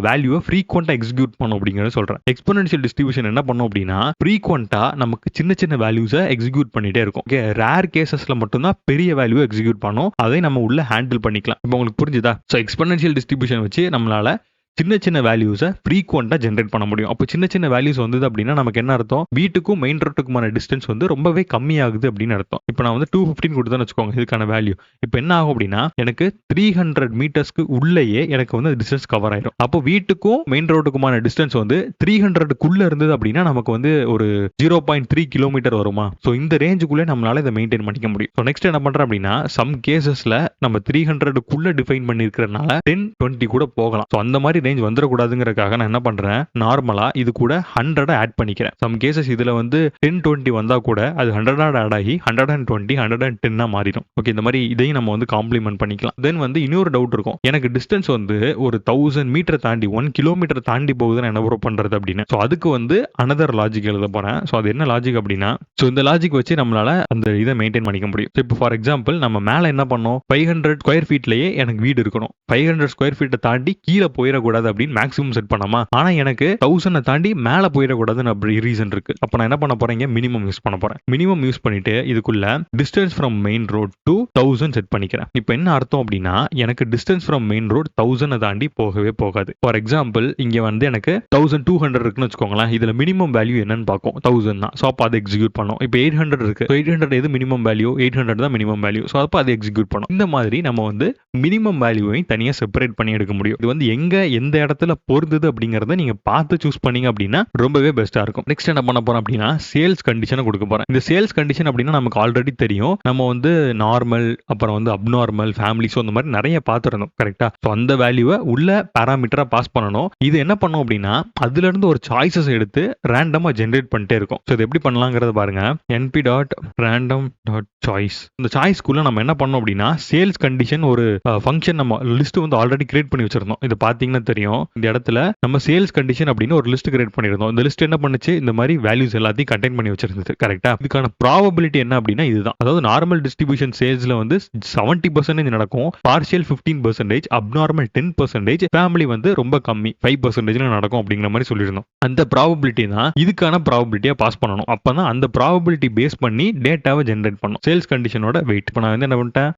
வேல்யூவை ஃப்ரீக்வெண்டா எக்ஸிக்யூட் பண்ணும் அப்படிங்கறத சொல்றேன். எக்ஸ்போனென்ஷியல் டிஸ்ட்ரிபியூஷன் என்ன பண்ணும் அப்படின்னா ஃப்ரீக்வெண்டா நமக்கு சின்ன சின்ன வேல்யூஸை எக்ஸிக்யூட் பண்ணிட்டே இருக்கும். ஓகே, ரேர் கேசஸ்ல மட்டும்தான் பெரிய வேல்யூ எக்ஸிக்யூட் பண்ணும். அதை நம்ம உள்ள ஹேண்டில் பண்ணிக்கலாம். இப்போ உங்களுக்கு புரிஞ்சுதா? ஸோ எக்ஸ்போனென்ஷியல் டிஸ்ட்ரிபியூஷன் வச்சு நம்மளால சின்ன சின்ன வேல்யூஸை ஃப்ரீக்வெண்டா ஜென்ரேட் பண்ண முடியும். அப்போ சின்ன சின்ன வேல்யூஸ் வந்தது அப்படின்னா நமக்கு என்ன அர்த்தம், வீட்டுக்கும் மெயின் ரோட்டுக்குமான டிஸ்டன்ஸ் வந்து ரொம்பவே கம்மியாகுது அப்படின்னு அர்த்தம். இப்போ நான் வந்து 215 கொடுத்தேன்னு வச்சுக்கோங்க இதுக்கான வேல்யூ. இப்போ என்ன ஆகும் அப்படின்னா எனக்கு 300 மீட்டர்ஸ்க்கு உள்ளேயே எனக்கு வந்து டிஸ்டன்ஸ் கவர் ஆயிடும். அப்போ வீட்டுக்கும் மெயின் ரோட்டுக்குமான டிஸ்டன்ஸ் வந்து 300க்குள்ள இருந்தது அப்படின்னா நமக்கு வந்து ஒரு 0.3 கிலோமீட்டர் வருமா. ஸோ இந்த ரேஞ்சுக்குள்ளே நம்மளால இதை மெயின்டைன் பண்ணிக்க முடியும். ஸோ நெக்ஸ்ட் என்ன பண்றேன் அப்படின்னா சம் கேசஸ்ல நம்ம 300க்குள்ள டிஃபைன் பண்ணிருக்கிறதுனால 10-20 கூட போகலாம். ஸோ அந்த மாதிரி ரேஞ்ச் வந்துடக்கூடாதுங்கிறதுக்காக நான் என்ன பண்றேன், நார்மலா இது கூட 100 ஆட் பண்ணிக்கிறேன். சம் கேசஸ் இதுல வந்து 10-20 வந்தா கூட அது 100 ஆட் ஆகி 120 110 மாறிடும். ஓகே, இந்த மாதிரி இதையும் நம்ம வந்து காம்ப்ளிமெண்ட் பண்ணிக்கலாம். தென் வந்து இன்னொரு டவுட் இருக்கும், எனக்கு டிஸ்டன்ஸ் வந்து ஒரு 1000 மீட்டர் தாண்டி 1 கிலோமீட்டர் தாண்டி போகுதுன்னு என்ன ப்ரோ பண்றது அப்படின்னு. ஸோ அதுக்கு வந்து அனதர் லாஜிக் எழுத போறேன். ஸோ அது என்ன லாஜிக் அப்படின்னா, ஸோ இந்த லாஜிக் வச்சு நம்மளால அந்த இதை மெயின்டைன் பண்ணிக்க முடியும். இப்போ ஃபார் எக்ஸாம்பிள் நம்ம மேல என்ன பண்ணோம், 500 ஸ்கொயர் ஃபீட்லயே எனக்கு வீடு இருக்கணும். 500 ஸ்கொயர் ஃபீட்டை தாண்டி கீழே போயிடக்கூடாது அப்படின்னு மேக்ஸிமம் செட் பண்ணாமா. ஆனா எனக்கு 1000 தாண்டி மேல போயிடக்கூடாதுன்னு அப்படி ரீசன் இருக்கு. அப்ப நான் என்ன பண்ண போறேன், மினிமம் யூஸ் பண்ண போறேன். மினிமம் யூஸ் பண்ணிட்டு இதுக்குள்ள distance from main road to 1000 set பண்ணிக்கிறேன். இப்போ என்ன அர்த்தம் அப்படின்னா எனக்கு டிஸ்டன்ஸ் ஃப்ரம் மெயின் ரோட் 1000 தாண்டி போகவே போகாது. ஃபார் எக்ஸாம்பிள் இங்க வந்து எனக்கு 1200 இருக்குன்னு வச்சுக்கோங்களேன். இதுல மினிமம் வேல்யூ என்னன்னு பார்க்கும், 1000 தான். ஸோ அப்போ அதை எக்ஸிக்யூட் பண்ணும். இப்போ 800 இருக்கு, 800 எது மினிமம் வேல்யூ, 800 தான் மினிமம் வேல்யூ. ஸோ அப்போ அதை எக்ஸிக்யூட் பண்ணும். இந்த மாதிரி நம்ம வந்து மினிமம் வேல்யூவை தனியாக செப்பரேட் பண்ணி எடுக்க முடியும். இது வந்து எங்க எந்த இடத்துல பொருந்தது அப்படிங்கறத நீங்க பார்த்து சூஸ் பண்ணீங்க அப்படின்னா ரொம்பவே பெஸ்டா இருக்கும். நெக்ஸ்ட் என்ன பண்ண போறோம் அப்படின்னா சேல்ஸ் கண்டிஷனை கொடுக்க போறேன். இந்த சேல்ஸ் கண்டிஷன் அப்படின்னா நமக்கு ஆல்ரெடி தெரியும், நம்ம வந்து நார்மல் அப்புறம் வந்து அப்நார்மல் ஃபேமிலி ஸோ அந்த மாதிரி நிறைய பார்த்துருந்தோம் கரெக்டா. ஸோ அந்த வேல்யூவை உள்ள பேராமீட்டரா பாஸ் பண்ணணும். இது என்ன பண்ணும் அப்படின்னா அதுல இருந்து ஒரு சாய்ஸஸ் எடுத்து ரேண்டமா ஜென்ரேட் பண்ணிட்டே இருக்கும். ஸோ இது எப்படி பண்ணலாங்கிறத பாருங்க, np.random.choice. இந்த சாய்ஸ்க்குள்ள நம்ம என்ன பண்ணோம் அப்படின்னா சேல்ஸ் கண்டிஷன் ஒரு ஃபங்க்ஷன் நம்ம லிஸ்ட் வந்து ஆல்ரெடி கிரியேட் பண்ணி வச்சிருந்தோம். இது பாத்தீங்கன்னா தெரியும், இந்த இடத்துல நம்ம சேல்ஸ் கண்டிஷன் அப்படின்னு ஒரு லிஸ்ட் கிரியேட் பண்ணிருந்தோம். இந்த லிஸ்ட் என்ன பண்ணுச்சு, இந்த மாதிரி வேல்யூஸ் எல்லாத்தையும் கண்டெயின் பண்ணி வச்சிருந்தது கரெக்டா. இதுக்கான ப்ராபபிலிட்டி என்ன அப்படின்னா இதுதான். அதாவது நார்மல் டிஸ்ட்ரிபியூஷன் சேல்ஸ்ல வந்து 70% நடக்கும், பார்ஷியல் 15%, அப்நார்மல் 10%, ஃபேமிலி வந்து ரொம்ப கம்மி 5% நடக்கும் அப்படிங்கிற மாதிரி சொல்லியிருந்தோம். அந்த ப்ராபபிலிட்டி தான் இதுக்கான ப்ராபபிலிட்டியா பாஸ் பண்ணணும். அப்பதான் அந்த ப்ராபபிலிட்டி பேஸ் பண்ணி டேட்டாவை ஜென்ரேட் பண்ணும். சேல்ஸ் கண்டிஷனோட வெயிட். இப்போ நான் வந்து என்ன பண்ணிட்டேன்,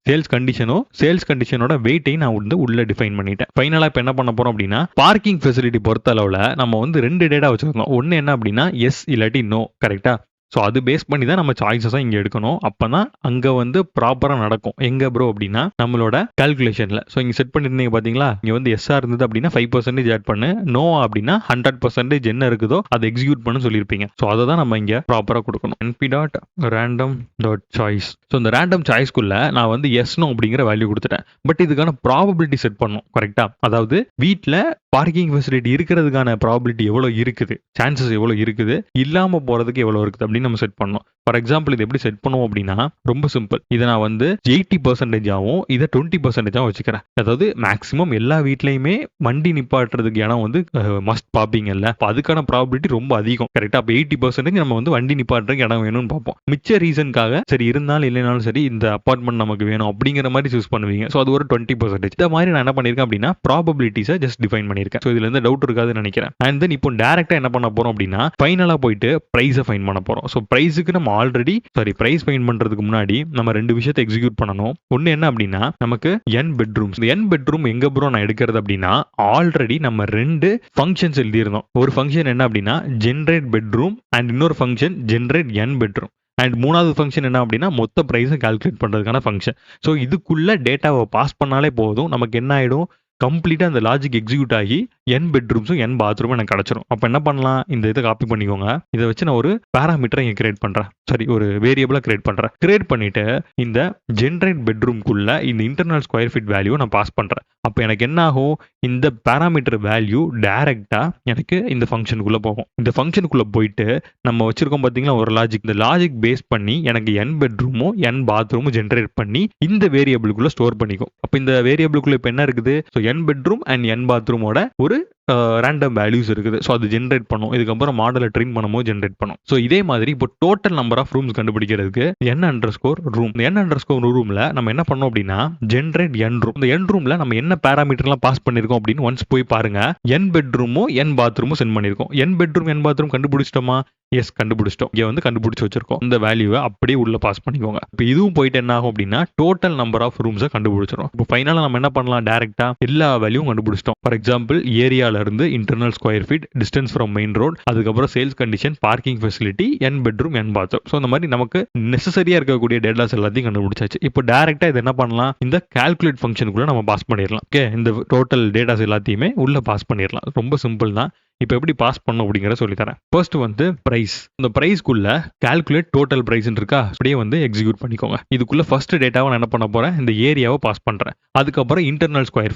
சேல்ஸ் கண்டிஷனோட வெயிட்டையும் நான் வந்து உள்ள டிஃபைன் பண்ணிட்டேன். ஃபைனலா இப்போ என்ன பண்ண போறோம் அப்படின்னா பார்க்கிங் ஃபெசிலிட்டி பொறுத்த அளவுல நம்ம வந்து 2 டேட்டா வச்சிருக்கோம். ஒன்னு என்ன அப்படின்னா எஸ் இல்லாட்டி நோ கரெக்டா. ஸோ அது பேஸ் பண்ணி தான் நம்ம சாய்ஸஸாக இங்கே எடுக்கணும். அப்போ தான் அங்கே வந்து ப்ராப்பராக நடக்கும். எங்கே ப்ரோ அப்படின்னா நம்மளோட கால்குலேஷனில். ஸோ இங்கே செட் பண்ணியிருந்தீங்க பார்த்தீங்களா, இங்கே வந்து எஸ்ஆர் இருந்தது அப்படின்னா 5% ஆட் பண்ணு, நோ அப்படின்னா 100% என்ன இருக்குதோ அதை எக்ஸிக்யூட் பண்ணு சொல்லியிருப்பீங்க. ஸோ அதை தான் நம்ம இங்கே ப்ராப்பராக கொடுக்கணும். np.random.choice. ஸோ இந்த ரேண்டம் சாய்ஸ்க்குள்ள நான் வந்து எஸ் நோ அப்படிங்கிற வேல்யூ கொடுத்துட்டேன். பட் இதுக்கான ப்ராபபிலிட்டி செட் பண்ணும் கரெக்டாக. அதாவது வீட்டில் பார்க்கிங் ஃபெசிலிட்டி இருக்கிறதுக்கான ப்ராபபிலிட்டி எவ்வளோ இருக்குது, சான்சஸ் எவ்வளோ இருக்குது, இல்லாமல் போகிறதுக்கு எவ்வளோ இருக்குது அப்படின்னு நம்ம செட் பண்ணோம். ஃபார் எக்ஸாம்பிள் இது எப்படி செட் பண்ணுவோம் அப்படின்னா ரொம்ப சிம்பிள். இதை நான் வந்து 80% ஆகும், இதை 20% வச்சுக்கிறேன். அதாவது மேக்ஸிமம் எல்லா வீட்லையுமே வண்டி நிப்பாட்டுறதுக்கு இடம் வந்து மஸ்ட் பார்ப்பீங்கல்ல, அதுக்கான ப்ராபபிலிட்டி ரொம்ப அதிகம் கரெக்டா. அப்போ 80% நம்ம வந்து வண்டி நிப்பாட்டுறதுக்கு இடம் வேணும்னு பார்ப்போம். மிச்ச ரீசனுக்காக சரி இருந்தாலும் இல்லைனாலும் சரி இந்த அப்பார்ட்மெண்ட் நமக்கு வேணும் அப்படிங்கிற மாதிரி சூஸ் பண்ணுவீங்க. ஸோ அது ஒரு 20%. இந்த மாதிரி நான் என்ன பண்ணியிருக்கேன் அப்படின்னா ப்ராபபிலிட்டிஸை ஜஸ்ட் டிஃபைன் பண்ணியிருக்கேன். ஸோ இதுல இருந்து டவுட் இருக்காதுன்னு நினைக்கிறேன். அண்ட் தென் இப்போ டேரக்டா என்ன பண்ண போறோம் அப்படின்னா ஃபைனலா போயிட்டு பிரைஸை ஃபைன் பண்ண போறோம். ஸோ பிரைஸுக்கு நம்ம ஆல்ரெடி பிரைஸ் ஃபைண்ட் பண்றதுக்கு முன்னாடி நம்ம ரெண்டு விஷயத்தை எக்ஸிக்யூட் பண்ணணும். ஒன்னு என்ன அப்படின்னா நமக்கு n பெட்ரூம்ஸ். இந்த n பெட்ரூம் எங்க ப்ரோ நான் எடுக்கிறது அப்படின்னா ஆல்ரெடி நம்ம ரெண்டு ஃபங்க்ஷன்ஸ் எழுதியிருந்தோம். ஒரு ஃபங்க்ஷன் என்ன அப்படின்னா ஜென்ரேட் பெட்ரூம் அண்ட் இன்னொரு function generate n bedroom. And மூணாவது ஃபங்க்ஷன் என்ன அப்படின்னா மொத்த ப்ரைஸை கால்குலேட் பண்ணுறதுக்கான ஃபங்க்ஷன். ஸோ இதுக்குள்ள டேட்டாவை பாஸ் பண்ணாலே போதும், நமக்கு என்ன ஆகிடும், கம்ப்ளீட்டாக அந்த லாஜிக் எக்ஸிக்யூட் ஆகி n பெட்ரூம்ஸும் n பாத்ரூமும் எனக்கு கிடச்சிரும். அப்போ என்ன பண்ணலாம், இந்த இதை காப்பி பண்ணிக்கோங்க. இதை வச்சு நான் ஒரு பேராமீட்டரை இங்கே கிரியேட் பண்ணுறேன், ஒரு வேரியபிளாக கிரியேட் பண்ணுறேன். கிரியேட் பண்ணிவிட்டு இந்த ஜென்ரேட் பெட்ரூம்குள்ள இந்த இன்டர்னல் ஸ்கொயர் ஃபீட் வேல்யூ நான் பாஸ் பண்ணுறேன். அப்போ எனக்கு என்ன ஆகும், இந்த பேராமீட்டர் வேல்யூ டைரெக்டாக எனக்கு இந்த ஃபங்க்ஷனுக்குள்ளே போகும். இந்த ஃபங்க்ஷனுக்குள்ளே போயிட்டு நம்ம வச்சிருக்கோம் பார்த்தீங்களா ஒரு லாஜிக், இந்த லாஜிக் பேஸ் பண்ணி எனக்கு n பெட்ரூமும் n பாத்ரூமும் ஜென்ரேட் பண்ணி இந்த வேரியபிளுக்குள்ளே ஸ்டோர் பண்ணிக்கும். அப்போ இந்த வேரியபிளுக்குள்ளே இப்போ என்ன இருக்குது, so n bedroom and n பாத்ரூமோட ஒரு ரேண்டம் வேல்யூஸ் இருக்குது. ஸோ அது ஜென்ரேட் பண்ணும். இதுக்கப்புறம் மாடலை ட்ரெயின் பண்ணும்போது ஜென்ரேட் பண்ணும். ஸோ இதே மாதிரி இப்போ டோட்டல் நம்பர் ஆஃப் ரூம்ஸ் கண்டுபிடிக்கிறதுக்கு n_room, இந்த n_roomல நம்ம என்ன பண்ணோம் அப்படின்னா ஜென்ரேட் n ரூம். இந்த n ரூம்ல நம்ம என்ன பேராமீட்டர்லாம் பாஸ் பண்ணிருக்கோம் அப்படின்னு ஒன்ஸ் போய் பாருங்க. n பெட்ரூமும் n பாத்ரூமும் சென்ட் பண்ணிருக்கோம். n பெட்ரூம் n பாத்ரூம் கண்டுபிடிச்சிட்டோமா? எஸ், கண்டுபிடிச்சிட்டோம். இங்கே வந்து கண்டுபிடிச்சு வச்சிருக்கோம். இந்த வேல்யூவை அப்படியே உள்ள பாஸ் பண்ணிக்கோங்க. இப்போ இதுவும் போயிட்டு என்ன ஆகும் அப்படின்னா டோட்டல் நம்பர் ஆஃப் ரூம்ஸை கண்டுபிடிச்சிடும். இப்போ ஃபைனலாக நம்ம என்ன பண்ணலாம், டேரக்டா எல்லா வேல்யூவும் கண்டுபிடிச்சிட்டோம். ஃபார் எக்ஸாம்பிள் ஏரியால இருந்து internal square feet, distance from main road, அதுக்கப்புறம் sales condition, parking facility, n bedroom n bathroom. So இந்த மாதிரி நமக்கு நெசசரியா இருக்கக்கூடிய டேட்டாஸ் எல்லாத்தையும் கண்டுபிடிச்சாச்சு. இப்போ டேரக்டா இது என்ன பண்ணலாம், இந்த கால்குலேட் ஃபங்க்ஷனுக்குள்ள நம்ம பாஸ் பண்ணிடலாம். ஓகே, இந்த டோட்டல் டேட்டாஸ் எல்லாத்தையுமே உள்ள பாஸ் பண்ணிடலாம். ரொம்ப சிம்பிள் தான். இப்போ எப்படி பாஸ் பண்ணும் அப்படிங்கிறத சொல்லித்தரேன். ஃபர்ஸ்ட் வந்து பிரைஸ். இந்த பிரைஸ்க்குள்ள கால்குலேட் டோட்டல் பிரைஸ் இருக்கா, அப்படியே வந்து எக்ஸிக்யூட் பண்ணிக்கோங்க. இதுக்குள்ள ஃபர்ஸ்ட் டேட்டாவை நான் என்ன பண்ண போறேன், இந்த ஏரியாவை பாஸ் பண்றேன். அதுக்கப்புறம் இன்டர்னல் ஸ்கொயர்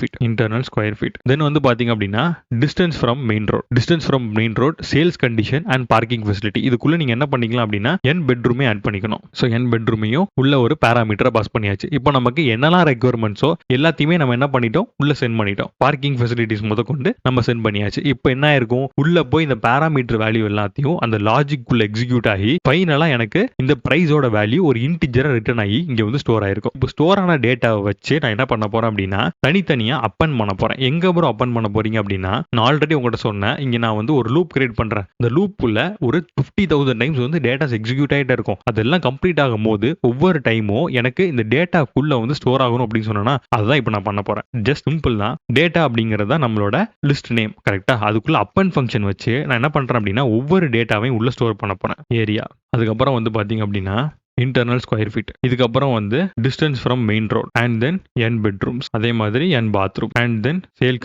ஃபீட். தென் வந்து பாத்தீங்க அப்படின்னா distance from main road, sales condition and parking facility. இதுக்குள்ள நீங்க என்ன பண்ணிக்கலாம் அப்படின்னா n பெட்ரூமே ஆட் பண்ணிக்கணும். ஸோ n பெட்ரூமையும் உள்ள ஒரு பேராமீட்டரை பாஸ் பண்ணியாச்சு. இப்போ நமக்கு என்னெல்லாம் ரெக்யர்மெண்ட்ஸோ எல்லாத்தையுமே நம்ம என்ன பண்ணிட்டோம், உள்ள சென்ட் பண்ணிட்டோம். பார்க்கிங் ஃபெசிலிட்டிஸ் முதற்கொண்டு நம்ம சென்ட் பண்ணியாச்சு. இப்போ என்ன ஆயிருக்கும், உள்ள போய் இந்த பேராமீட்டர் வேல்யூ எல்லாத்தையும் அந்த லாஜிக் உள்ள எக்ஸிக்யூட் ஆகி ஃபைனலா எனக்கு இந்த பிரைஸோட வேல்யூ ஒரு இன்டிஜரா ரிட்டர்ன் ஆகி இங்க வந்து ஸ்டோர் ஆயிருக்கும். இப்போ ஸ்டோர் ஆன டேட்டாவை வச்சு நான் என்ன பண்ண போறேன் அப்படின்னா தனித்தனியா அப்பன் பண்ண போறேன். எங்க ப்ரோ அப்பன் பண்ண போறீங்க அப்படின்னா, நான் ஆல்ரெடி உங்கள்கிட்ட சொன்னேன், இங்க நான் வந்து ஒரு லூப் கிரியேட் பண்றேன். இந்த லூப்புள்ள ஒரு 50,000 டைம்ஸ் வந்து டேட்டாஸ் எக்ஸிக்யூட் ஆகிட்டே இருக்கும். அதெல்லாம் கம்ப்ளீட் ஆகும் போது ஒவ்வொரு டைமும் எனக்கு இந்த டேட்டாக்குள்ள வந்து ஸ்டோர் ஆகணும் அப்படின்னு சொன்னா அதுதான் இப்போ நான் பண்ண போறேன். ஜஸ்ட் சிம்பிள் தான். டேட்டா அப்படிங்கறத நம்மளோட லிஸ்ட் நேம், கரெக்டா? அதுக்குள்ள அப்பன் ஃபங்க்ஷன் வச்சு நான் என்ன பண்றேன் அப்படின்னா ஒவ்வொரு டேட்டாவையும் உள்ள ஸ்டோர் பண்ண போறேன். ஏரியா, அதுக்கப்புறம் வந்து பாத்தீங்க அப்படின்னா இன்டர்னல் ஸ்கொயர் ஃபீட், இதுக்கப்புறம் வந்து distance from main road and then n bedrooms, அதே மாதிரி n bathroom and then sale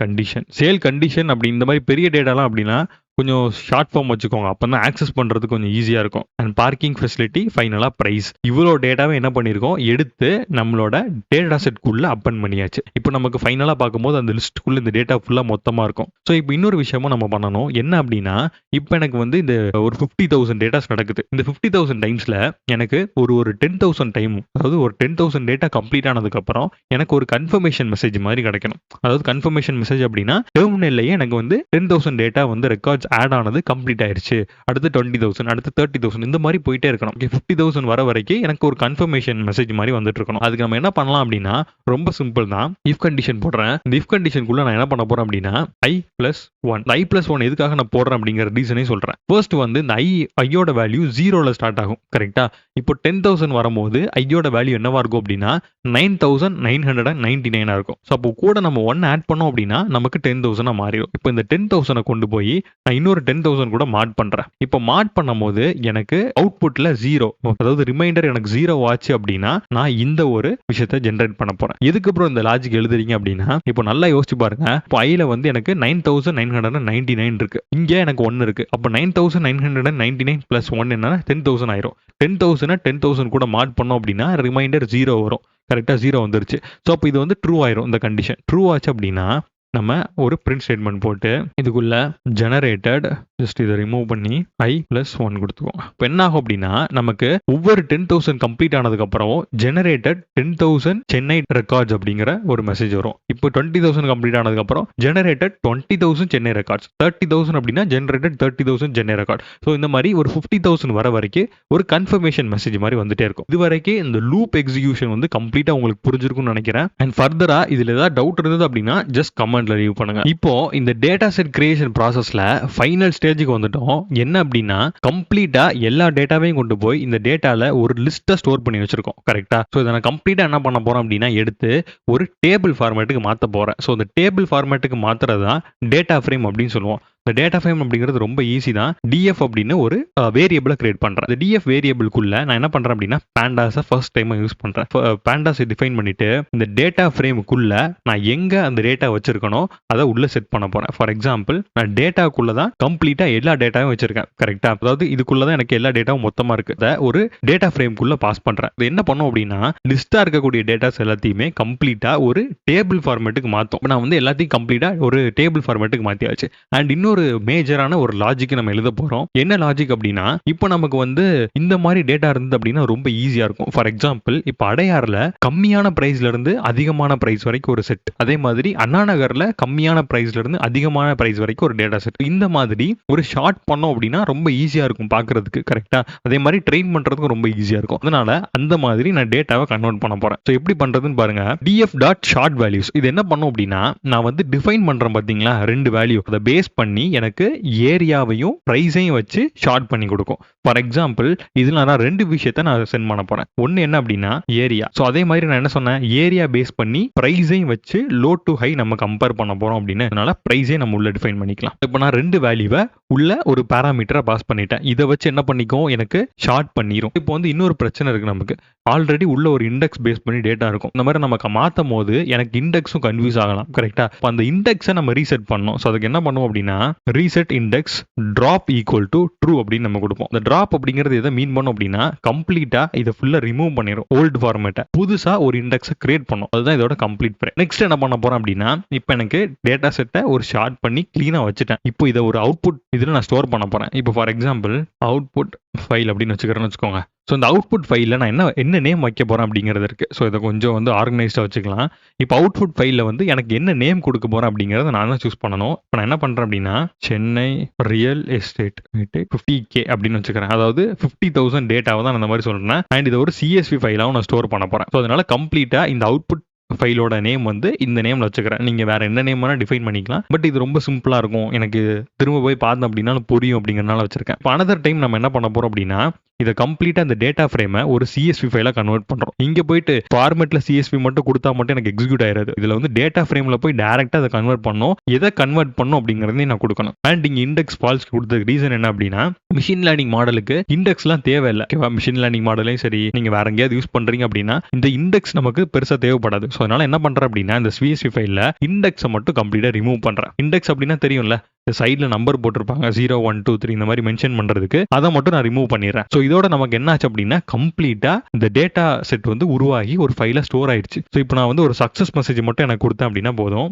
condition அப்படி இந்த மாதிரி பெரிய டேட்டாலாம் அப்படின்னா கொஞ்சம் ஷார்ட் ஃபார்ம் வச்சுக்கோங்க. அப்போ தான் ஆக்சஸ் பண்ணுறது கொஞ்சம் ஈஸியாக இருக்கும். அண்ட் பார்க்கிங் ஃபெசிலிட்டி, ஃபைனலாக ப்ரைஸ். இவ்வளோ டேட்டாவை என்ன பண்ணியிருக்கோம், எடுத்து நம்மளோட டேட்டா செட்குள்ளே அப்பன் பண்ணியாச்சு. இப்போ நமக்கு ஃபைனலாக பார்க்கும்போது அந்த லிஸ்ட்டுக்குள்ளே இந்த டேட்டா ஃபுல்லாக மொத்தமாக இருக்கும். ஸோ இப்போ இன்னொரு விஷயமும் நம்ம பண்ணணும். என்ன அப்படின்னா இப்போ எனக்கு வந்து இந்த ஒரு 50,000 டேட்டாஸ் நடக்குது. இந்த 50,000 டைம்ஸில் எனக்கு ஒரு 10,000 டைம், அதாவது ஒரு 10,000 டேட்டா கம்ப்ளீட் ஆனதுக்கப்புறம் எனக்கு ஒரு கன்ஃபர்மேஷன் மெசேஜ் மாதிரி கிடைக்கணும். அதாவது கன்ஃபர்மேஷன் மெசேஜ் அப்படின்னா டெர்மினல்லையே எனக்கு வந்து 10,000 டேட்டா வந்து ரெக்கார்ட்ஸ் ஆட் ஆனது கம்ப்ளீட் ஆயிருச்சு, அடுத்து 20,000, அடுத்து 30,000, இந்த மாதிரி போயிட்டே இருக்கணும். 50,000 வர வரைக்கும் எனக்கு ஒரு கன்ஃபர்மேஷன் மெசேஜ் மாதிரி வந்துட்டு இருக்கணும். அதுக்கு நம்ம என்ன பண்ணலாம் அப்படின்னா ரொம்ப சிம்பிள் தான். இஃப் கண்டிஷன் போடுறேன். இந்த இஃப் கண்டிஷனுக்குள்ள நான் என்ன பண்ண போறேன் அப்படின்னா i+1. i+1 எதுக்காக நான் போடுறேன் அப்படிங்கிற ரீசனே சொல்றேன். ஃபர்ஸ்ட் வந்து இந்த ஐயோட வேல்யூ 0ல ஸ்டார்ட் ஆகும், கரெக்டா? இப்போ 10,000 வரும்போது ஐயோட வேல்யூ என்னவா இருக்கும் அப்படின்னா 9,999 இருக்கும். ஸோ அப்போ கூட நம்ம 1 ஆட் பண்ணோம் அப்படின்னா நமக்கு 10,000 மாறிடும். இப்போ இந்த 10,000 கொண்டு போய் நான் இன்னொரு 10,000 கூட மாட் பண்றேன். இப்போ மாட் பண்ணும்போது எனக்கு அவுட்புட்ல 0, அதாவது ரிமைண்டர் எனக்கு 0 ஆச்சு அப்படின்னா நான் இந்த ஒரு விஷயத்தை ஜென்ரேட் பண்ண போறேன். எதுக்கு அப்புறம் இந்த லாஜிக் எழுதுறீங்க அப்படின்னா இப்போ நல்லா யோசிச்சு பாருங்க. இப்போ ஐல வந்து எனக்கு 9,999 இருக்கு, இங்க எனக்கு 1 இருக்கு. அப்போ 9,999 பிளஸ் 1 என்னன்னா 10,000 ஆயிரும். 10,000 கூட மாட் பண்ணோம் அப்படின்னா ரிமைண்டர் 0 வரும், கரெக்டா? 0 வந்துருச்சு. ஸோ அப்போ இது வந்து ட்ரூ ஆயிரும். இந்த கண்டிஷன் ட்ரூ ஆச்சு அப்படின்னா நம்ம ஒரு பிரிண்ட் ஸ்டேட்மெண்ட் போட்டு இதுக்குள்ள ஜெனரேட்டட், ஜஸ்ட் இதை ரிமூவ் பண்ணி i+1 கொடுத்துக்குவோம். இப்போ என்ன ஆகும் அப்படின்னா நமக்கு ஒவ்வொரு 10,000 கம்ப்ளீட் ஆனதுக்கு அப்புறம் ஜெனரேட்டட் 10,000 சென்னை ரெக்கார்ட்ஸ் அப்படிங்கிற ஒரு மெசேஜ் வரும். இப்போ 20,000 கம்ப்ளீட் ஆனதுக்கு அப்புறம் ஜெனரேட்டட் 20,000 சென்னை ரெக்கார்ட்ஸ், 30,000 அப்படின்னா ஜெனரேட்டட் 30,000 சென்னை ரெக்கார்ட். ஸோ இந்த மாதிரி ஒரு 50,000 வர வரைக்கும் ஒரு கன்ஃபர்மேஷன் மெசேஜ் மாதிரி வந்துட்டே இருக்கும். இது வரைக்கும் இந்த லூப் எக்ஸிகியூஷன் வந்து கம்ப்ளீட்டா உங்களுக்கு புரிஞ்சிருக்கும்னு நினைக்கிறேன். அண்ட் ஃபர்தரா இதுல ஏதாவது டவுட் இருந்தது அப்படின்னா ஜஸ்ட் கமெண்ட்ல லீவ் பண்ணுங்க. இப்போ இந்த டேட்டா செட் கிரியேஷன் ப்ராசஸ்ல ஃபைனல் ஸ்டேஜுக்கு வந்துட்டோம். என்ன அப்படின்னா கம்ப்ளீட்டா எல்லா டேட்டாவையும் கொண்டு போய் இந்த டேட்டால ஒரு லிஸ்ட்டை ஸ்டோர் பண்ணி வச்சிருக்கோம். கரெக்டா? ஸோ இதை நான் கம்ப்ளீட்டா என்ன பண்ண போறேன் அப்படின்னா எடுத்து ஒரு டேபிள் ஃபார்மேட்டுக்கு மாற்ற போறேன். ஸோ இந்த டேபிள் ஃபார்மேட்டுக்கு மாத்துறது தான் டேட்டா ஃப்ரேம் அப்படின்னு சொல்லுவோம். இந்த டேட்டா ஃப்ரேம் அப்படிங்கிறது ரொம்ப ஈஸி தான். டிஎஃப் அப்படின்னு ஒரு வேரியபிளை கிரியேட் பண்றேன். இந்த டிஎஃப் வேரியபிள்குள்ள நான் என்ன பண்றேன் அப்படின்னா பேண்டாஸை ஃபர்ஸ்ட் டைம் யூஸ் பண்றேன். பேண்டாஸை டிஃபைன் பண்ணிட்டு இந்த டேட்டா ஃப்ரேமுக்குள்ள நான் எங்க அந்த டேட்டா வச்சிருக்கணும் அதை உள்ள செட் பண்ண போறேன். ஃபார் எக்ஸாம்பிள் நான் டேட்டாக்குள்ள தான் கம்ப்ளீட்டா எல்லா டேட்டாவும் வச்சிருக்கேன். கரெக்டா? அதாவது இதுக்குள்ள தான் எனக்கு எல்லா டேட்டாவும் மொத்தமா இருக்கு. அதை ஒரு டேட்டா ஃப்ரேமுக்குள்ள பாஸ் பண்றேன். இது என்ன பண்ணும் அப்படின்னா லிஸ்டா இருக்கக்கூடிய டேட்டாஸ் எல்லாத்தையுமே கம்ப்ளீட்டா ஒரு டேபிள் ஃபார்மேட்டுக்கு மாத்தும். நான் வந்து எல்லாத்தையும் கம்ப்ளீட்டா ஒரு டேபிள் ஃபார்மேட்டுக்கு மாத்தியாச்சு. அண்ட் இன்னொரு மேஜரான ஒரு லாஜிக் நம்ம எழுத போறோம். என்ன லாஜிக் அப்படின்னா இப்போ நமக்கு வந்து இந்த மாதிரி டேட்டா இருந்து அப்படின்னா ரொம்ப ஈஸியா இருக்கும். ஃபார் எக்ஸாம்பிள் இப்போ அடையாறுல கம்மியான பிரைஸ்ல இருந்து அதிகமான பிரைஸ் வரைக்கும் ஒரு செட், அதே மாதிரி அண்ணா நகர்ல கம்மியான பிரைஸ்ல இருந்து அதிகமான பிரைஸ் வரைக்கும் ஒரு டேட்டா செட். இந்த மாதிரி ஒரு ஷார்ட் பண்ணோம் அப்படின்னா ரொம்ப ஈஸியா இருக்கும் பாக்குறதுக்கு. கரெக்டா? அதே மாதிரி ட்ரெயின் பண்றதுக்கு ரொம்ப ஈஸியா இருக்கும். அதனால அந்த மாதிரி நான் டேட்டாவை கன்வெர்ட் பண்ண போறேன். ஸோ எப்படி பண்றதுன்னு பாருங்க. df டாட் ஷார்ட் வேல்யூஸ் இது என்ன பண்ணும் அப்படின்னா நான் வந்து டிஃபைன் பண்றேன் பாத்தீங்களா ரெண்டு வேல்யூ, அதை பேஸ் பண்ணி எனக்கு ஏரியாவையும் பிரைஸையும் வச்சு ஷார்ட் பண்ணி கொடுக்கும். ஃபார் எக்ஸாம்பிள் இதுல நான் ரெண்டு விஷயத்தை நான் சென்ட் பண்ண போறேன். ஒன்னு என்ன அப்படின்னா ஏரியா. ஸோ அதே மாதிரி நான் என்ன சொன்னேன், ஏரியா பேஸ் பண்ணி பிரைஸையும் வச்சு லோ டு ஹை நம்ம கம்பேர் பண்ண போறோம் அப்படின்னு. அதனால பிரைஸே நம்ம உள்ள டிஃபைன் பண்ணிக்கலாம். இப்போ நான் ரெண்டு வேல்யூவை உள்ள ஒரு பேராமீட்டரை பாஸ் பண்ணிட்டேன். இதை வச்சு என்ன பண்ணிக்கும் எனக்கு ஷார்ட் பண்ணிரும். இப்போ வந்து இன்னொரு பிரச்சனை இருக்கு. நமக்கு ஆல்ரெடி உள்ள ஒரு இண்டெக்ஸ் பேஸ் பண்ணி டேட்டா இருக்கும். இந்த மாதிரி நமக்கு மாற்றும் போது எனக்கு இண்டெக்ஸும் கன்ஃபியூஸ் ஆகலாம். கரெக்டா? இப்போ அந்த இண்டெக்ஸை நம்ம ரீசெட் பண்ணோம். ஸோ அதுக்கு என்ன பண்ணுவோம் அப்படின்னா reset index drop equal to true அப்படின்னு நம்ம கொடுப்போம். இந்த டிராப் அப்படிங்கிறது எதை மீன் பண்ணும் அப்படின்னா கம்ப்ளீட்டா இதை ஃபுல்லா ரிமூவ் பண்ணிடும். ஓல்டு ஃபார்மேட்டை புதுசா ஒரு இண்டெக்ஸை கிரியேட் பண்ணும். அதுதான் இதோட கம்ப்ளீட் ஃப்ரேம். நெக்ஸ்ட் என்ன பண்ண போறேன் அப்படின்னா இப்போ எனக்கு டேட்டா செட்டை ஒரு ஷார்ட் பண்ணி கிளீனா வச்சுட்டேன். இப்போ இதை ஒரு அவுட்புட் இதில் நான் ஸ்டோர் பண்ண போறேன். இப்போ ஃபார் எக்ஸாம்பிள் அவுட்புட் ஃபைல் அப்படின்னு வச்சுக்கிறேன்னு வச்சுக்கோங்க. ஸோ இந்த அவுட்புட் ஃபைலில் நான் என்ன நேம் வைக்க போகிறேன் அப்படிங்கிறது இருக்குது. ஸோ இதை கொஞ்சம் வந்து ஆர்கனைஸ்டாக வச்சுக்கலாம். இப்போ அவுட்புட் ஃபைலில் வந்து எனக்கு என்ன நேம் கொடுக்க போகிறேன் அப்படிங்கிறத நான் தான் சூஸ் பண்ணணும். இப்போ நான் என்ன பண்ணுறேன் அப்படின்னா சென்னை ரியல் எஸ்டேட் 50K அப்படின்னு வச்சுக்கிறேன். அதாவது 50,000 டேட்டாவை தான் நான் அந்த மாதிரி சொல்கிறேன். அண்ட் இதை ஒரு CSV ஃபைலாகவும் நான் ஸ்டோர் பண்ண போகிறேன். ஸோ அதனால கம்ப்ளீட்டாக இந்த அவுட்புட் ஃபைலோட நேம் வந்து இந்த நேம்ல வச்சுக்கிறேன். நீங்க வேற என்ன நேம் வேணா டிஃபைன் பண்ணிக்கலாம். பட் இது ரொம்ப சிம்பிளா இருக்கும். எனக்கு திரும்ப போய் பார்த்தேன் அப்படின்னா புரியும் அப்படிங்கறனால வச்சிருக்கேன். இப்போ அனதர் டைம் நம்ம என்ன பண்ண போறோம் அப்படின்னா இதை கம்ப்ளீட்டா இந்த டேட்டா ஃப்ரேமை ஒரு CSV ஃபைலா கன்வெர்ட் பண்றோம். இங்க போயிட்டு ஃபார்மேட்ல CSV மட்டும் கொடுத்தா மட்டும் எனக்கு எக்ஸிக்யூட் ஆயிராது. இதுல வந்து டேட்டா ஃப்ரேம்ல போய் டைரக்டா அதை கன்வெர்ட் பண்ணணும். எதை கன்வெர்ட் பண்ணும் அப்படிங்கறதையும் நான் கொடுக்கணும். அண்ட் இங்க இண்டெக்ஸ் ஃபால்ஸ் கொடுத்ததுக்கு ரீசன் என்ன அப்படின்னா மிஷின் லேர்னிங் மாடலுக்கு இண்டெக்ஸ்லாம் தேவையில்லை. மிஷின் லேர்னிங் மாடலையும் சரி நீங்க வேற எங்கேயாவது யூஸ் பண்றீங்க அப்படின்னா இந்த இண்டெக்ஸ் நமக்கு பெருசா தேவைப்படாது. ஸோ அதனால என்ன பண்றேன் அப்படின்னா இந்த CSV ஃபைல்ல இண்டெக்ஸை மட்டும் கம்ப்ளீட்டா ரிமூவ் பண்றேன். இண்டெக்ஸ் அப்படின்னா தெரியும்ல, சைட்ல நம்பர் போட்டிருப்பாங்க 0 1 2 3 இந்த மாதிரி மென்ஷன் பண்றதுக்கு, அதை மட்டும் நான் ரிமூவ் பண்ணிடுறேன். ஸோ இதோட நமக்கு என்ன ஆச்சு அப்படின்னா கம்ப்ளீட்டா இந்த டேட்டா செட் வந்து உருவாகி ஒரு ஃபைல ஸ்டோர் ஆயிடுச்சு. ஸோ இப்போ நான் வந்து ஒரு சக்சஸ் மெசேஜ் மட்டும் எனக்கு கொடுத்தேன் அப்படின்னா போதும்.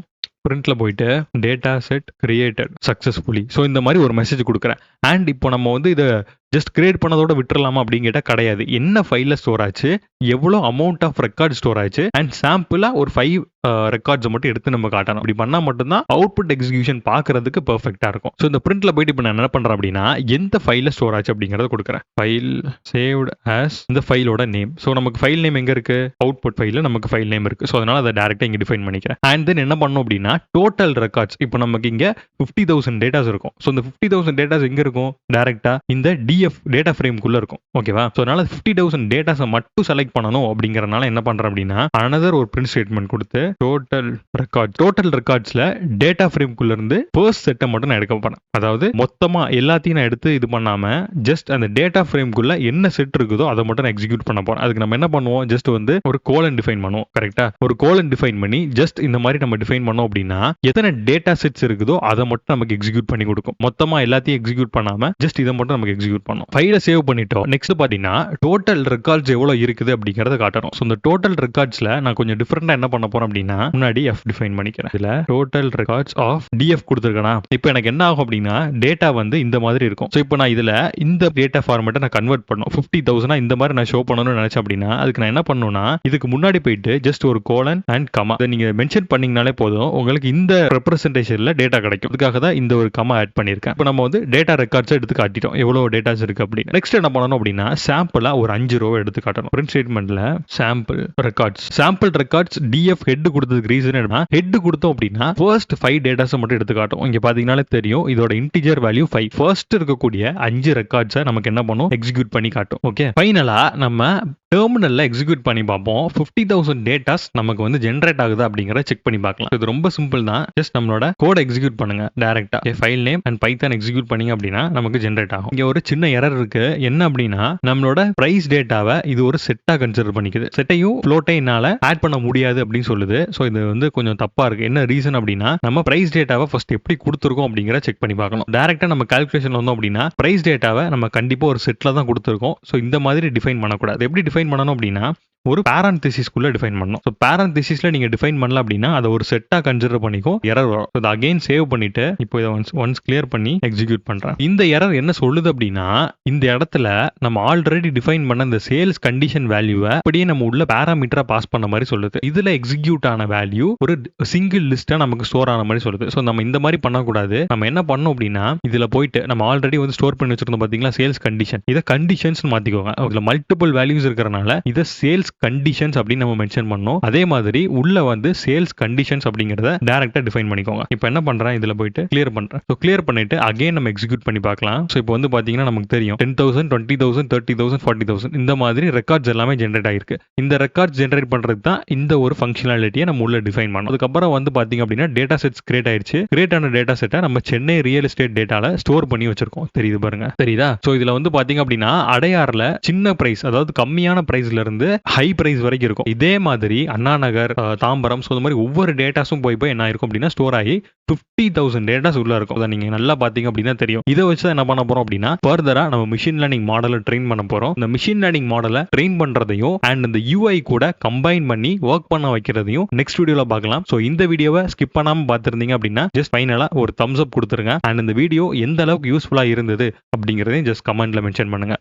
பிரிண்ட்ல போயிட்டு data set created successfully. So இந்த மாதிரி ஒரு மெசேஜ் கொடுக்குறேன். அண்ட் இப்போ நம்ம வந்து இதை ஜஸ்ட் கிரியேட் பண்ணதோட விட்டுறலாமா அப்படின்னு கேட்டால் கிடையாது. என்ன ஃபைலில் ஸ்டோர் ஆச்சு, எவ்வளோ அமௌண்ட் ஆஃப் ரெக்கார்ட் ஸ்டோர் ஆச்சு, அண்ட் சாம்பிளாக ஒரு 5 ரெக்கார்ட்ஸை மட்டும் எடுத்து நம்ம காட்டணும். அப்படி பண்ணால் மட்டும்தான் அவுட்புட் எக்ஸிகியூஷன் பார்க்கறதுக்கு பெர்ஃபெக்டாக இருக்கும். ஸோ இந்த பிரிண்ட்ல போயிட்டு இப்போ நான் என்ன பண்ணுறேன் அப்படின்னா எந்த ஃபைலில் ஸ்டோர் ஆச்சு அப்படிங்கிறத கொடுக்குறேன். ஃபைல் சேவ்ட் ஆஸ் இந்த ஃபைலோட நேம். ஸோ நமக்கு ஃபைல் நேம் எங்கே இருக்கு, அவுட்புட் ஃபைலில் நமக்கு ஃபைல் நேம் இருக்கு. ஸோ அதனால அதை டேரெக்டாக இங்கே டிஃபைன் பண்ணிக்கிறேன். அண்ட் தென் என்ன பண்ணணும் அப்படின்னா டோட்டல் ரெக்கார்ட்ஸ். இப்போ நமக்கு இங்கே 50,000 டேட்டாஸ் இருக்கும். ஸோ இந்த 50,000 டேட்டாஸ் எங்கே இருக்கும், டேரெக்டாக இந்த DF டேட்டா ஃப்ரேம்குள்ள இருக்கும். ஓகேவா? ஸோ அதனால 50,000 டேட்டாஸை மட்டும் செலக்ட் பண்ணணும் அப்படிங்கறனால என்ன பண்றேன் அப்படின்னா அனதர் ஒரு பிரிண்ட் ஸ்டேட்மெண்ட் கொடுத்து டோட்டல் ரெக்கார்ட்ஸ்ல டேட்டா ஃப்ரேம்குள்ள இருந்து ஃபர்ஸ்ட் செட்டை மட்டும் நான் எடுக்க போறேன். அதாவது மொத்தமா எல்லாத்தையும் நான் எடுத்து இது பண்ணாம ஜஸ்ட் அந்த டேட்டா ஃப்ரேம்குள்ள என்ன செட் இருக்குதோ அதை மட்டும் நான் எக்ஸிக்யூட் பண்ண போறேன். அதுக்கு நம்ம என்ன பண்ணுவோம், ஜஸ்ட் வந்து ஒரு கோலன் டிஃபைன் பண்ணுவோம். கரெக்டா? ஒரு கோலன் டிஃபைன் பண்ணி ஜஸ்ட் இந்த மாதிரி நம்ம டிஃபைன் பண்ணோம் அப்படின்னா எத்தனை டேட்டா செட்ஸ் இருக்குதோ அதை மட்டும் நமக்கு எக்ஸிக்யூட் பண்ணி கொடுக்கும். மொத்தமா எல்லாத்தையும் எக்ஸிக்யூட் பண்ணாம ஜஸ்ட் இதை மட்டும் நமக்கு எக்ஸிக்யூட் பண்ணும். ஃபைலை சேவ் பண்ணிட்டோம். நெக்ஸ்ட் பாத்தீங்கன்னா டோட்டல் ரெக்கார்ட்ஸ் எவ்வளவு இருக்குது அப்படிங்கறத காட்டணும். ஸோ இந்த டோட்டல் ரெக்கார்ட்ஸ்ல நான் கொஞ்சம் டிஃபரெண்டா என்ன பண்ண போறேன் அப்படின்னா முன்னாடி F டிஃபைன் பண்ணிக்கிறேன். இதுல டோட்டல் ரெக்கார்ட்ஸ் ஆஃப் DF கொடுத்துருக்கேனா இப்போ எனக்கு என்ன ஆகும் அப்படின்னா டேட்டா வந்து இந்த மாதிரி இருக்கும். ஸோ இப்போ நான் இதுல இந்த டேட்டா ஃபார்மேட்டை நான் கன்வெர்ட் பண்ணும் 50,000 இந்த மாதிரி நான் ஷோ பண்ணணும்னு நினைச்சேன் அப்படின்னா அதுக்கு நான் என்ன பண்ணணும்னா இதுக்கு முன்னாடி போயிட்டு ஜஸ்ட் ஒரு கோலன் அண்ட் கமா நீங்க மென்ஷன் பண்ணீங்கனாலே போதும் உங்களுக்கு இந்த ரெப்ரசன்டேஷன்ல டேட்டா கிடைக்கும். அதுக்காக தான் இந்த ஒரு கமா ஆட் பண்ணிருக்கேன். இப்போ நம்ம வந்து டேட்டா ரெக்கார்ட்ஸ் எடுத்து காட்டிட்டோம் எவ்வளவு டேட்டாஸ் இருக்கு அப்படின்னு. நெக்ஸ்ட் என்ன பண்ணணும் அப்படின்னா சாம்பிளா ஒரு 5 ரோவை எடுத்து காட்டணும். பிரிண்ட் ஸ்டேட்மெண்ட்ல சாம்பிள் ரெக்கார்ட்ஸ் DF ஹெட் கொடுத்ததுக்கு ரீசன் என்னன்னா, ஹெட் கொடுத்தோம் அப்படின்னா ஃபர்ஸ்ட் 5 டேட்டாஸ் மட்டும் எடுத்து காட்டும். இங்க பாத்தீங்கன்னாலே தெரியும் இதோட இன்டிஜர் வேல்யூ 5. ஃபர்ஸ்ட் இருக்கக்கூடிய 5 ரெக்கார்ட்ஸை நமக்கு என்ன பண்ணும், எக்ஸிக்யூட் பண்ணி காட்டும். ஓகே, ஃபைனலா நம்ம டெர்மினல்ல எக்ஸிக்யூட் பண்ணி பார்ப்போம். 50,000 டேட்டாஸ் நமக்கு வந்து ஜென்ரேட் ஆகுதா அப்படிங்கறத செக் பண்ணி பார்க்கலாம். இது ரொம்ப சிம்பிள் தான். ஜஸ்ட் நம்மளோட கோட் எக்ஸிக்யூட் பண்ணுங்க டைரக்டா. File name and Python execute பண்ணீங்க அப்படின்னா நமக்கு ஜென்ரேட் ஆகும். இங்க ஒரு சின்ன எரர் இருக்கு. என்ன அப்படின்னா, நம்மளோட பிரைஸ் டேட்டாவை இது ஒரு செட்டா கன்சிடர் பண்ணிக்குது. செட்டையும் ஃப்ளோட்டைனால ஆட் பண்ண முடியாது அப்படின்னு சொல்லுது. ஸோ இது வந்து கொஞ்சம் தப்பா இருக்கு. என்ன ரீசன் அப்படின்னா, நம்ம பிரைஸ் டேட்டாவை ஃபர்ஸ்ட் எப்படி கொடுத்துருக்கோம் அப்படிங்கறத செக் பண்ணி பார்க்கணும். டைரக்டா நம்ம கால்குலேஷன் வந்தோம் அப்படின்னா பிரைஸ் டேட்டாவை நம்ம கண்டிப்பா ஒரு செட்ல தான் கொடுத்துருக்கோம். ஸோ இந்த மாதிரி டிஃபைன் பண்ணக்கூடாது. எப்படி டிஃபைன் பண்ணணும் அப்படின்னா, ஒரு பேரன்தீசிஸ்க்குள்ள டிஃபைன் பண்ணணும். ஸோ பேரன்தீசிஸ்ல நீங்க டிஃபைன் பண்ணல அப்படின்னா அதை ஒரு செட்டா கன்சிடர் பண்ணிக்கும், எரர் வரும். இதை அகைன் சேவ் பண்ணிட்டு இப்போ இதை ஒன்ஸ் கிளியர் பண்ணி எக்ஸிக்யூட் பண்றேன். இந்த எரர் என்ன சொல்லுது அப்படின்னா, இந்த இடத்துல நம்ம ஆல்ரெடி டிஃபைன் பண்ண இந்த சேல்ஸ் கண்டிஷன் வேல்யூவை அப்படியே நம்ம உள்ள பேராமீட்டரா பாஸ் பண்ண மாதிரி சொல்லுது. இதுல எக்ஸிக்யூட் ஆன வேல்யூ ஒரு சிங்கிள் லிஸ்டா நமக்கு ஸ்டோர் ஆன மாதிரி சொல்லுது. ஸோ நம்ம இந்த மாதிரி பண்ணக்கூடாது. நம்ம என்ன பண்ணோம் அப்படின்னா, இதுல போயிட்டு நம்ம ஆல்ரெடி வந்து ஸ்டோர் பண்ணி வச்சிருந்தோம் பாத்தீங்களா சேல்ஸ் கண்டிஷன், இதை கண்டிஷன்ஸ் மாத்திக்கோங்க. இதுல மல்டிபிள் வேல்யூஸ் இருக்கிறனால இதை சேல்ஸ் கண்டிஷன்ஸ் அப்படின்னு நம்ம மென்ஷன் பண்ணோம். அதே மாதிரி உள்ள வந்து சேல்ஸ் கண்டிஷன்ஸ் அப்படிங்கறத டைரக்டா டிஃபைன் பண்ணிக்கோங்க. இப்போ என்ன பண்றேன், இதுல போயிட்டு கிளியர் பண்றேன். ஸோ கிளியர் பண்ணிட்டு அகைன் நம்ம எக்ஸிக்யூட் பண்ணி பார்க்கலாம். ஸோ இப்போ வந்து பாத்தீங்கன்னா நமக்கு தெரியும் 10,000, 20,000, 30,000, 40,000 இந்த மாதிரி ரெக்கார்ட்ஸ் எல்லாமே ஜென்ரேட் ஆயிருக்கு. இந்த ரெக்கார்ட்ஸ் ஜென்ரேட் பண்றதுக்கு தான் இந்த ஒரு ஃபங்க்ஷனாலிட்டியை நம்ம உள்ள டிஃபைன் பண்ணோம். அதுக்கப்புறம் வந்து பாத்தீங்க அப்படின்னா டேட்டா செட்ஸ் கிரியேட் ஆயிருச்சு. கிரியேட் ஆன டேட்டா செட்டை நம்ம சென்னை ரியல் எஸ்டேட் டேட்டால ஸ்டோர் பண்ணி வச்சிருக்கோம். தெரியுது பாருங்க, தெரியுதா? ஸோ இதுல வந்து பாத்தீங்க அப்படின்னா அடையாறுல சின்ன பிரைஸ், அதாவது கம்மியான பிரைஸ்ல இருந்து ஹை பிரைஸ் வரைக்கும் இருக்கும். இதே மாதிரி அண்ணா நகர், தாம்பரம், ஸோ இந்த மாதிரி ஒவ்வொரு டேட்டாஸும் போய் என்ன இருக்கும் அப்படின்னா ஸ்டோர் ஆகி 50,000 டேட்டாஸ் உள்ள இருக்கும். அதை நீங்க நல்லா பாத்தீங்க அப்படின்னா தெரியும். இதை வச்சு என்ன பண்ண போறோம் அப்படின்னா, ஃபர்தரா நம்ம மிஷின் லேர்னிங் மாடலை ட்ரெயின் பண்ண போறோம். இந்த மிஷின் லேர்னிங் மாடலை ட்ரெயின் பண்றதையும் அண்ட் இந்த UI கூட கம்பைன் பண்ணி ஒர்க் பண்ண வைக்கிறதையும் நெக்ஸ்ட் வீடியோல பார்க்கலாம். ஸோ இந்த வீடியோவை ஸ்கிப் பண்ணாம பார்த்திருந்தீங்க அப்படின்னா ஜஸ்ட் ஃபைனலா ஒரு தம்ஸ் அப் கொடுத்துருங்க. அண்ட் இந்த வீடியோ எந்த அளவுக்கு யூஸ்ஃபுல்லா இருந்தது அப்படிங்கறதையும் ஜஸ்ட் கமெண்ட்ல மென்ஷன் பண்ணுங்க.